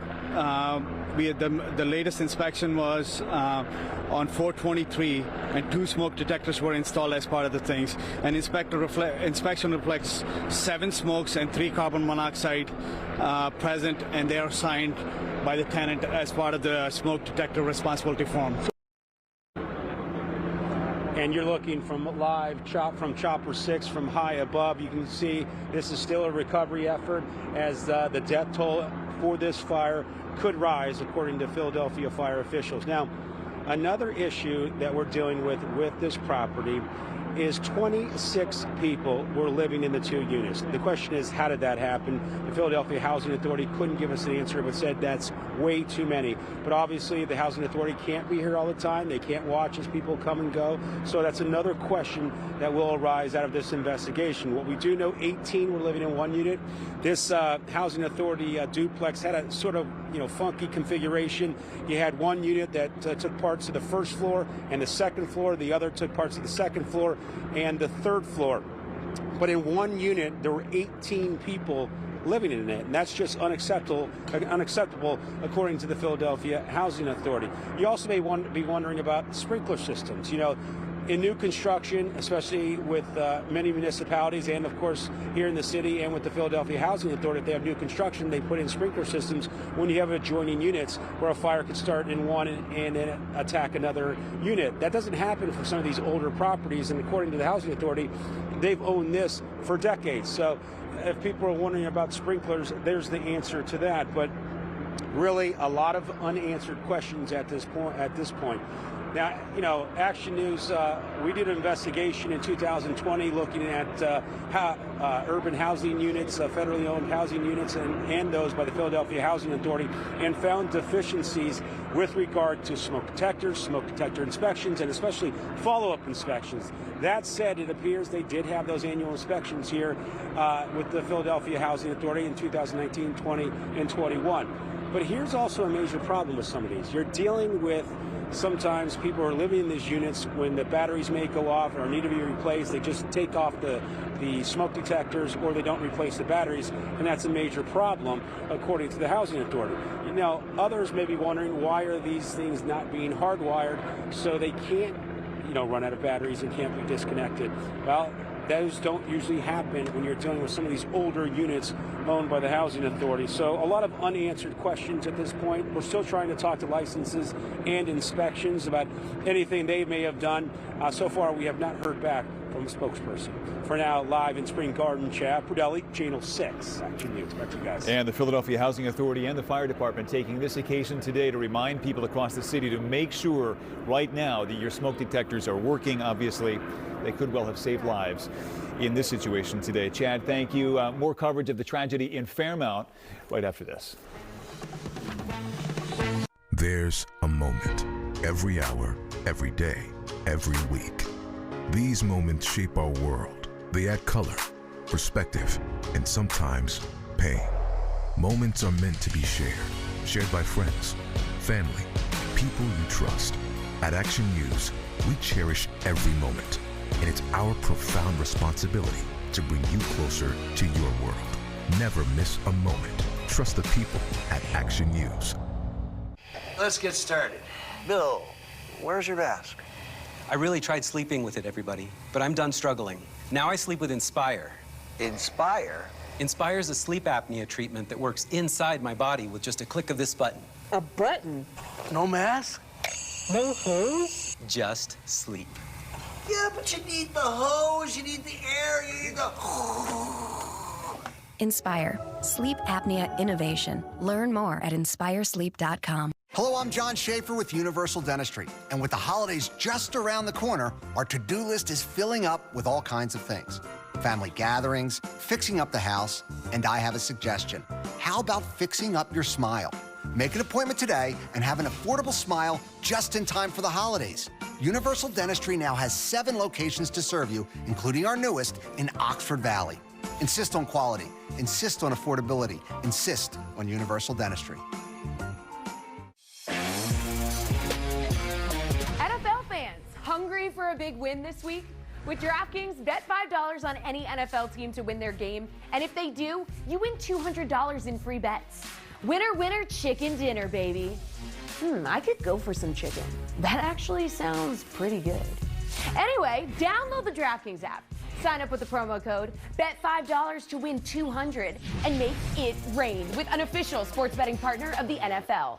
we had the latest inspection was on 4/23, and 2 smoke detectors were installed as part of the things. And inspection reflects 7 smokes and 3 carbon monoxide present, and they are signed by the tenant as part of the smoke detector responsibility form. And you're looking from live from Chopper 6 from high above. You can see this is still a recovery effort as the death toll for this fire could rise, according to Philadelphia fire officials. Now, another issue that we're dealing with this property is 26 people were living in the 2 units. The question is, how did that happen? The Philadelphia Housing Authority couldn't give us an answer, but said that's way too many. But obviously, the Housing Authority can't be here all the time. They can't watch as people come and go. So that's another question that will arise out of this investigation. What we do know, 18 were living in 1 unit. This Housing Authority duplex had a sort of funky configuration. You had 1 unit that took parts of the first floor and the second floor. The other took parts of the second floor and the third floor. But in 1 unit, there were 18 people living in it, and that's just unacceptable according to the Philadelphia Housing Authority. You also may be wondering about sprinkler systems. in new construction, especially with many municipalities and, of course, here in the city and with the Philadelphia Housing Authority, if they have new construction, they put in sprinkler systems when you have adjoining units where a fire could start in one and then attack another unit. That doesn't happen for some of these older properties, and according to the Housing Authority, they've owned this for decades. So if people are wondering about sprinklers, there's the answer to that. But really, a lot of unanswered questions at this point. Now, you know, Action News, we did an investigation in 2020 looking at urban housing units, federally owned housing units, and those by the Philadelphia Housing Authority, and found deficiencies with regard to smoke detector inspections, and especially follow-up inspections. That said, it appears they did have those annual inspections here with the Philadelphia Housing Authority in 2019, 20, and 21. But here's also a major problem with some of these. You're dealing with sometimes people are living in these units when the batteries may go off or need to be replaced. They just take off the smoke detectors, or they don't replace the batteries, and that's a major problem according to the Housing Authority. Now, others may be wondering, why are these things not being hardwired so they can't, you know, run out of batteries and can't be disconnected? Well, those don't usually happen when you're dealing with some of these older units owned by the Housing Authority. So a lot of unanswered questions at this point. We're still trying to talk to licenses and inspections about anything they may have done. So far, we have not heard back from a spokesperson. For now, live in Spring Garden, Chad Prudelli, Channel 6. Action News. Back to you guys. And the Philadelphia Housing Authority and the Fire Department taking this occasion today to remind people across the city to make sure right now that your smoke detectors are working. Obviously, they could well have saved lives in this situation today. Chad, thank you. More coverage of the tragedy in Fairmount right after this. There's a moment every hour, every day, every week. These moments shape our world. They add color, perspective, and sometimes pain. Moments are meant to be shared by friends, family, people you trust. At Action News, we cherish every moment, and it's our profound responsibility to bring you closer to your world. Never miss a moment. Trust the people at Action News. Let's get started. Bill, where's your mask? I really tried sleeping with it, everybody, but I'm done struggling. Now I sleep with Inspire. Inspire? Inspire's a sleep apnea treatment that works inside my body with just a click of this button. A button? No mask? No hose? Just sleep. Yeah, but you need the hose, you need the air, you need the... Inspire. Sleep apnea innovation. Learn more at inspiresleep.com. Hello, I'm John Schaefer with Universal Dentistry. And with the holidays just around the corner, our to-do list is filling up with all kinds of things. Family gatherings, fixing up the house, and I have a suggestion. How about fixing up your smile? Make an appointment today and have an affordable smile just in time for the holidays. Universal Dentistry now has 7 locations to serve you, including our newest in Oxford Valley. Insist on quality. Insist on affordability. Insist on Universal Dentistry. NFL fans, hungry for a big win this week? With DraftKings, bet $5 on any NFL team to win their game, and if they do, you win $200 in free bets. Winner, winner, chicken dinner, baby. I could go for some chicken. That actually sounds pretty good. Anyway, download the DraftKings app. Sign up with the promo code, bet $5 to win $200, and make it rain with an official sports betting partner of the NFL.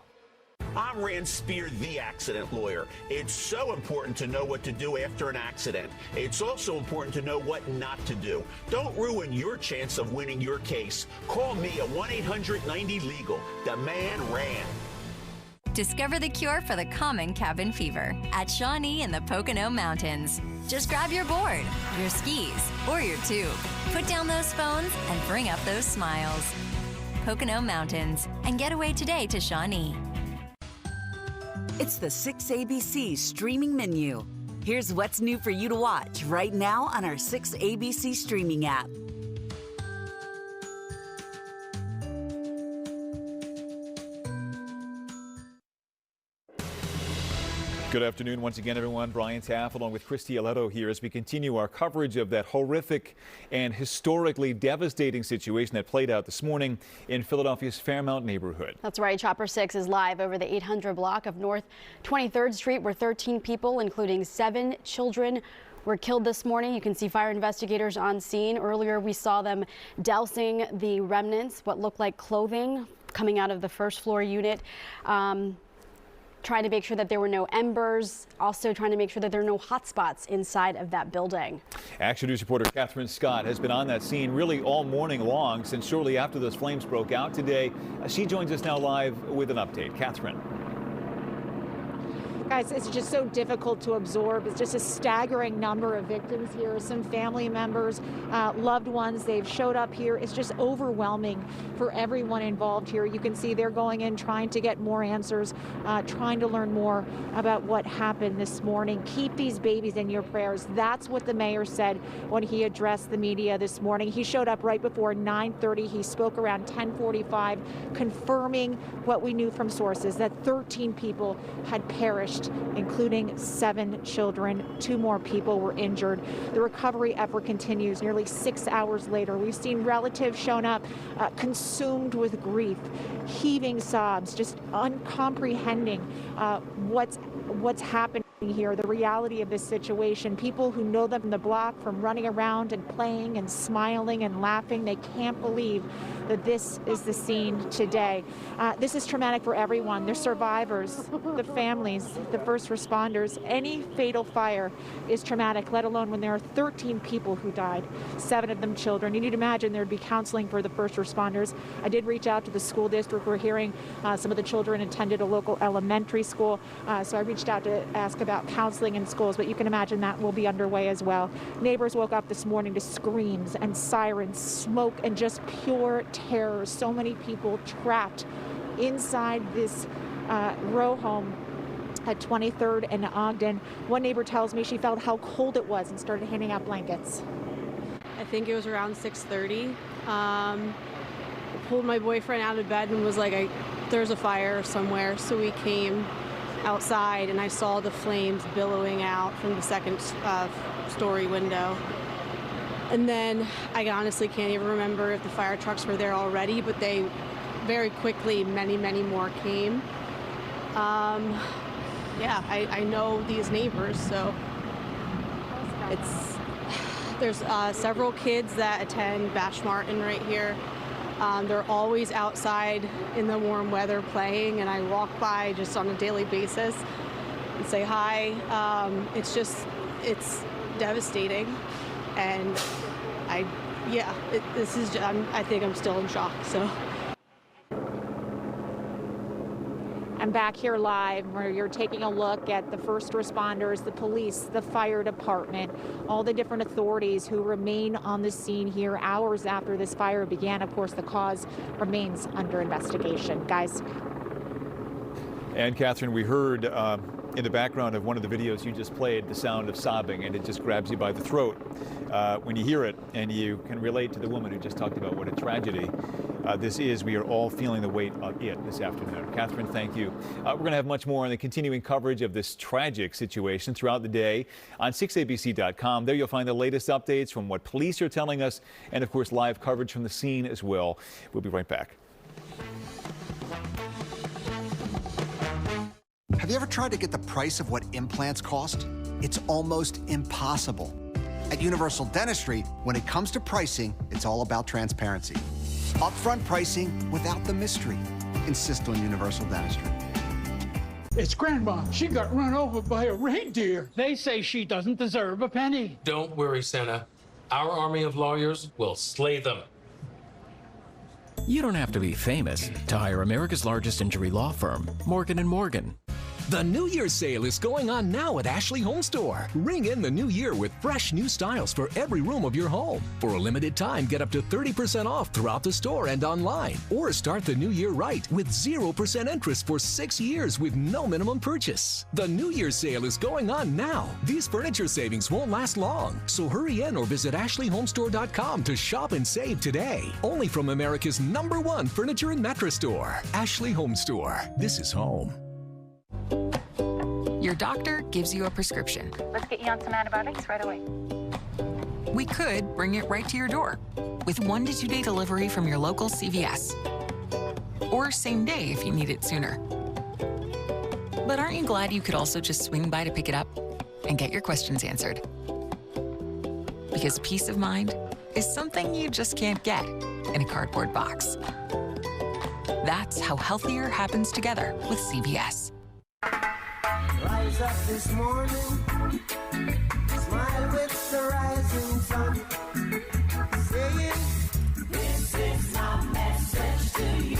I'm Rand Spear, the accident lawyer. It's so important to know what to do after an accident. It's also important to know what not to do. Don't ruin your chance of winning your case. Call me at 1-800-90-LEGAL. The man Rand. Discover the cure for the common cabin fever at Shawnee in the Pocono Mountains. Just grab your board, your skis, or your tube. Put down those phones and bring up those smiles. Pocono Mountains, and get away today to Shawnee. It's the 6ABC streaming menu. Here's what's new for you to watch right now on our 6ABC streaming app. Good afternoon once again, everyone. Brian Taff along with Christy Aletto here as we continue our coverage of that horrific and historically devastating situation that played out this morning in Philadelphia's Fairmount neighborhood. That's right. Chopper 6 is live over the 800 block of North 23rd Street, where 13 people, including 7 children, were killed this morning. You can see fire investigators on scene. Earlier, we saw them dousing the remnants, what looked like clothing, coming out of the first floor unit. Trying to make sure that there were no embers, also trying to make sure that there are no hot spots inside of that building. Action News reporter Catherine Scott has been on that scene really all morning long since shortly after those flames broke out today. She joins us now live with an update. Catherine. Guys, it's just so difficult to absorb. It's just a staggering number of victims here. Some family members, loved ones, they've showed up here. It's just overwhelming for everyone involved here. You can see they're going in trying to get more answers, trying to learn more about what happened this morning. Keep these babies in your prayers. That's what the mayor said when he addressed the media this morning. He showed up right before 9:30. He spoke around 10:45, confirming what we knew from sources, that 13 people had perished, including 7 children. 2 more people were injured. The recovery effort continues. Nearly 6 hours later, we've seen relatives shown up consumed with grief, heaving sobs, just uncomprehending what's happening here, the reality of this situation. People who know them from the block, from running around and playing and smiling and laughing, they can't believe that this is the scene today. This is traumatic for everyone. The survivors, the families, the first responders. Any fatal fire is traumatic, let alone when there are 13 people who died, 7 of them children. You need to imagine there'd be counseling for the first responders. I did reach out to the school district. We're hearing some of the children attended a local elementary school, so I reached out to ask about counseling in schools, but you can imagine that will be underway as well. Neighbors woke up this morning to screams and sirens, smoke, and just pure terror. So many people trapped inside this row home at 23rd and Ogden. One neighbor tells me she felt how cold it was and started handing out blankets. I think it was around 6:30. I pulled my boyfriend out of bed and was like, there's a fire somewhere. So we came outside and I saw the flames billowing out from the second story window. And then I honestly can't even remember if the fire trucks were there already, but they very quickly, many more came. Yeah, I know these neighbors, so there's several kids that attend Bash Martin right here. They're always outside in the warm weather playing, and I walk by just on a daily basis and say hi. It's devastating, and I think I'm still in shock, so. I'm back here live where you're taking a look at the first responders, the police, the fire department, all the different authorities who remain on the scene here hours after this fire began. Of course, the cause remains under investigation. Guys. And Catherine, we heard in the background of one of the videos you just played the sound of sobbing, and it just grabs you by the throat when you hear it, and you can relate to the woman who just talked about what a tragedy this is. We are all feeling the weight of it this afternoon. Catherine, thank you. We're going to have much more on the continuing coverage of this tragic situation throughout the day on 6abc.com. There you'll find the latest updates from what police are telling us, and of course live coverage from the scene as well. We'll be right back. Have you ever tried to get the price of what implants cost? It's almost impossible. At Universal Dentistry, when it comes to pricing, it's all about transparency. Upfront pricing without the mystery. Insist on Universal Dentistry. It's Grandma. She got run over by a reindeer. They say she doesn't deserve a penny. Don't worry, Santa. Our army of lawyers will slay them. You don't have to be famous to hire America's largest injury law firm, Morgan & Morgan. The New Year's sale is going on now at Ashley Home Store. Ring in the new year with fresh new styles for every room of your home. For a limited time, get up to 30% off throughout the store and online. Or start the new year right with 0% interest for 6 years with no minimum purchase. The New Year's sale is going on now. These furniture savings won't last long. So hurry in or visit AshleyHomestore.com to shop and save today. Only from America's #1 furniture and mattress store, Ashley Home Store. This is home. Your doctor gives you a prescription. Let's get you on some antibiotics right away. We could bring it right to your door with 1 to 2 day delivery from your local CVS. Or same day if you need it sooner. But aren't you glad you could also just swing by to pick it up and get your questions answered? Because peace of mind is something you just can't get in a cardboard box. That's how healthier happens together with CVS. Rise up this morning, smile with the rising sun, saying, this is our message to you.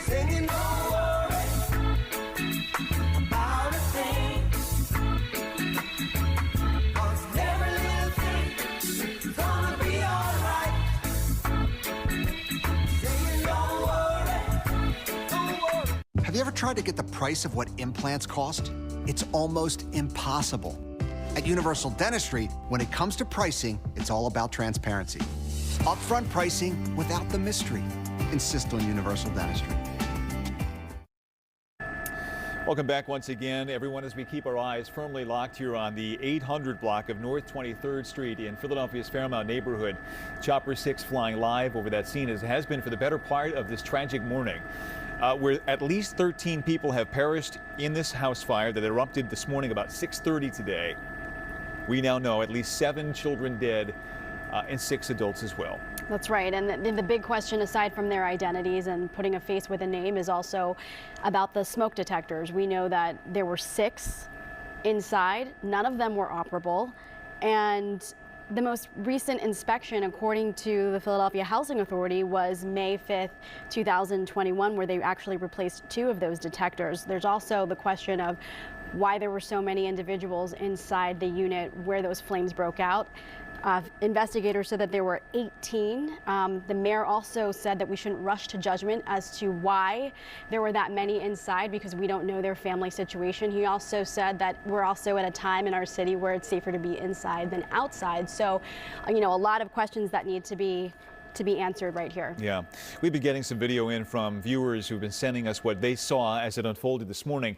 Singing, don't worry about a thing, 'cause every little thing gonna be alright. Singing, don't worry. Have you ever tried to get the price of what implants cost? It's almost impossible. At Universal Dentistry, when it comes to pricing, it's all about transparency. Upfront pricing without the mystery. Insist on Universal Dentistry. Welcome back once again, everyone, as we keep our eyes firmly locked here on the 800 block of North 23rd Street in Philadelphia's Fairmount neighborhood. Chopper 6 flying live over that scene, as it has been for the better part of this tragic morning, where at least 13 people have perished in this house fire that erupted this morning about 6:30 today. We now know at least 7 children dead and 6 adults as well. That's right. And the big question, aside from their identities and putting a face with a name, is also about the smoke detectors. We know that there were 6 inside. None of them were operable. And the most recent inspection, according to the Philadelphia Housing Authority, was May 5th, 2021, where they actually replaced 2 of those detectors. There's also the question of why there were so many individuals inside the unit where those flames broke out. Investigators said that there were 18. The mayor also said that we shouldn't rush to judgment as to why there were that many inside, because we don't know their family situation. He also said that we're also at a time in our city where it's safer to be inside than outside. So, you know, a lot of questions that need to be answered right here. Yeah, we've been getting some video in from viewers who've been sending us what they saw as it unfolded this morning.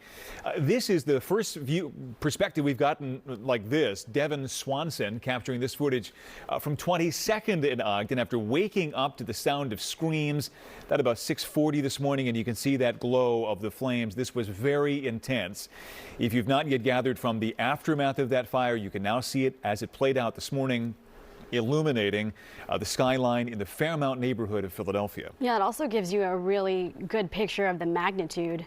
This is the first perspective we've gotten like this. Devin Swanson capturing this footage from 22nd in Ogden after waking up to the sound of screams. That about 6:40 this morning, and you can see that glow of the flames. This was very intense. If you've not yet gathered from the aftermath of that fire, you can now see it as it played out this morning, illuminating the skyline in the Fairmount neighborhood of Philadelphia. Yeah, it also gives you a really good picture of the magnitude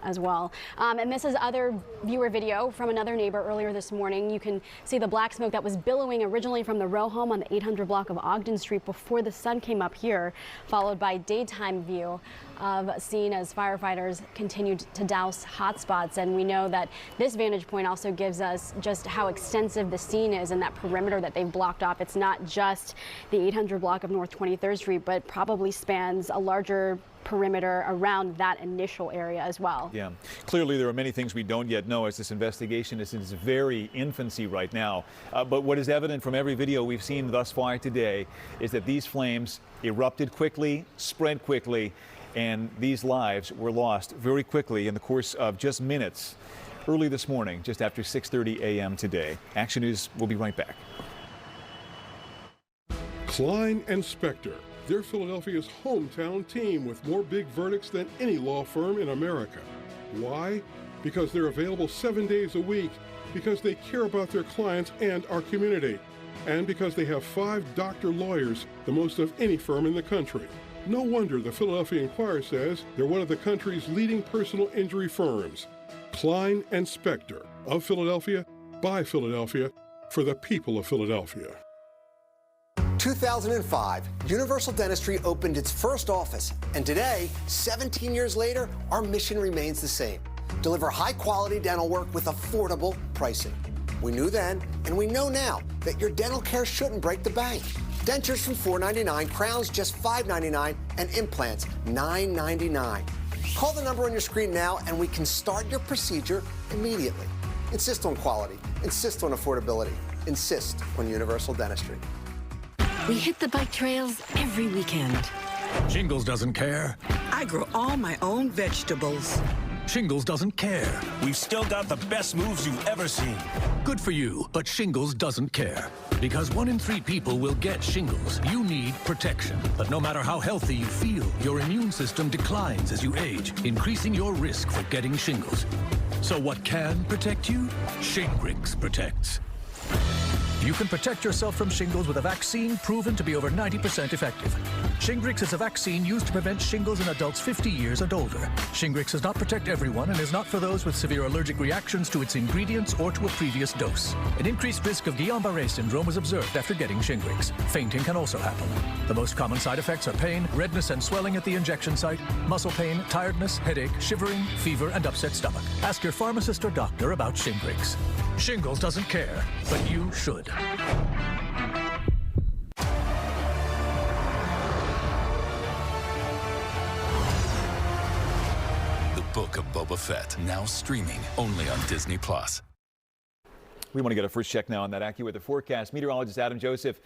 as well. And this is other viewer video from another neighbor earlier this morning. You can see the black smoke that was billowing originally from the row home on the 800 block of Ogden Street before the sun came up here, followed by daytime view of a scene as firefighters continued to douse hotspots. And we know that this vantage point also gives us just how extensive the scene is and that perimeter that they've blocked off. It's not just the 800 block of North 23rd Street, but probably spans a larger perimeter around that initial area as well. Yeah, clearly there are many things we don't yet know as this investigation is in its very infancy right now. But what is evident from every video we've seen thus far today is that these flames erupted quickly, spread quickly, and these lives were lost very quickly in the course of just minutes early this morning, just after 6:30 a.m. today. Action News will be right back. Klein and Spector. They're Philadelphia's hometown team with more big verdicts than any law firm in America. Why? Because they're available 7 days a week, because they care about their clients and our community, and because they have 5 doctor lawyers, the most of any firm in the country. No wonder the Philadelphia Inquirer says they're one of the country's leading personal injury firms. Klein and Spector, of Philadelphia, by Philadelphia, for the people of Philadelphia. 2005, Universal Dentistry opened its first office, and today, 17 years later, our mission remains the same. Deliver high-quality dental work with affordable pricing. We knew then, and we know now, that your dental care shouldn't break the bank. Dentures from $4.99, crowns just $5.99, and implants $9.99. Call the number on your screen now, and we can start your procedure immediately. Insist on quality. Insist on affordability. Insist on Universal Dentistry. We hit the bike trails every weekend. Jingles doesn't care. I grow all my own vegetables. Shingles doesn't care. We've still got the best moves you've ever seen. Good for you, but Shingles doesn't care. Because 1 in 3 people will get shingles. You need protection. But no matter how healthy you feel, your immune system declines as you age, increasing your risk for getting shingles. So what can protect you? Shingrix protects. You can protect yourself from shingles with a vaccine proven to be over 90% effective. Shingrix is a vaccine used to prevent shingles in adults 50 years and older. Shingrix does not protect everyone and is not for those with severe allergic reactions to its ingredients or to a previous dose. An increased risk of Guillain-Barré syndrome was observed after getting Shingrix. Fainting can also happen. The most common side effects are pain, redness and swelling at the injection site, muscle pain, tiredness, headache, shivering, fever, and upset stomach. Ask your pharmacist or doctor about Shingrix. Shingles doesn't care, but you should. The Book of Boba Fett, now streaming only on Disney+. We want to get a first check now on that AccuWeather forecast. Meteorologist Adam Joseph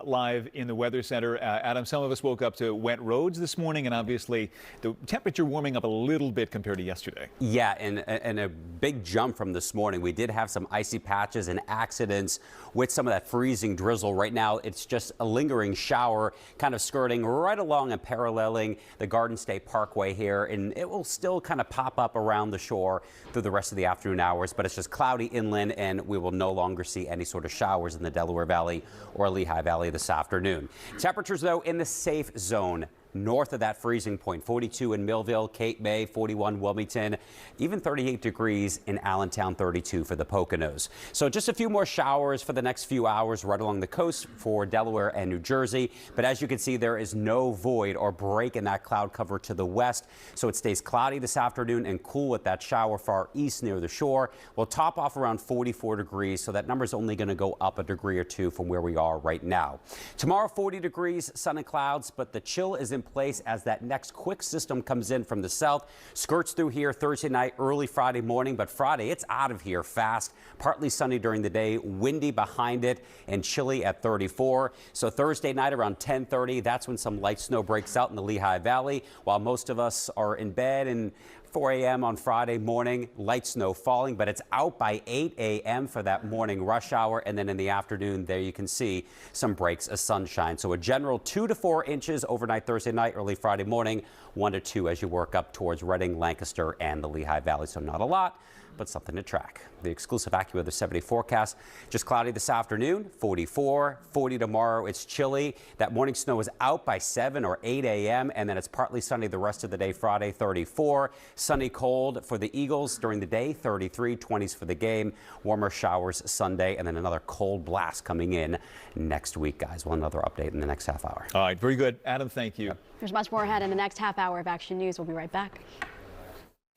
live in the Weather Center. Adam, some of us woke up to wet roads this morning, and obviously the temperature warming up a little bit compared to yesterday. Yeah, and a big jump from this morning. We did have some icy patches and accidents with some of that freezing drizzle. Right now, it's just a lingering shower kind of skirting right along and paralleling the Garden State Parkway here, and it will still kind of pop up around the shore through the rest of the afternoon hours, but it's just cloudy inland, and we will no longer see any sort of showers in the Delaware Valley or Lehigh Valley this afternoon. Temperatures, though, in the safe zone. North of that freezing point, 42 in Millville, Cape May, 41 Wilmington, even 38 degrees in Allentown, 32 for the Poconos. So just a few more showers for the next few hours right along the coast for Delaware and New Jersey. But as you can see, there is no void or break in that cloud cover to the west. So it stays cloudy this afternoon and cool with that shower far east near the shore. We'll top off around 44 degrees. So that number is only going to go up a degree or two from where we are right now. Tomorrow, 40 degrees, sun and clouds, but the chill is in place as that next quick system comes in from the south, skirts through here Thursday night, early Friday morning, but Friday it's out of here fast. Partly sunny during the day, windy behind it, and chilly at 34. So Thursday night around 10:30, that's when some light snow breaks out in the Lehigh Valley, while most of us are in bed. And 4 a.m. on Friday morning, light snow falling, but it's out by 8 a.m. for that morning rush hour. And then in the afternoon, there you can see some breaks of sunshine. So a general 2 to 4 inches overnight Thursday night, early Friday morning, 1 to 2 as you work up towards Reading, Lancaster, and the Lehigh Valley. So not a lot, but something to track. The exclusive AccuWeather 7-day forecast, just cloudy this afternoon, 44, 40 tomorrow. It's chilly. That morning snow is out by 7 or 8 a.m. and then it's partly sunny the rest of the day. Friday, 34, sunny cold for the Eagles during the day, 33, 20s for the game. Warmer showers Sunday, and then another cold blast coming in next week, guys. Well, another update in the next half hour. All right, very good. Adam, thank you. There's much more ahead in the next half hour of Action News. We'll be right back.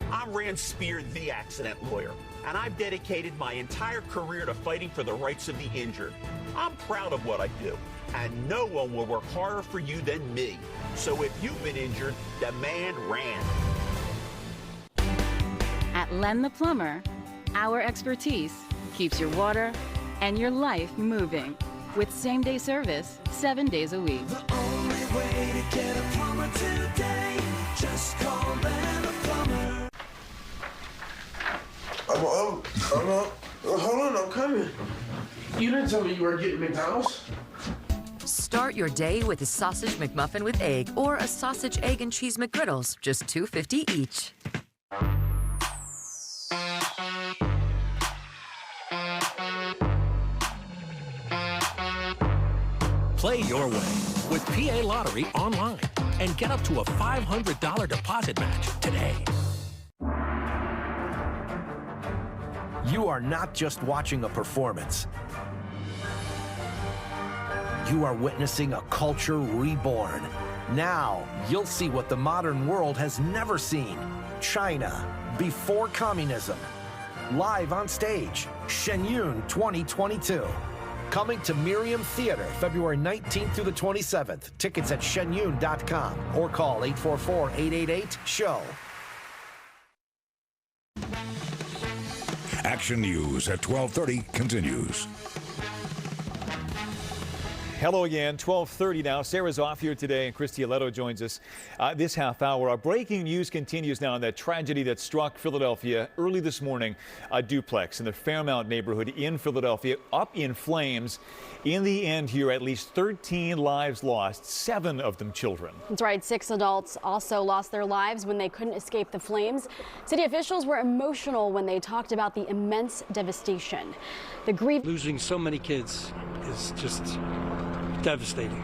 I'm Rand Spear, the accident lawyer, and I've dedicated my entire career to fighting for the rights of the injured. I'm proud of what I do, and no one will work harder for you than me. So if you've been injured, demand Rand. At Len the Plumber, our expertise keeps your water and your life moving with same-day service 7 days a week. The only way to get a plumber today, just call Len the Plumber. Hold on, I'm coming. You didn't tell me you were getting McDonald's. Start your day with a sausage McMuffin with egg or a sausage, egg, and cheese McGriddles, just $2.50 each. Play your way with PA Lottery online and get up to a $500 deposit match today. You are not just watching a performance. You are witnessing a culture reborn. Now, you'll see what the modern world has never seen. China, before communism. Live on stage, Shenyun 2022. Coming to Miriam Theater, February 19th through the 27th. Tickets at shenyun.com or call 844-888-SHOW. Action News at 12:30 continues. Hello again, 12:30 now. Sarah's off here today and Christy Aletto joins us this half hour. Our breaking news continues now on that tragedy that struck Philadelphia early this morning. A duplex in the Fairmount neighborhood in Philadelphia up in flames. In the end here, at least 13 lives lost, 7 of them children. That's right. 6 adults also lost their lives when they couldn't escape the flames. City officials were emotional when they talked about the immense devastation. The grief. Losing so many kids is just devastating.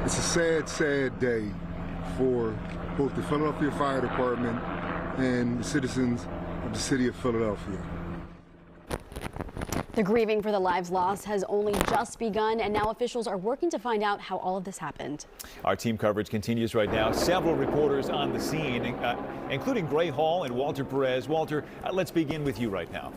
It's a sad, sad day for both the Philadelphia Fire Department and the citizens of the city of Philadelphia. The grieving for the lives lost has only just begun, and now officials are working to find out how all of this happened. Our team coverage continues right now. Several reporters on the scene, including Gray Hall and Walter Perez. Walter, let's begin with you right now.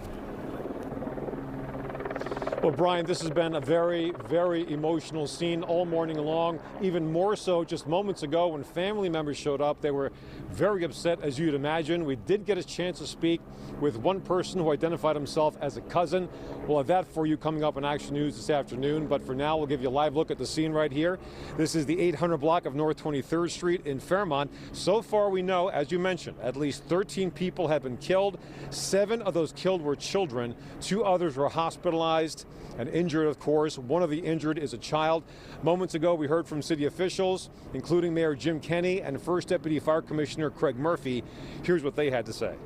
Well, Brian, this has been a very, very emotional scene all morning long. Even more so just moments ago when family members showed up. They were very upset, as you'd imagine. We did get a chance to speak with one person who identified himself as a cousin. We'll have that for you coming up on Action News this afternoon. But for now, we'll give you a live look at the scene right here. This is the 800 block of North 23rd Street in Fairmount. So far, we know, as you mentioned, at least 13 people have been killed. 7 of those killed were children. 2 others were hospitalized and injured, of course. One of the injured is a child. Moments ago, we heard from city officials, including Mayor Jim Kenney and First Deputy Fire Commissioner Craig Murphy. Here's what they had to say.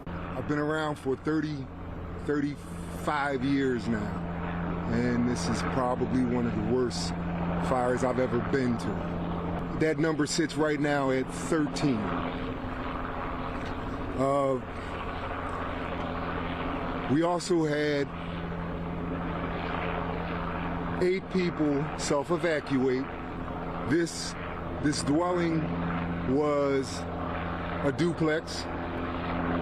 I've been around for 35 years now, and this is probably one of the worst fires I've ever been to. That number sits right now at 13. We also had 8 people self-evacuate. This dwelling was a duplex.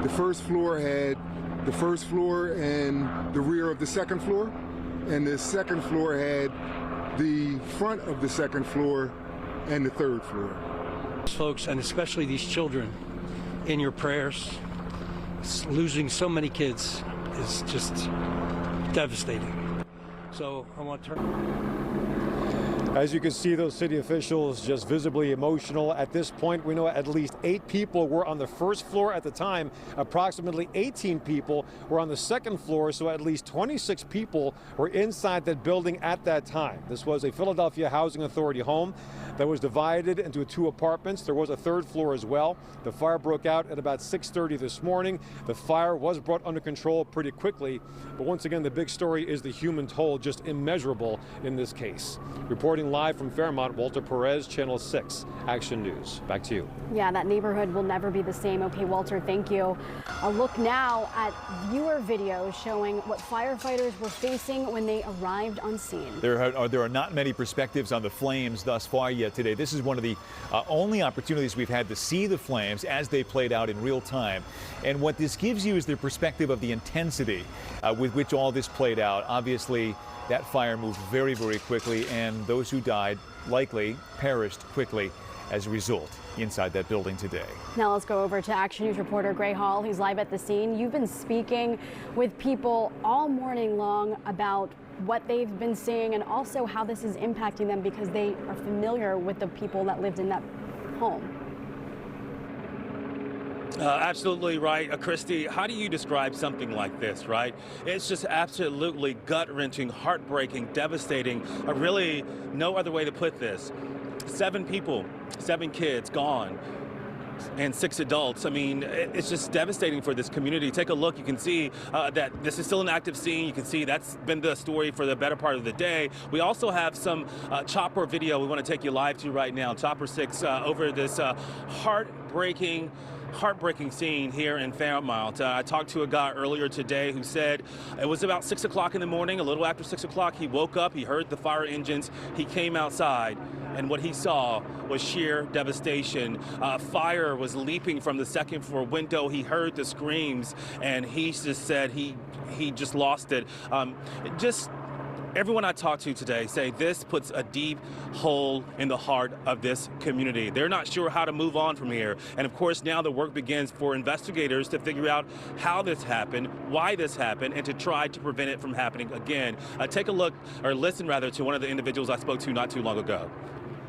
The first floor had the first floor and the rear of the second floor, and the second floor had the front of the second floor and the third floor. Folks, and especially these children, in your prayers. Losing so many kids is just devastating. So I want to turn. As you can see, those city officials just visibly emotional. At this point, we know at least 8 people were on the first floor at the time. Approximately 18 people were on the second floor, so at least 26 people were inside that building at that time. This was a Philadelphia Housing Authority home that was divided into 2 apartments. There was a 3rd floor as well. The fire broke out at about 6:30 this morning. The fire was brought under control pretty quickly, but once again, the big story is the human toll, just immeasurable in this case. Reporting live from Fairmount, Walter Perez, Channel 6, Action News. Back to you. Yeah, that neighborhood will never be the same. Okay, Walter, thank you. A look now at viewer videos showing what firefighters were facing when they arrived on scene. There are not many perspectives on the flames thus far yet today. This is one of the only opportunities we've had to see the flames as they played out in real time. And what this gives you is the perspective of the intensity with which all this played out. Obviously, that fire moved very, very quickly, and those who died likely perished quickly as a result inside that building today. Now let's go over to Action News reporter Gray Hall. He's live at the scene. You've been speaking with people all morning long about what they've been seeing and also how this is impacting them because they are familiar with the people that lived in that home. Absolutely right. Christy, how do you describe something like this, right? It's just absolutely gut-wrenching, heartbreaking, devastating. Really no other way to put this. 7 people, 7 kids gone, and 6 adults. I mean, it's just devastating for this community. Take a look. You can see that this is still an active scene. You can see that's been the story for the better part of the day. We also have some chopper video we want to take you live to right now. Chopper 6 over this heartbreaking scene here in Fairmount. I talked to a guy earlier today who said it was about 6 o'clock in the morning, a little after 6 o'clock. He woke up, he heard the fire engines, he came outside, and what he saw was sheer devastation. Fire was leaping from the second floor window. He heard the screams, and he just said he just lost it. everyone I talked to today say this puts a deep hole in the heart of this community. They're not sure how to move on from here. And of course, now the work begins for investigators to figure out how this happened, why this happened, and to try to prevent it from happening again. Take a look, or listen rather, to one of the individuals I spoke to not too long ago.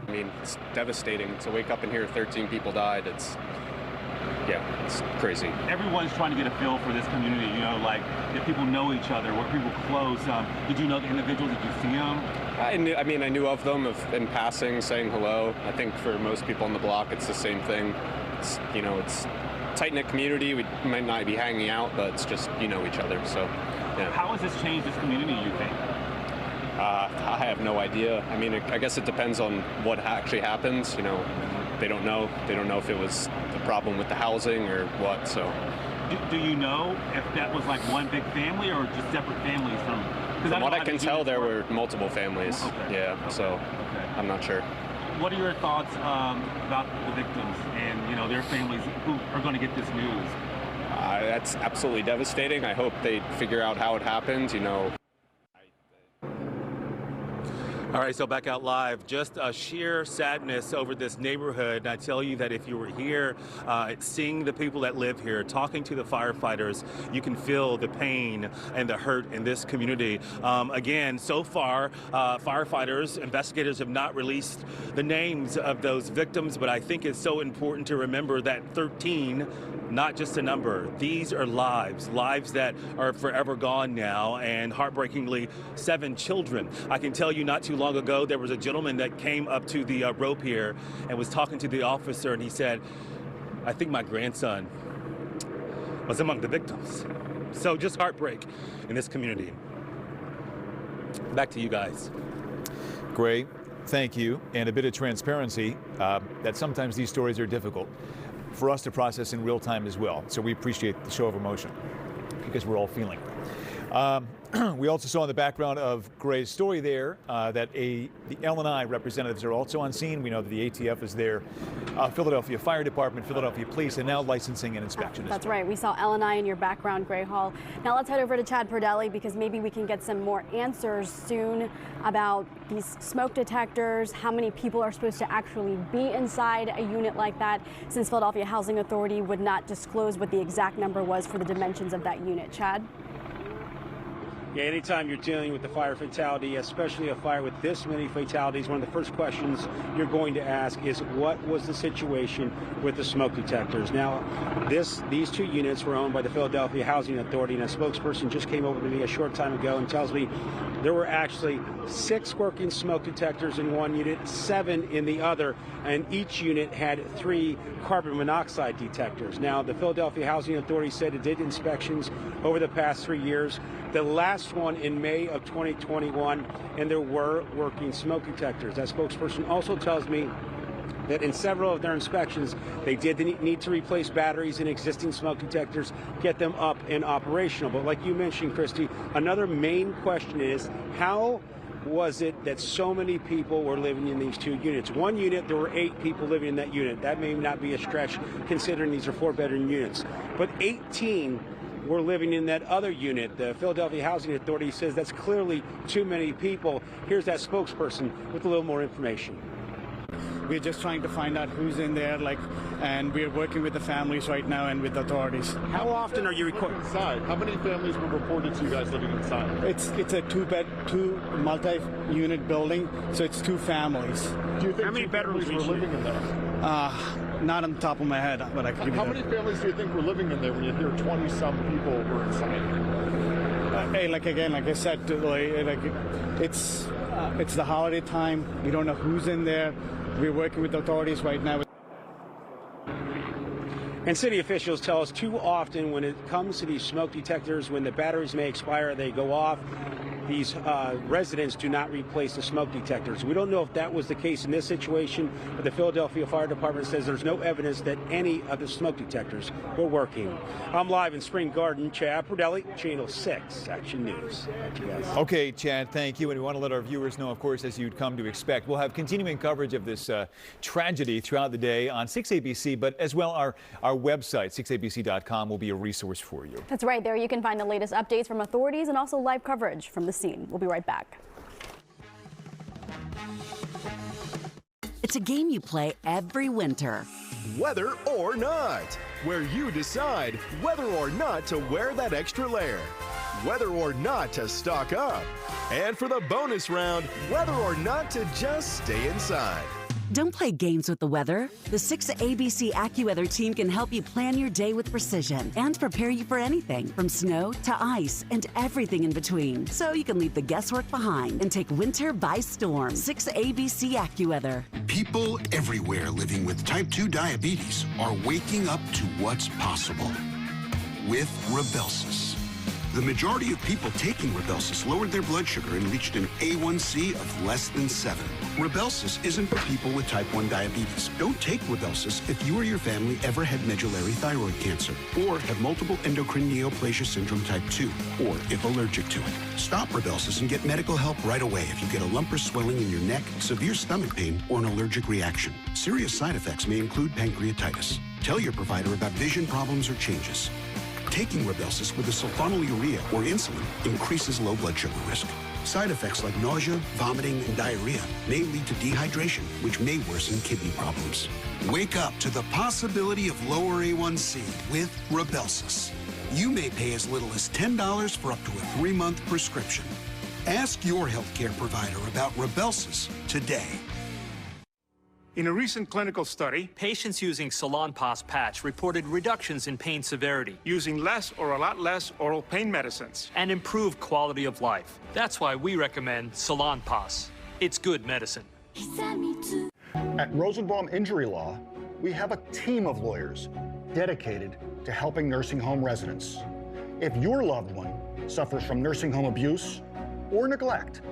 I mean, it's devastating to wake up and hear 13 people died. It's crazy. Everyone's trying to get a feel for this community, you know, like if people know each other, were people close? Did you know the individuals? Did you see them? I knew of them in passing, saying hello. I think for most people on the block, it's the same thing. It's a tight-knit community. We might not be hanging out, but it's just, you know each other, so, yeah. How has this changed this community, you think? I have no idea. I mean, I guess it depends on what actually happens. You know, they don't know. They don't know if it was the problem with the housing or what, so. Do you know if that was like one big family or just separate families from? From what I can tell, there were multiple families. Okay. Yeah, so I'm not sure. What are your thoughts about the victims and, you know, their families who are going to get this news? That's absolutely devastating. I hope they figure out how it happened, you know. All right, so back out live, just a sheer sadness over this neighborhood. And I tell you that if you were here, seeing the people that live here, talking to the firefighters, you can feel the pain and the hurt in this community. Again, so far, firefighters, investigators have not released the names of those victims, but I think it's so important to remember that 13, not just a number. These are lives that are forever gone now, and heartbreakingly, 7 children. I can tell you not too long ago, there was a gentleman that came up to the rope here and was talking to the officer, and he said, I think my grandson was among the victims. So just heartbreak in this community. Back to you guys. Gray, thank you. And a bit of transparency that sometimes these stories are difficult for us to process in real time as well. So we appreciate the show of emotion because we're all feeling. We also saw in the background of Gray's story there that the L&I representatives are also on scene. We know that the ATF is there, Philadelphia Fire Department, Philadelphia Police, and now licensing and inspection. That's right. We saw L&I in your background, Gray Hall. Now let's head over to Chad Perdelli because maybe we can get some more answers soon about these smoke detectors, how many people are supposed to actually be inside a unit like that, since Philadelphia Housing Authority would not disclose what the exact number was for the dimensions of that unit. Chad? Yeah, anytime you're dealing with a fire fatality, especially a fire with this many fatalities, one of the first questions you're going to ask is what was the situation with the smoke detectors? Now, these 2 units were owned by the Philadelphia Housing Authority, and a spokesperson just came over to me a short time ago and tells me there were actually 6 working smoke detectors in one unit, 7 in the other, and each unit had 3 carbon monoxide detectors. Now, the Philadelphia Housing Authority said it did inspections over the past 3 years. The last one in May of 2021, and there were working smoke detectors. That spokesperson also tells me that in several of their inspections, they did need to replace batteries in existing smoke detectors, get them up and operational. But like you mentioned, Christy, another main question is how was it that so many people were living in these 2 units? One unit, there were 8 people living in that unit. That may not be a stretch considering these are 4-bedroom units. But 18 were living in that other unit. The Philadelphia Housing Authority says that's clearly too many people. Here's that spokesperson with a little more information. We're just trying to find out who's in there, and we're working with the families right now and with the authorities. How often are you recording inside? How many families were reported to you guys living inside? It's a 2 multi-unit building, so it's 2 families. Do you think how many bedrooms were living in there? Not on the top of my head, but I can give you How many families do you think were living in there when you hear 20-some people were inside? Hey, like I said, it's the holiday time. We don't know who's in there. We're working with the authorities right now. And city officials tell us too often when it comes to these smoke detectors, when the batteries may expire, they go off. These residents do not replace the smoke detectors. We don't know if that was the case in this situation, but the Philadelphia Fire Department says there's no evidence that any of the smoke detectors were working. I'm live in Spring Garden. Chad Perdelli, Channel 6 Action News. Back to you guys. Okay, Chad, thank you. And we want to let our viewers know, of course, as you'd come to expect, we'll have continuing coverage of this tragedy throughout the day on 6ABC, but as well our website, 6abc.com, will be a resource for you. That's right. There you can find the latest updates from authorities and also live coverage from the scene. We'll be right back. It's a game you play every winter. Whether or not, where you decide whether or not to wear that extra layer, whether or not to stock up, and for the bonus round, whether or not to just stay inside. Don't play games with the weather. The 6 ABC AccuWeather team can help you plan your day with precision and prepare you for anything from snow to ice and everything in between. So you can leave the guesswork behind and take winter by storm. 6 ABC AccuWeather. People everywhere living with type 2 diabetes are waking up to what's possible with Rybelsus. The majority of people taking Rybelsus lowered their blood sugar and reached an A1C of less than 7. Rybelsus isn't for people with type 1 diabetes. Don't take Rybelsus if you or your family ever had medullary thyroid cancer, or have multiple endocrine neoplasia syndrome type 2, or if allergic to it. Stop Rybelsus and get medical help right away if you get a lump or swelling in your neck, severe stomach pain, or an allergic reaction. Serious side effects may include pancreatitis. Tell your provider about vision problems or changes. Taking Rybelsus with a sulfonylurea or insulin increases low blood sugar risk. Side effects like nausea, vomiting, and diarrhea may lead to dehydration, which may worsen kidney problems. Wake up to the possibility of lower A1C with Rybelsus. You may pay as little as $10 for up to a 3-month prescription. Ask your healthcare provider about Rybelsus today. In a recent clinical study, patients using Salonpas patch reported reductions in pain severity, using less or a lot less oral pain medicines, and improved quality of life. That's why we recommend Salonpas. It's good medicine. At Rosenbaum Injury Law, we have a team of lawyers dedicated to helping nursing home residents. If your loved one suffers from nursing home abuse or neglect,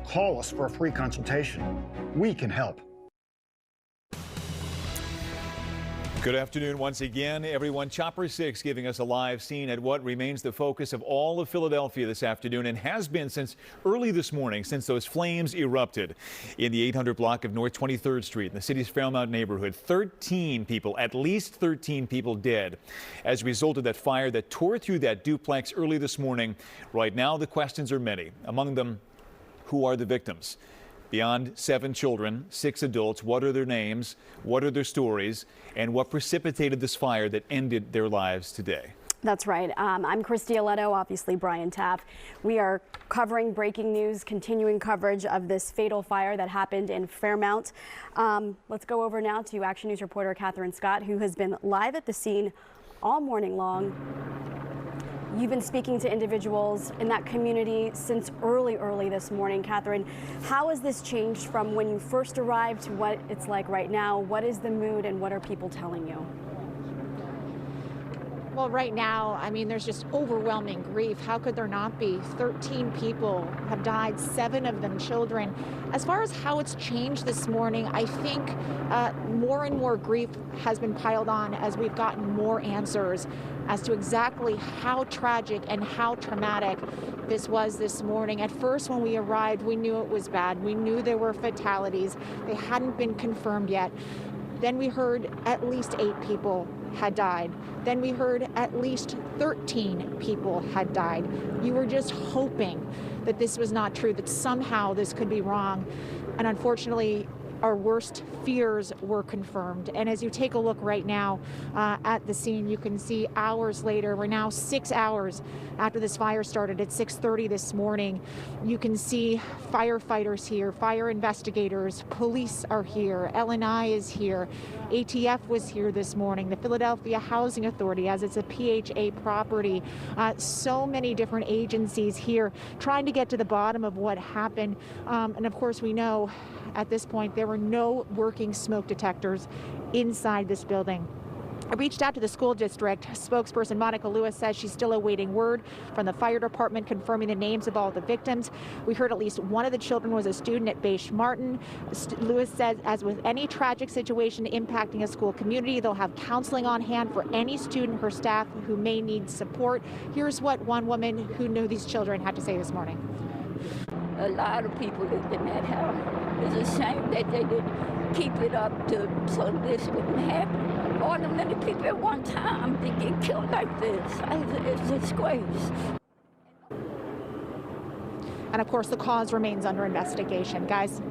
call us for a free consultation. We can help. Good afternoon once again, everyone. Chopper 6 giving us a live scene at what remains the focus of all of Philadelphia this afternoon and has been since early this morning, since those flames erupted in the 800 block of North 23rd Street in the city's Fairmount neighborhood. 13 people, at least 13 people dead as a result of that fire that tore through that duplex early this morning. Right now, the questions are many. Among them, who are the victims? Beyond 7 children, 6 adults, what are their names, what are their stories, and what precipitated this fire that ended their lives today? That's right. I'm Christy Aletto, obviously Brian Taff. We are covering breaking news, continuing coverage of this fatal fire that happened in Fairmount. Let's go over now to Action News reporter Catherine Scott, who has been live at the scene all morning long. You've been speaking to individuals in that community since early this morning. Catherine, how has this changed from when you first arrived to what it's like right now? What is the mood and what are people telling you? Well, right now, I mean, there's just overwhelming grief. How could there not be? 13 people have died, 7 of them children. As far as how it's changed this morning, I think more and more grief has been piled on as we've gotten more answers as to exactly how tragic and how traumatic this was this morning. At first, when we arrived, we knew it was bad. We knew there were fatalities. They hadn't been confirmed yet. Then we heard at least 8 people had died. Then we heard at least 13 people had died. You were just hoping that this was not true, that somehow this could be wrong. And unfortunately, our worst fears were confirmed. And as you take a look right now at the scene, you can see hours later, we're now 6 hours after this fire started at 6:30 this morning. You can see firefighters here, fire investigators, police are here, L&I is here, ATF was here this morning, the Philadelphia Housing Authority, as it's a PHA property. So many different agencies here trying to get to the bottom of what happened. And of course, we know at this point there were no working smoke detectors inside this building. I reached out to the school district. Spokesperson Monica Lewis says she's still awaiting word from the fire department confirming the names of all the victims. We heard at least one of the children was a student at Bache Martin. Lewis says, as with any tragic situation impacting a school community, they'll have counseling on hand for any student or staff who may need support. Here's what one woman who knew these children had to say this morning. A lot of people lived in that house. It's a shame that they didn't keep it up so this wouldn't happen. All the many people at one time, they get killed like this. It's a disgrace. And of course, the cause remains under investigation. Guys.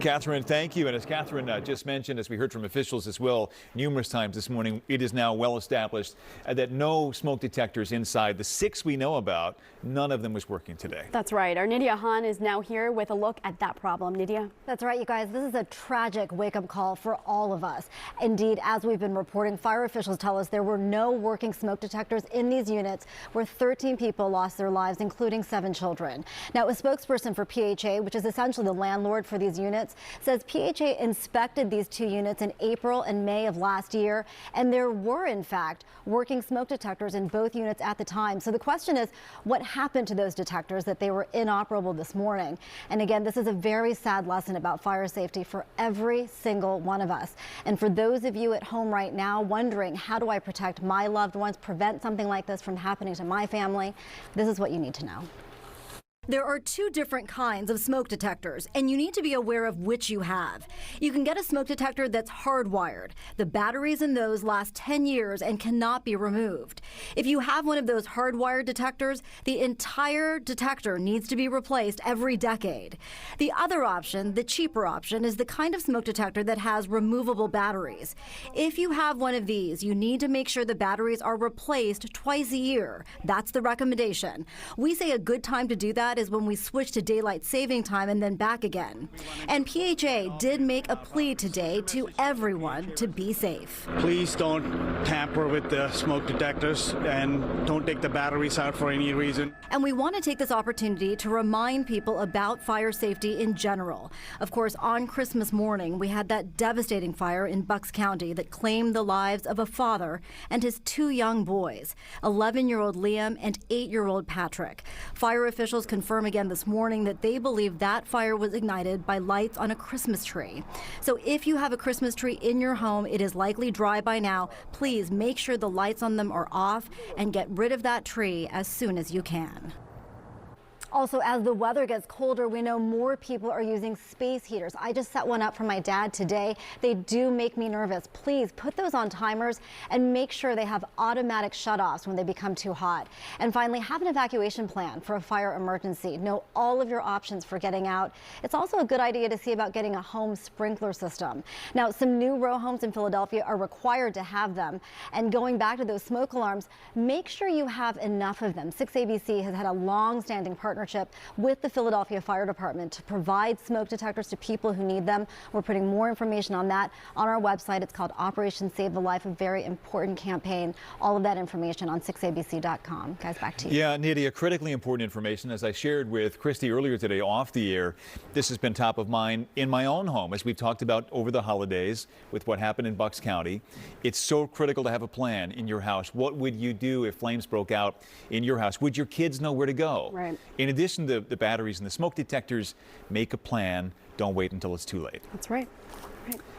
Catherine, thank you. And as Catherine just mentioned, as we heard from officials as well numerous times this morning, it is now well established that no smoke detectors inside. The 6 we know about, none of them was working today. That's right. Our Nydia Han is now here with a look at that problem. Nydia? That's right, you guys. This is a tragic wake-up call for all of us. Indeed, as we've been reporting, fire officials tell us there were no working smoke detectors in these units where 13 people lost their lives, including 7 children. Now, a spokesperson for PHA, which is essentially the landlord for these units, says PHA inspected these 2 units in April and May of last year, and there were, in fact, working smoke detectors in both units at the time. So the question is, what happened to those detectors that they were inoperable this morning? And again, this is a very sad lesson about fire safety for every single one of us. And for those of you at home right now wondering, how do I protect my loved ones, prevent something like this from happening to my family, this is what you need to know. There are 2 different kinds of smoke detectors, and you need to be aware of which you have. You can get a smoke detector that's hardwired. The batteries in those last 10 years and cannot be removed. If you have one of those hardwired detectors, the entire detector needs to be replaced every decade. The other option, the cheaper option, is the kind of smoke detector that has removable batteries. If you have one of these, you need to make sure the batteries are replaced twice a year. That's the recommendation. We say a good time to do that is when we switch to daylight saving time and then back again. And PHA did make a plea today to everyone to be safe. Please don't tamper with the smoke detectors and don't take the batteries out for any reason. And we want to take this opportunity to remind people about fire safety in general. Of course, on Christmas morning, we had that devastating fire in Bucks County that claimed the lives of a father and his 2 young boys, 11-year-old Liam and 8-year-old Patrick. Fire officials confirm again this morning that they believe that fire was ignited by lights on a Christmas tree. So if you have a Christmas tree in your home, it is likely dry by now. Please make sure the lights on them are off and get rid of that tree as soon as you can. Also, as the weather gets colder, we know more people are using space heaters. I just set one up for my dad today. They do make me nervous. Please put those on timers and make sure they have automatic shutoffs when they become too hot. And finally, have an evacuation plan for a fire emergency. Know all of your options for getting out. It's also a good idea to see about getting a home sprinkler system. Now, some new row homes in Philadelphia are required to have them. And going back to those smoke alarms, make sure you have enough of them. 6ABC has had a long-standing partnership with the Philadelphia Fire Department to provide smoke detectors to people who need them. We're putting more information on that on our website. It's called Operation Save the Life, a very important campaign. All of that information on 6abc.com. Guys, back to you. Yeah, Nydia, critically important information. As I shared with Christy earlier today off the air, this has been top of mind in my own home, as we've talked about over the holidays with what happened in Bucks County. It's so critical to have a plan in your house. What would you do if flames broke out in your house? Would your kids know where to go? Right. In addition to the batteries and the smoke detectors, make a plan. Don't wait until it's too late. That's right.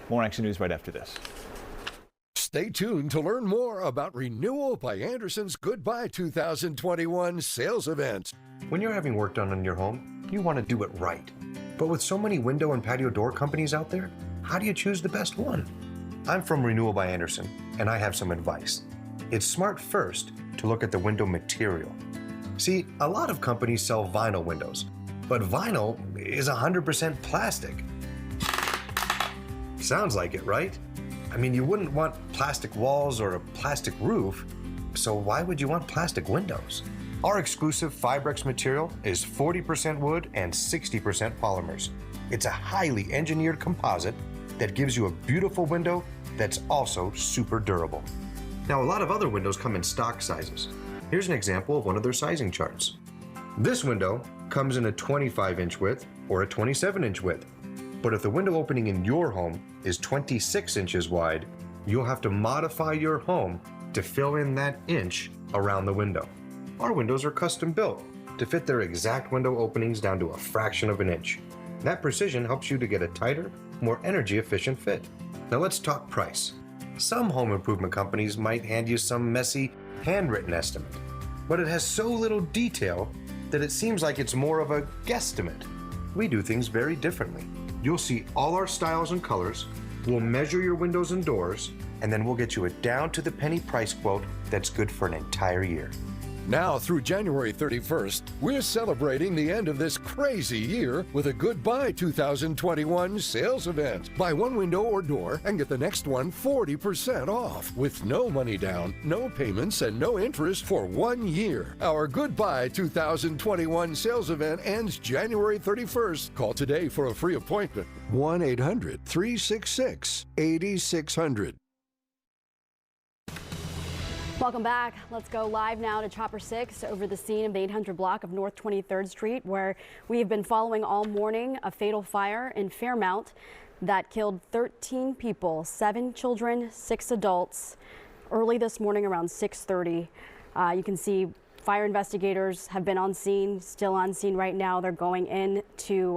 More Action News right after this. Stay tuned to learn more about Renewal by Andersen's Goodbye 2021 sales event. When you're having work done on your home, you want to do it right. But with so many window and patio door companies out there, how do you choose the best one? I'm from Renewal by Andersen, and I have some advice. It's smart first to look at the window material. See, a lot of companies sell vinyl windows, but vinyl is 100% plastic. Sounds like it, right? I mean, you wouldn't want plastic walls or a plastic roof, so why would you want plastic windows? Our exclusive Fibrex material is 40% wood and 60% polymers. It's a highly engineered composite that gives you a beautiful window that's also super durable. Now, a lot of other windows come in stock sizes. Here's an example of one of their sizing charts. This window comes in a 25-inch width or a 27-inch width. But if the window opening in your home is 26 inches wide, you'll have to modify your home to fill in that inch around the window. Our windows are custom built to fit their exact window openings down to a fraction of an inch. That precision helps you to get a tighter, more energy-efficient fit. Now let's talk price. Some home improvement companies might hand you some messy, handwritten estimate, but it has so little detail that it seems like it's more of a guesstimate. We do things very differently. You'll see all our styles and colors, we'll measure your windows and doors, and then we'll get you a down-to-the-penny price quote that's good for an entire year. Now through January 31st, we're celebrating the end of this crazy year with a Goodbye 2021 sales event. Buy one window or door and get the next one 40% off with no money down, no payments, and no interest for 1 year. Our Goodbye 2021 sales event ends January 31st. Call today for a free appointment. 1-800-366-8600. Welcome back. Let's go live now to Chopper 6 over the scene of the 800 block of North 23rd Street, where we have been following all morning a fatal fire in Fairmount that killed 13 people, 7 children, 6 adults, early this morning around 6:30. You can see fire investigators have been on scene, still on scene right now. They're going in to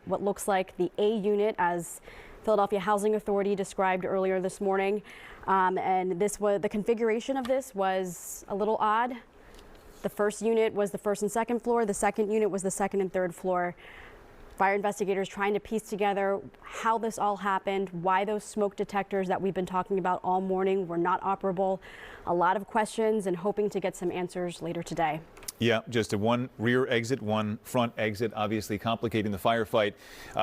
what looks like the A unit, as Philadelphia Housing Authority described earlier this morning. And this was the configuration of this was a little odd. The first unit was the first and second floor. The second unit was the second and third floor. Fire investigators trying to piece together how this all happened, why those smoke detectors that we've been talking about all morning were not operable. A lot of questions and hoping to get some answers later today. Yeah, just a one rear exit, one front exit. Obviously complicating the firefight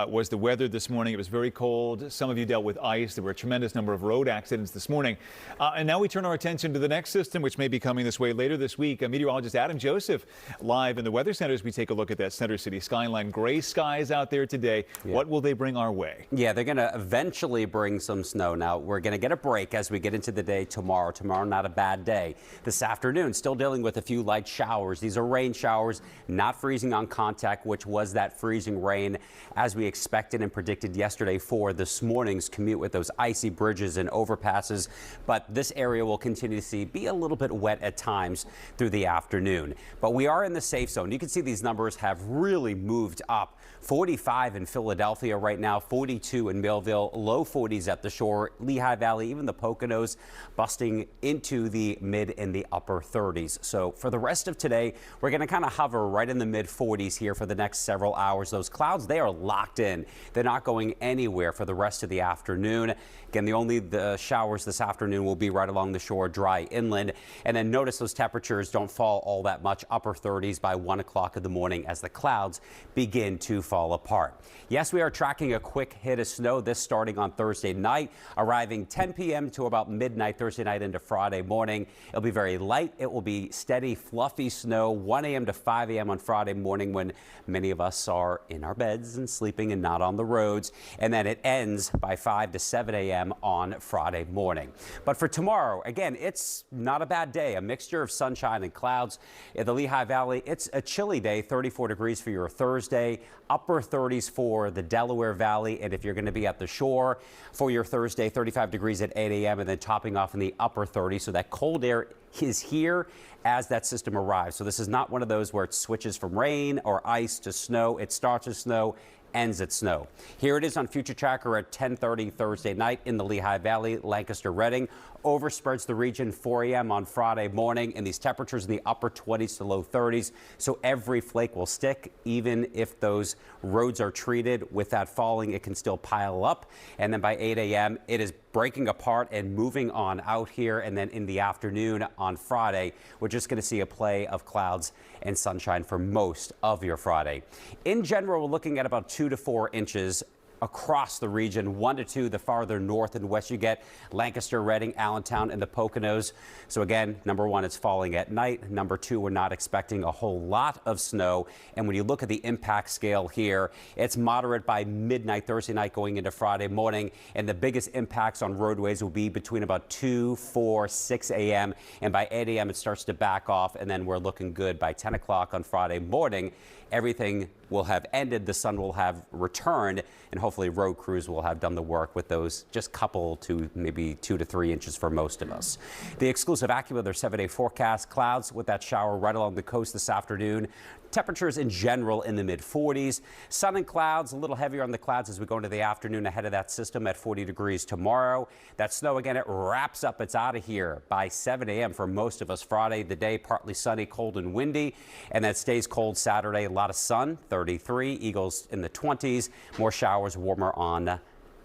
was the weather this morning. It was very cold. Some of you dealt with ice. There were a tremendous number of road accidents this morning. And now we turn our attention to the next system, which may be coming this way later this week. Meteorologist Adam Joseph live in the weather center as we take a look at that Center City skyline. Gray skies out there today. Yeah. What will they bring our way? Yeah, they're going to eventually bring some snow. Now, we're going to get a break as we get into the day tomorrow. Tomorrow, not a bad day. This afternoon, still dealing with a few light showers. These are rain showers, not freezing on contact, which was that freezing rain as we expected and predicted yesterday for this morning's commute with those icy bridges and overpasses. But this area will continue to be a little bit wet at times through the afternoon. But we are in the safe zone. You can see these numbers have really moved up. 45 in Philadelphia right now, 42 in Millville, low 40s at the shore, Lehigh Valley, even the Poconos busting into the mid and the upper 30s. So for the rest of today, we're going to kind of hover right in the mid 40s here for the next several hours. Those clouds, they are locked in. They're not going anywhere for the rest of the afternoon. Again, the showers this afternoon will be right along the shore, dry inland. And then notice those temperatures don't fall all that much, upper 30s by 1 o'clock in the morning as the clouds begin to fall apart. Yes, we are tracking a quick hit of snow, this starting on Thursday night, arriving 10 p.m. to about midnight Thursday night into Friday morning. It'll be very light. It will be steady, fluffy snow, 1 a.m. to 5 a.m. on Friday morning when many of us are in our beds and sleeping and not on the roads. And then it ends by 5 to 7 a.m. on Friday morning. But for tomorrow, again, it's not a bad day. A mixture of sunshine and clouds. In the Lehigh Valley, it's a chilly day, 34 degrees for your Thursday, upper 30s for the Delaware Valley. And if you're going to be at the shore for your Thursday, 35 degrees at 8 a.m. and then topping off in the upper 30s. So that cold air is here as that system arrives. So this is not one of those where it switches from rain or ice to snow. It starts with snow, ends at snow. Here it is on Future Tracker at 10:30 Thursday night in the Lehigh Valley, Lancaster, Reading. Overspreads the region 4 a.m. on Friday morning, and these temperatures in the upper 20s to low 30s. So every flake will stick, even if those roads are treated. With that falling, it can still pile up. And then by 8 a.m., it is breaking apart and moving on out here. And then in the afternoon on Friday, we're just going to see a play of clouds and sunshine for most of your Friday. In general, we're looking at about 2 to 4 inches across the region, 1 to 2 the farther north and west you get. Lancaster, Reading, Allentown, and the Poconos. So again, number 1, it's falling at night. Number 2, we're not expecting a whole lot of snow. And when you look at the impact scale here, it's moderate by midnight Thursday night going into Friday morning. And the biggest impacts on roadways will be between about 2, 4, 6 a.m. And by 8 a.m. it starts to back off. And then we're looking good by 10 o'clock on Friday morning. Everything will have ended, the sun will have returned, and hopefully road crews will have done the work with those just couple to maybe 2 to 3 inches for most of us. The exclusive AccuWeather 7-day forecast, clouds with that shower right along the coast this afternoon. Temperatures in general in the mid-40s. Sun and clouds, a little heavier on the clouds as we go into the afternoon ahead of that system at 40 degrees tomorrow. That snow, again, it wraps up. It's out of here by 7 a.m. for most of us. Friday, the day, partly sunny, cold and windy. And that stays cold Saturday. A lot of sun, 33. Eagles in the 20s. More showers, warmer on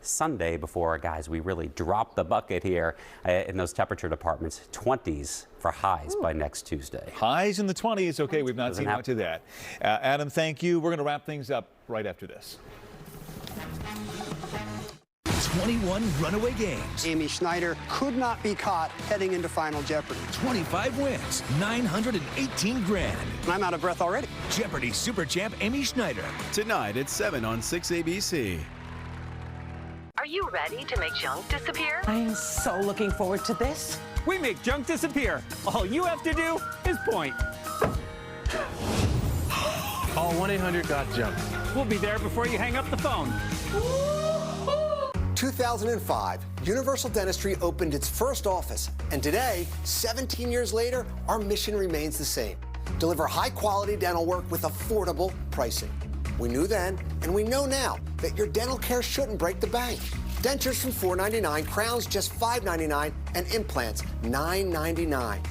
Sunday before, guys, we really drop the bucket here in those temperature departments. 20s for highs by next Tuesday. Highs in the 20s. Okay, we've not seen much of that. Adam, thank you. We're going to wrap things up right after this. 21 runaway games. Amy Schneider could not be caught heading into Final Jeopardy. 25 wins, 918 grand. I'm out of breath already. Jeopardy super champ Amy Schneider. Tonight at 7 on 6 ABC. Are you ready to make junk disappear? I am so looking forward to this. We make junk disappear. All you have to do is point. Call 1-800-GOT-JUNK. We'll be there before you hang up the phone. 2005, Universal Dentistry opened its first office, and today, 17 years later, our mission remains the same. Deliver high-quality dental work with affordable pricing. We knew then, and we know now, that your dental care shouldn't break the bank. Dentures from $4.99, crowns just $5.99, and implants $9.99.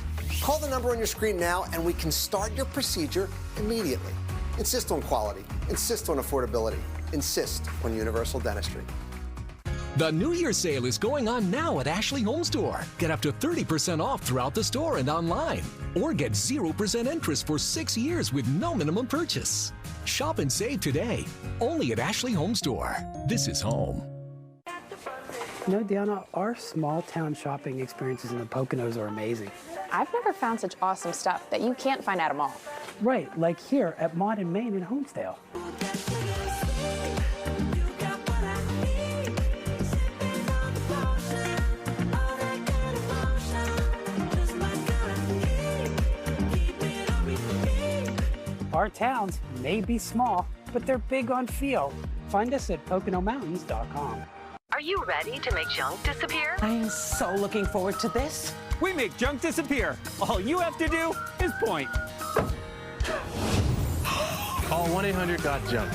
Call the number on your screen now, and we can start your procedure immediately. Insist on quality. Insist on affordability. Insist on Universal Dentistry. The New Year's sale is going on now at Ashley Home Store. Get up to 30% off throughout the store and online. Or get 0% interest for 6 years with no minimum purchase. Shop and save today, only at Ashley Home Store. This is home. You know, Deanna, our small town shopping experiences in the Poconos are amazing. I've never found such awesome stuff that you can't find at a mall. Right, like here at Maud and Main in Homesdale. Our towns may be small, but they're big on feel. Find us at PoconoMountains.com. Are you ready to make junk disappear? I am so looking forward to this. We make junk disappear. All you have to do is point. Call 1-800-GOT-JUNK.